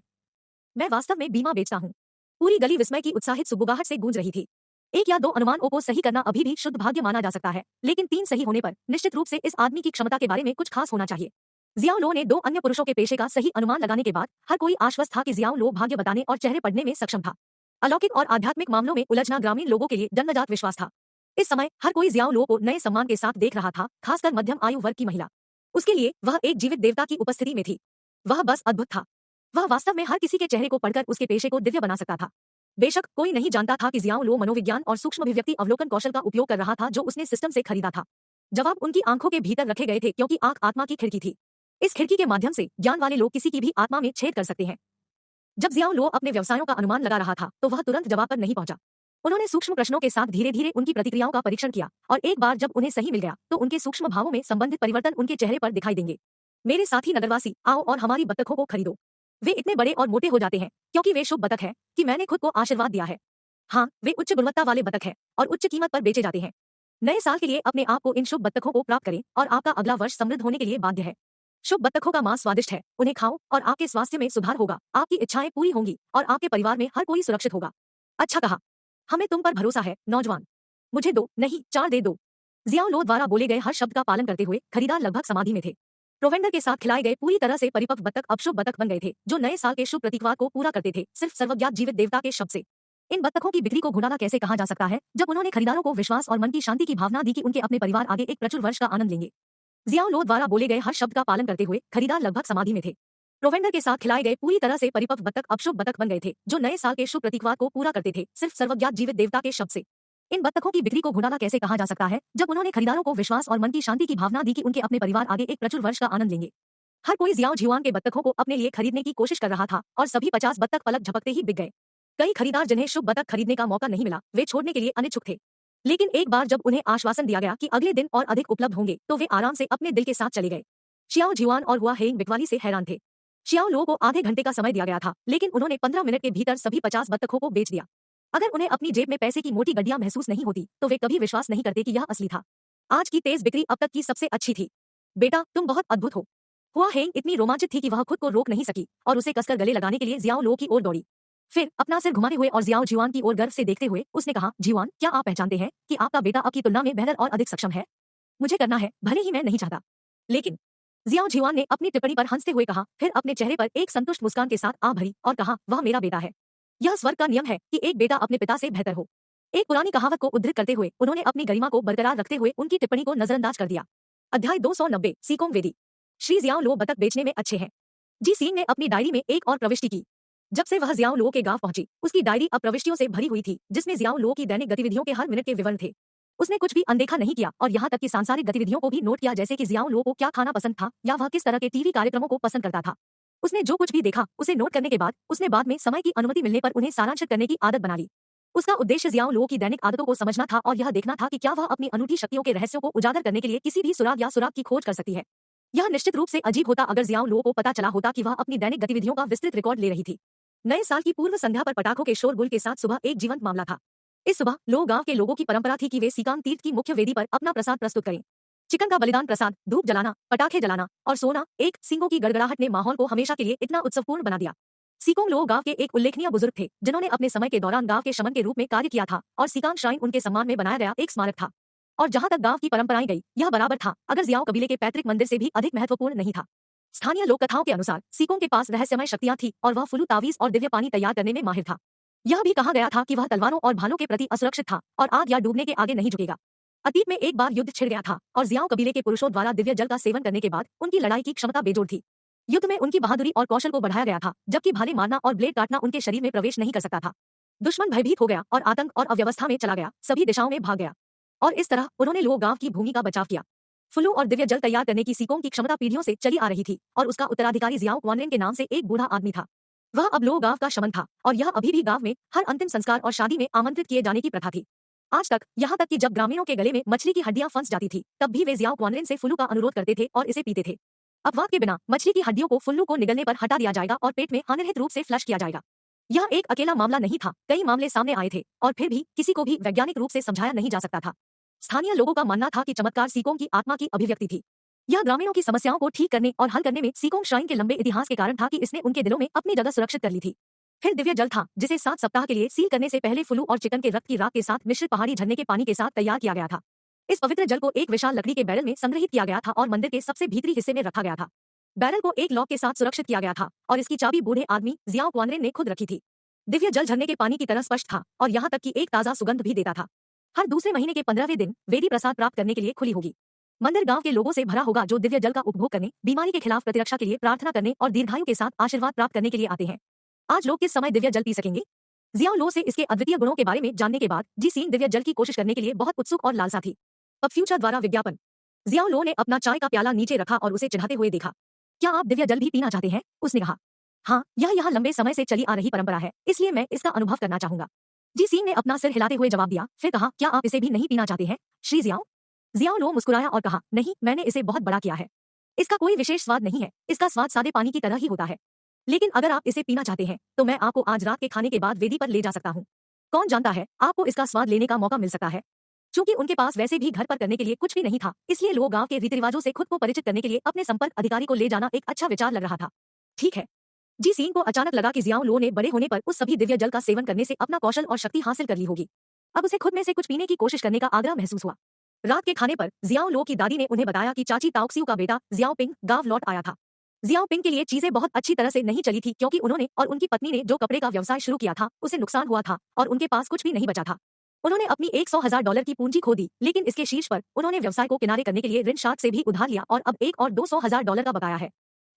S1: मैं वास्तव में बीमा बेचता हूँ। पूरी गली विस्मय की उत्साहित सुगबुगाहट से गूंज रही थी। एक या दो अनुमानों को सही करना अभी भी शुद्ध भाग्य माना जा सकता है, लेकिन 3 सही होने पर निश्चित रूप से इस आदमी की क्षमता के बारे में कुछ खास होना चाहिए। जियाओ लो ने 2 अन्य पुरुषों के पेशे का सही अनुमान लगाने के बाद हर कोई आश्वस्त था कि जियाओ लो भाग्य बताने और चेहरे पढ़ने में सक्षम था। अलौकिक और आध्यात्मिक मामलों में उलझना ग्रामीण लोगों के लिए जन्मजात विश्वास था। इस समय हर कोई जियाओ लो को नए सम्मान के साथ देख रहा था, खासकर मध्यम आयु वर्ग की महिला। उसके लिए वह एक जीवित देवता की उपस्थिति में थी। वह बस अद्भुत था। वह वास्तव में हर किसी के चेहरे को पढ़कर उसके पेशे को दिव्य बना सकता था। बेशक कोई नहीं जानता था कि जियाओ लो मनोविज्ञान और सूक्ष्म अभिव्यक्ति अवलोकन कौशल का उपयोग कर रहा था जो उसने सिस्टम से खरीदा था। जवाब उनकी आंखों के भीतर रखे गए थे क्योंकि आंख आत्मा की खिड़की थी। इस खिड़की के माध्यम से ज्ञान वाले लोग किसी की भी आत्मा में छेद कर सकते हैं। जब जियाओ लो अपने व्यवसायों का अनुमान लगा रहा था तो वह तुरंत जवाब पर नहीं पहुंचा। उन्होंने सूक्ष्म प्रश्नों के साथ धीरे धीरे उनकी प्रतिक्रियाओं का परीक्षण किया और एक बार जब उन्हें सही मिल गया तो उनके सूक्ष्म भावों में संबंधित परिवर्तन उनके चेहरे पर दिखाई देंगे। मेरे साथी नगरवासी, आओ और हमारी बत्तखों को खरीदो। वे इतने बड़े और मोटे हो जाते हैं क्योंकि वे शुभ बतख है कि मैंने खुद को आशीर्वाद दिया है। हाँ, वे उच्च गुणवत्ता वाले बतख हैं और उच्च कीमत पर बेचे जाते हैं। नए साल के लिए अपने आप को इन शुभ बत्तखों को प्राप्त करें और आपका अगला वर्ष समृद्ध होने के लिए बाध्य है। शुभ बत्तखों का मांस स्वादिष्ट है, उन्हें खाओ और आपके स्वास्थ्य में सुधार होगा, आपकी इच्छाएं पूरी होंगी और आपके परिवार में हर कोई सुरक्षित होगा। अच्छा कहा, हमें तुम पर भरोसा है नौजवान। मुझे 2 नहीं 4 दे दो। जियाओ लो द्वारा बोले गए हर शब्द का पालन करते हुए खरीदार लगभग समाधि में थे। प्रोवेंडर के साथ खिलाए गए पूरी तरह से परिपक्व बतख अब शुभ बतख बन गए थे जो नए साल के शुभ प्रतीकवाद को पूरा करते थे, सिर्फ सर्वज्ञात जीवित देवता के शब्द से। इन बत्तखों की बिक्री को घुंडाला कैसे कहा जा सकता है जब उन्होंने खरीदारों को विश्वास और मन की शांति की भावना दी कि उनके अपने परिवार आगे एक प्रचुर वर्ष का आनंद लेंगे। जियाओ लो द्वारा बोले गए हर शब्द का पालन करते हुए खरीदार लगभग समाधि में थे। प्रोवेंडर के साथ खिलाए गए पूरी तरह से परिपक्व बतख अब शुभ बतख बन गए थे जो नए साल के शुभ प्रतीकवाद को पूरा करते थे, सिर्फ सर्वज्ञात जीवित देवता के शब्द से। इन बत्तखों की बिक्री को घुंडाला कैसे कहा जा सकता है जब उन्होंने खरीदारों को विश्वास और मन की शांति की भावना दी कि उनके अपने परिवार आगे एक प्रचुर वर्ष का आनंद लेंगे। हर कोई जियाओ झिवान के बत्तखों को अपने लिए खरीदने की कोशिश कर रहा था और सभी 50 बत्तख पलक झपकते ही बिक गए। कई खरीदार जिन्हें शुभ बतख खरीदने का मौका नहीं मिला वे छोड़ने के लिए अनिच्छुक थे, लेकिन एक बार जब उन्हें आश्वासन दिया गया कि अगले दिन और अधिक उपलब्ध होंगे तो वे आराम से अपने दिल के साथ चले गए। शियाओ झिवान और हुआ हेंग बिकवाली से हैरान थे। शियाओ लो को आधे घंटे का समय दिया गया था लेकिन उन्होंने 15 मिनट के भीतर सभी 50 बत्तखों को बेच दिया। अगर उन्हें अपनी जेब में पैसे की मोटी गड्डियां महसूस नहीं होती तो वे कभी विश्वास नहीं करते कि यह असली था। आज की तेज बिक्री अब तक की सबसे अच्छी थी। बेटा तुम बहुत अद्भुत हो। हुआ हेंग इतनी रोमांचित थी कि वह खुद को रोक नहीं सकी और उसे कसकर गले लगाने के लिए जियाओ लो की ओर दौड़ी। फिर अपना सिर घुमाते हुए और जियाओ झिवान की ओर गर्व से देखते हुए उसने कहा, झिवान क्या आप पहचानते हैं कि आपका बेटा अब की तुलना में बेहतर और अधिक सक्षम है? मुझे करना है, भले ही मैं नहीं चाहता, लेकिन जियाओ झिवान ने अपनी टिप्पणी पर हंसते हुए कहा, फिर अपने चेहरे पर एक संतुष्ट मुस्कान के साथ आ भरी और कहा, वह मेरा बेटा है। यह स्वर्ग का नियम है कि एक बेटा अपने पिता से बेहतर हो। एक पुरानी कहावत को उद्धृत करते हुए उन्होंने अपनी गरिमा को बरकरार रखते हुए उनकी टिप्पणी को नजरअंदाज कर दिया। अध्याय 290 सीकोंग वेदी। श्री जियाओ लो बतख बेचने में अच्छे हैं। जी सींग ने अपनी डायरी में एक और प्रविष्टि की। जब से वह जियाओ लो के गांव पहुंची उसकी डायरी अब प्रविष्टियों से भरी हुई थी जिसमें जियाओ लो की दैनिक गतिविधियों के हर मिनट के विवरण थे। उसने कुछ भी अनदेखा नहीं किया और यहाँ तक कि सांसारिक गतिविधियों को भी नोट किया, जैसे कि जियाओ लो को क्या खाना पसंद था या वह किस तरह के टीवी कार्यक्रमों को पसंद करता था। उसने जो कुछ भी देखा उसे नोट करने के बाद उसने बाद में समय की अनुमति मिलने पर उन्हें सारांशित करने की आदत बना ली। उसका उद्देश्य जियाओ लो की दैनिक आदतों को समझना था और यह देखना था कि क्या वह अपनी अनूठी शक्तियों के रहस्यों को उजागर करने के लिए किसी भी सुराग या सुराग की खोज कर सकती है। यह निश्चित रूप से अजीब होता अगर जियाओ लो को पता चला होता कि वह अपनी दैनिक गतिविधियों का विस्तृत रिकॉर्ड ले रही थी। नए साल की पूर्व संध्या पर पटाखों के शोरगुल के साथ सुबह एक जीवंत मामला था। इस सुबह लो गांव के लोगों की परंपरा थी कि वे सीकांग तीर्थ की मुख्य वेदी पर अपना प्रसाद प्रस्तुत करें। चिकन का बलिदान प्रसाद, धूप जलाना, पटाखे जलाना और सोना, एक सींगों की गड़गड़ाहट ने माहौल को हमेशा के लिए इतना उत्सवपूर्ण बना दिया। सीकोंग लो गांव के एक उल्लेखनीय बुजुर्ग थे जिन्होंने अपने समय के दौरान गांव के शमन के रूप में कार्य किया था और सीकांग श्राइन उनके सम्मान में बनाया गया एक स्मारक था। और जहां तक गांव की परंपराएं गई यह बराबर था, अगर जियाओ कबीले के पैतृक मंदिर से भी अधिक महत्वपूर्ण नहीं था। स्थानीय लोक कथाओं के अनुसार सीकोंग के पास रहस्यमय शक्तियां थी और वह फुलू तावीज और दिव्य पानी तैयार करने में माहिर था। यह भी कहा गया था कि वह तलवारों और भालों के प्रति असुरक्षित था और आग या डूबने के आगे नहीं झुकेगा। अतीत में एक बार युद्ध छिड़ गया था और जियाओ कबीले के पुरुषों द्वारा दिव्य जल का सेवन करने के बाद उनकी लड़ाई की क्षमता बेजोड़ थी। युद्ध में उनकी बहादुरी और कौशल को बढ़ाया गया था, जबकि भाले मारना और ब्लेड काटना उनके शरीर में प्रवेश नहीं कर सकता था। दुश्मन भयभीत हो गया और आतंक और अव्यवस्था में चला गया, सभी दिशाओं में भाग गया और इस तरह उन्होंने लो गांव की भूमि का बचाव किया। फुलू और दिव्य जल तैयार करने की सीकोंग की क्षमता पीढ़ियों से चली आ रही थी और उसका उत्तराधिकारी जियाओ क्वानलिन के नाम से एक बूढ़ा आदमी था। वह अब लो गांव का शमन था और यह अभी भी गांव में हर अंतिम संस्कार और शादी में आमंत्रित किए जाने की प्रथा थी। आज तक यहाँ तक कि जब ग्रामीणों के गले में मछली की हड्डियां फंस जाती थी तब भी वे जियाओ क्वानलिन से फुलू का अनुरोध करते थे और इसे पीते थे। अपवाद के बिना मछली की हड्डियों को फुल्लू को निगलने पर हटा दिया जाएगा और पेट में अनिर्हित रूप से फ्लश किया जाएगा। यह एक अकेला मामला नहीं था, कई मामले सामने आए थे और फिर भी किसी को भी वैज्ञानिक रूप से समझाया नहीं जा सकता था। स्थानीय लोगों का मानना था कि चमत्कार सीकोंग की आत्मा की अभिव्यक्ति थी। यह ग्रामीणों की समस्याओं को ठीक करने और हल करने में सीकोंग श्राइन के लंबे इतिहास के कारण था कि इसने उनके दिलों में अपनी जगह सुरक्षित कर ली थी। फिर दिव्य जल था जिसे 7 सप्ताह के लिए सील करने से पहले फ्लू और चिकन के रक्त की राख के साथ मिश्रित पहाड़ी झरने के पानी के साथ तैयार किया गया था। इस पवित्र जल को एक विशाल लकड़ी के बैरल में संग्रहित किया गया था और मंदिर के सबसे भीतरी हिस्से में रखा गया था। बैरल को एक लॉक के साथ सुरक्षित किया गया था और इसकी चाबी बूढ़े आदमी जियाओ क्वानरेन ने खुद रखी थी। दिव्य जल झरने के पानी की तरह स्पष्ट था और यहाँ तक कि एक ताजा सुगंध भी देता था। हर दूसरे महीने के 15वें दिन वेदी प्रसाद प्राप्त करने के लिए खुली होगी। मंदिर गांव के लोगों से भरा होगा जो दिव्य जल का उपभोग करने, बीमारी के खिलाफ प्रतिरक्षा के लिए प्रार्थना करने और दीर्घायु के साथ आशीर्वाद प्राप्त करने के लिए आते हैं। आज लोग किस समय दिव्य जल पी सकेंगे? जियाओ लो से इसके अद्वितीय गुणों के बारे में जानने के बाद जी सीन दिव्य जल की कोशिश करने के लिए बहुत उत्सुक और लालसा थी। अब फ्यूचर द्वारा विज्ञापन। जियाओ लो ने अपना चाय का प्याला नीचे रखा और उसे चढ़ाते हुए देखा। क्या आप दिव्य जल भी पीना चाहते हैं? उसने कहा। हाँ, यह यहाँ लंबे समय से चली आ रही परंपरा है, इसलिए मैं इसका अनुभव करना चाहूंगा। जी सीन ने अपना सिर हिलाते हुए जवाब दिया, फिर कहा, क्या आप इसे भी नहीं पीना चाहते हैं, श्री जियाओ? जियाओ लो मुस्कुराया और कहा, नहीं, मैंने इसे बहुत बड़ा किया है। इसका कोई विशेष स्वाद नहीं है, इसका स्वाद सादे पानी की तरह ही होता है। लेकिन अगर आप इसे पीना चाहते हैं तो मैं आपको आज रात के खाने के बाद वेदी पर ले जा सकता हूँ। कौन जानता है, आपको इसका स्वाद लेने का मौका मिल सकता है। चूंकि उनके पास वैसे भी घर पर करने के लिए कुछ भी नहीं था, इसलिए लोग गांव के रीति रिवाजों से खुद को परिचित करने के लिए अपने संपर्क अधिकारी को ले जाना एक अच्छा विचार लग रहा था। ठीक है। जी सीन को अचानक लगा कि जियाओ लो ने बड़े होने पर उस सभी दिव्य जल का सेवन करने से अपना कौशल और शक्ति हासिल कर ली होगी। अब उसे खुद में से कुछ पीने की कोशिश करने का आग्रह महसूस हुआ। रात के खाने पर जियाओ लो की दादी ने उन्हें बताया कि चाची ताओक्सियू का बेटा जियाओ पिंग गांव लौट आया था। जियाओ पिंग के लिए चीजें बहुत अच्छी तरह से नहीं चली थी क्योंकि उन्होंने और उनकी पत्नी ने जो कपड़े का व्यवसाय शुरू किया था उसे नुकसान हुआ था और उनके पास कुछ भी नहीं बचा था। उन्होंने अपनी $100,000 की पूंजी खो दी, लेकिन इसके शीर्ष पर उन्होंने व्यवसाय को किनारे करने के लिए ऋण शार्क से भी उधार लिया और अब $1 और $200,000 का बकाया है।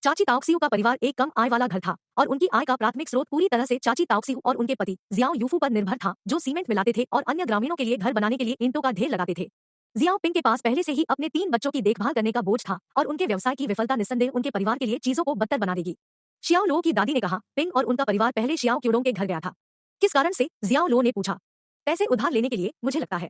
S1: चाची ताओक्सियू का परिवार एक कम आय वाला घर था और उनकी आय का प्राथमिक स्रोत पूरी तरह से चाची ताओक्सियू और उनके पति जियाओ यूफू पर निर्भर था, जो सीमेंट मिलाते थे और अन्य ग्रामीणों के लिए घर बनाने के लिए ईंटों का ढेर लगाते थे। जियाओ पिंग के पास पहले से ही अपने 3 बच्चों की देखभाल करने का बोझ था और उनके व्यवसाय की विफलता निस्संदेह उनके परिवार के लिए चीजों को बदतर बना देगी। शियाओ लो की दादी ने कहा, पिंग और उनका परिवार पहले शियाओ क्यूडोंग के घर गया था। किस कारण से? जियाओ लो ने पूछा। पैसे उधार लेने के लिए, मुझे लगता है,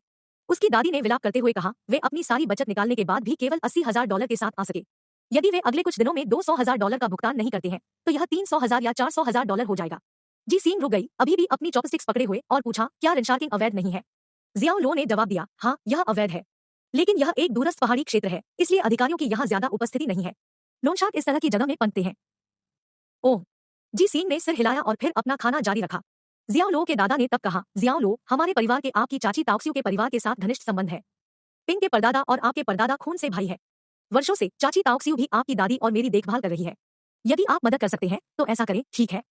S1: उसकी दादी ने विलाप करते हुए कहा। वे अपनी सारी बचत निकालने के बाद भी केवल $80,000 के साथ आ सके। यदि वे अगले कुछ दिनों में $200,000 का भुगतान नहीं करते हैं तो यह $300,000 या $400,000 हो जाएगा। जी सीन रुक गई, अभी भी अपनी चॉपस्टिक्स पकड़े हुए, और पूछा, क्या ऋण शार्किंग अवैध नहीं है? जियाओ लो ने जवाब दिया, हाँ, यह अवैध है, लेकिन यह एक दूरस्थ पहाड़ी क्षेत्र है, इसलिए अधिकारियों की यहाँ ज्यादा उपस्थिति नहीं है। लोन शार्क इस तरह की जगह में पनपते हैं। ओह। जी सीन ने सिर हिलाया और फिर अपना खाना जारी रखा। जियाओ लो के दादा ने तब कहा, जियाओ लो, हमारे परिवार के आपकी चाची ताओक्सियू के परिवार के साथ घनिष्ठ संबंध है। पिंग के परदादा और आपके परदादा खून से भाई है। वर्षों से चाची ताओक्सियू भी आपकी दादी और मेरी देखभाल कर रही है। यदि आप मदद कर सकते हैं तो ऐसा करें, ठीक है?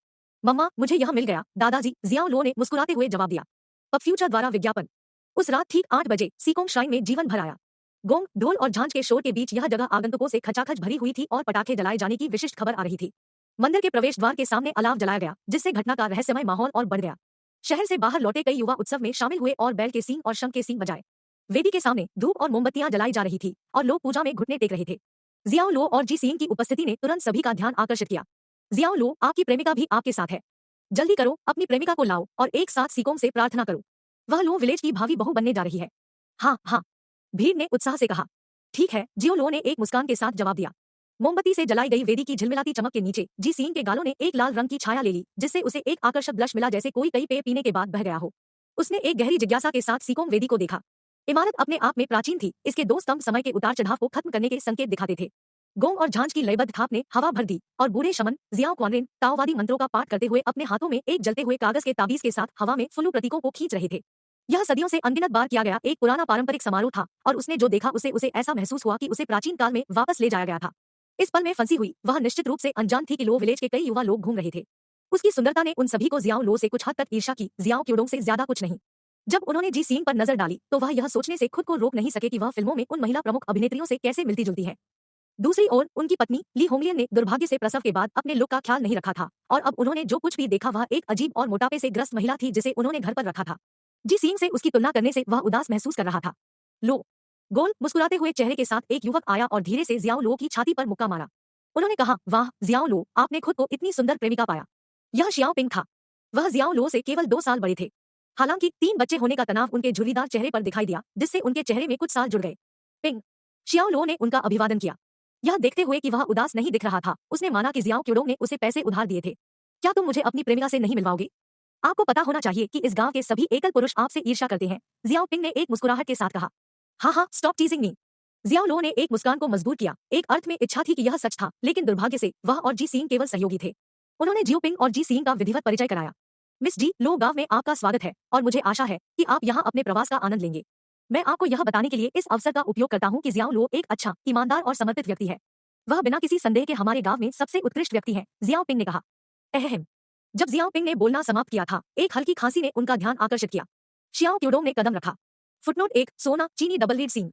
S1: मम्मा, मुझे यह मिल गया, दादाजी, जियाओ लो ने मुस्कुराते हुए जवाब दिया। अब फ्यूचर द्वारा विज्ञापन। उस रात ठीक 8 बजे सीकोंग श्राइन में जीवन भर आया। गोंग, ढोल और झांझ के शोर के बीच यह जगह आगंतुकों से खचाखच भरी हुई थी और पटाखे जलाए जाने की विशिष्ट खबर आ रही थी। मंदिर के प्रवेश द्वार के सामने अलाव जलाया गया, जिससे घटना का रहस्यमय माहौल और बढ़ गया। शहर से बाहर लौटे कई युवा उत्सव में शामिल हुए और बैल के सींग और शंख के सींग बजाए। वेदी के सामने धूप और मोमबत्तियां जलाई जा रही थी और लोग पूजा में घुटने टेक रहे थे। जियाओ लो और जी सीन की उपस्थिति ने तुरंत सभी का ध्यान आकर्षित किया। जियाओ लो, आपकी प्रेमिका भी आपके साथ है। जल्दी करो, अपनी प्रेमिका को लाओ और एक साथ सीकोंग से प्रार्थना करो। वह लो विलेज की भावी बहू बनने जा रही है। हाँ हाँ, भीड़ ने उत्साह से कहा। ठीक है, जियो लो ने एक मुस्कान के साथ जवाब दिया। मोमबत्ती से जलाई गई वेदी की झिलमिलाती चमक के नीचे जी सीन के गालों ने एक लाल रंग की छाया ले ली, जिससे उसे एक आकर्षक ब्लश मिला, जैसे कोई कई पेय पीने के बाद बह गया हो। उसने एक गहरी जिज्ञासा के साथ सीकोंग वेदी को देखा। इमारत अपने आप में प्राचीन थी, इसके 2 स्तंभ समय के उतार चढ़ाव को खत्म करने के संकेत दिखाते थे। गोंग और झांझ की लयबद्ध थाप ने हवा भर दी और बूढ़े शमन जियाओ क्वानरेन ताओवादी मंत्रों का पाठ करते हुए अपने हाथों में एक जलते हुए कागज के ताबीज के साथ हवा में फुल्लू प्रतीकों को खींच रहे थे। यह सदियों से अनगिनत बार किया गया एक पुराना पारंपरिक समारोह था और उसने जो देखा उसे ऐसा महसूस हुआ कि उसे प्राचीन काल में वापस ले जाया गया था। इस पल में फंसी हुई वह निश्चित रूप से अनजान थी कि लो विलेज के कई युवा लोग घूम रहे थे। उसकी सुंदरता ने उन सभी को जियाओ लो से कुछ हद तक ईर्ष्या की, जियाओ क्यूडोंग से ज्यादा कुछ नहीं। जब उन्होंने जी सीन पर नजर डाली तो वह यह सोचने से खुद को रोक नहीं सके कि वह फिल्मों में उन महिला प्रमुख अभिनेत्रियों से कैसे मिलती जुलती है। दूसरी ओर उनकी पत्नी ली होंगलियन ने दुर्भाग्य से प्रसव के बाद अपने लुक का ख्याल नहीं रखा था और अब उन्होंने जो कुछ भी देखा वह एक अजीब और मोटापे से ग्रस्त महिला थी जिसे उन्होंने घर पर रखा था। जी सीन से उसकी तुलना करने से वह उदास महसूस कर रहा था। लो। गोल मुस्कुराते हुए चेहरे के साथ एक युवक आया और धीरे से जियाओ लो की छाती पर मुक्का मारा। उन्होंने कहा, वाह जियाओ लो, आपने खुद को इतनी सुंदर प्रेमिका पाया। यह शियाओ पिंग था। वह जियाओ लो से केवल 2 साल बड़े थे। हालांकि 3 बच्चे होने का तनाव उनके झुर्रीदार चेहरे पर दिखाई दिया, जिससे उनके चेहरे में कुछ साल जुड़ गए। पिंग। शियाओ लो ने उनका अभिवादन किया। यह देखते हुए कि वह उदास नहीं दिख रहा था, उसने माना कि जियाओ क्यूडोंग ने उसे पैसे उधार दिए थे। क्या तुम मुझे अपनी प्रेमिका से नहीं मिलवाओगे? आपको पता होना चाहिए कि इस गांव के सभी एकल पुरुष आपसे ईर्ष्या करते हैं, जियाओ पिंग ने एक मुस्कुराहट के साथ कहा। हाँ हाँ, स्टॉप टीजिंग मी। जियाओ लो ने एक मुस्कान को मजबूर किया। एक अर्थ में इच्छा थी कि यह सच था, लेकिन दुर्भाग्य से वह और जी सीन केवल सहयोगी थे। उन्होंने जियोपिंग और जी सिंह का विधिवत परिचय कराया। मिस जी लो गांव में आपका स्वागत है और मुझे आशा है कि आप यहाँ अपने प्रवास का आनंद लेंगे। मैं आपको यह बताने के लिए इस अवसर का उपयोग करता हूँ कि जियाओ लो एक अच्छा, ईमानदार और समर्पित व्यक्ति है। वह बिना किसी संदेह के हमारे गांव में सबसे उत्कृष्ट व्यक्ति है, जियाओ पिंग ने कहा। अहम। जब जियाओ पिंग ने बोलना समाप्त किया था, एक हल्की खांसी ने उनका ध्यान आकर्षित किया। शियाओ क्यूडोंग ने कदम रखा। फुटनोट 1 सोना चीनी डबल रीड सीन।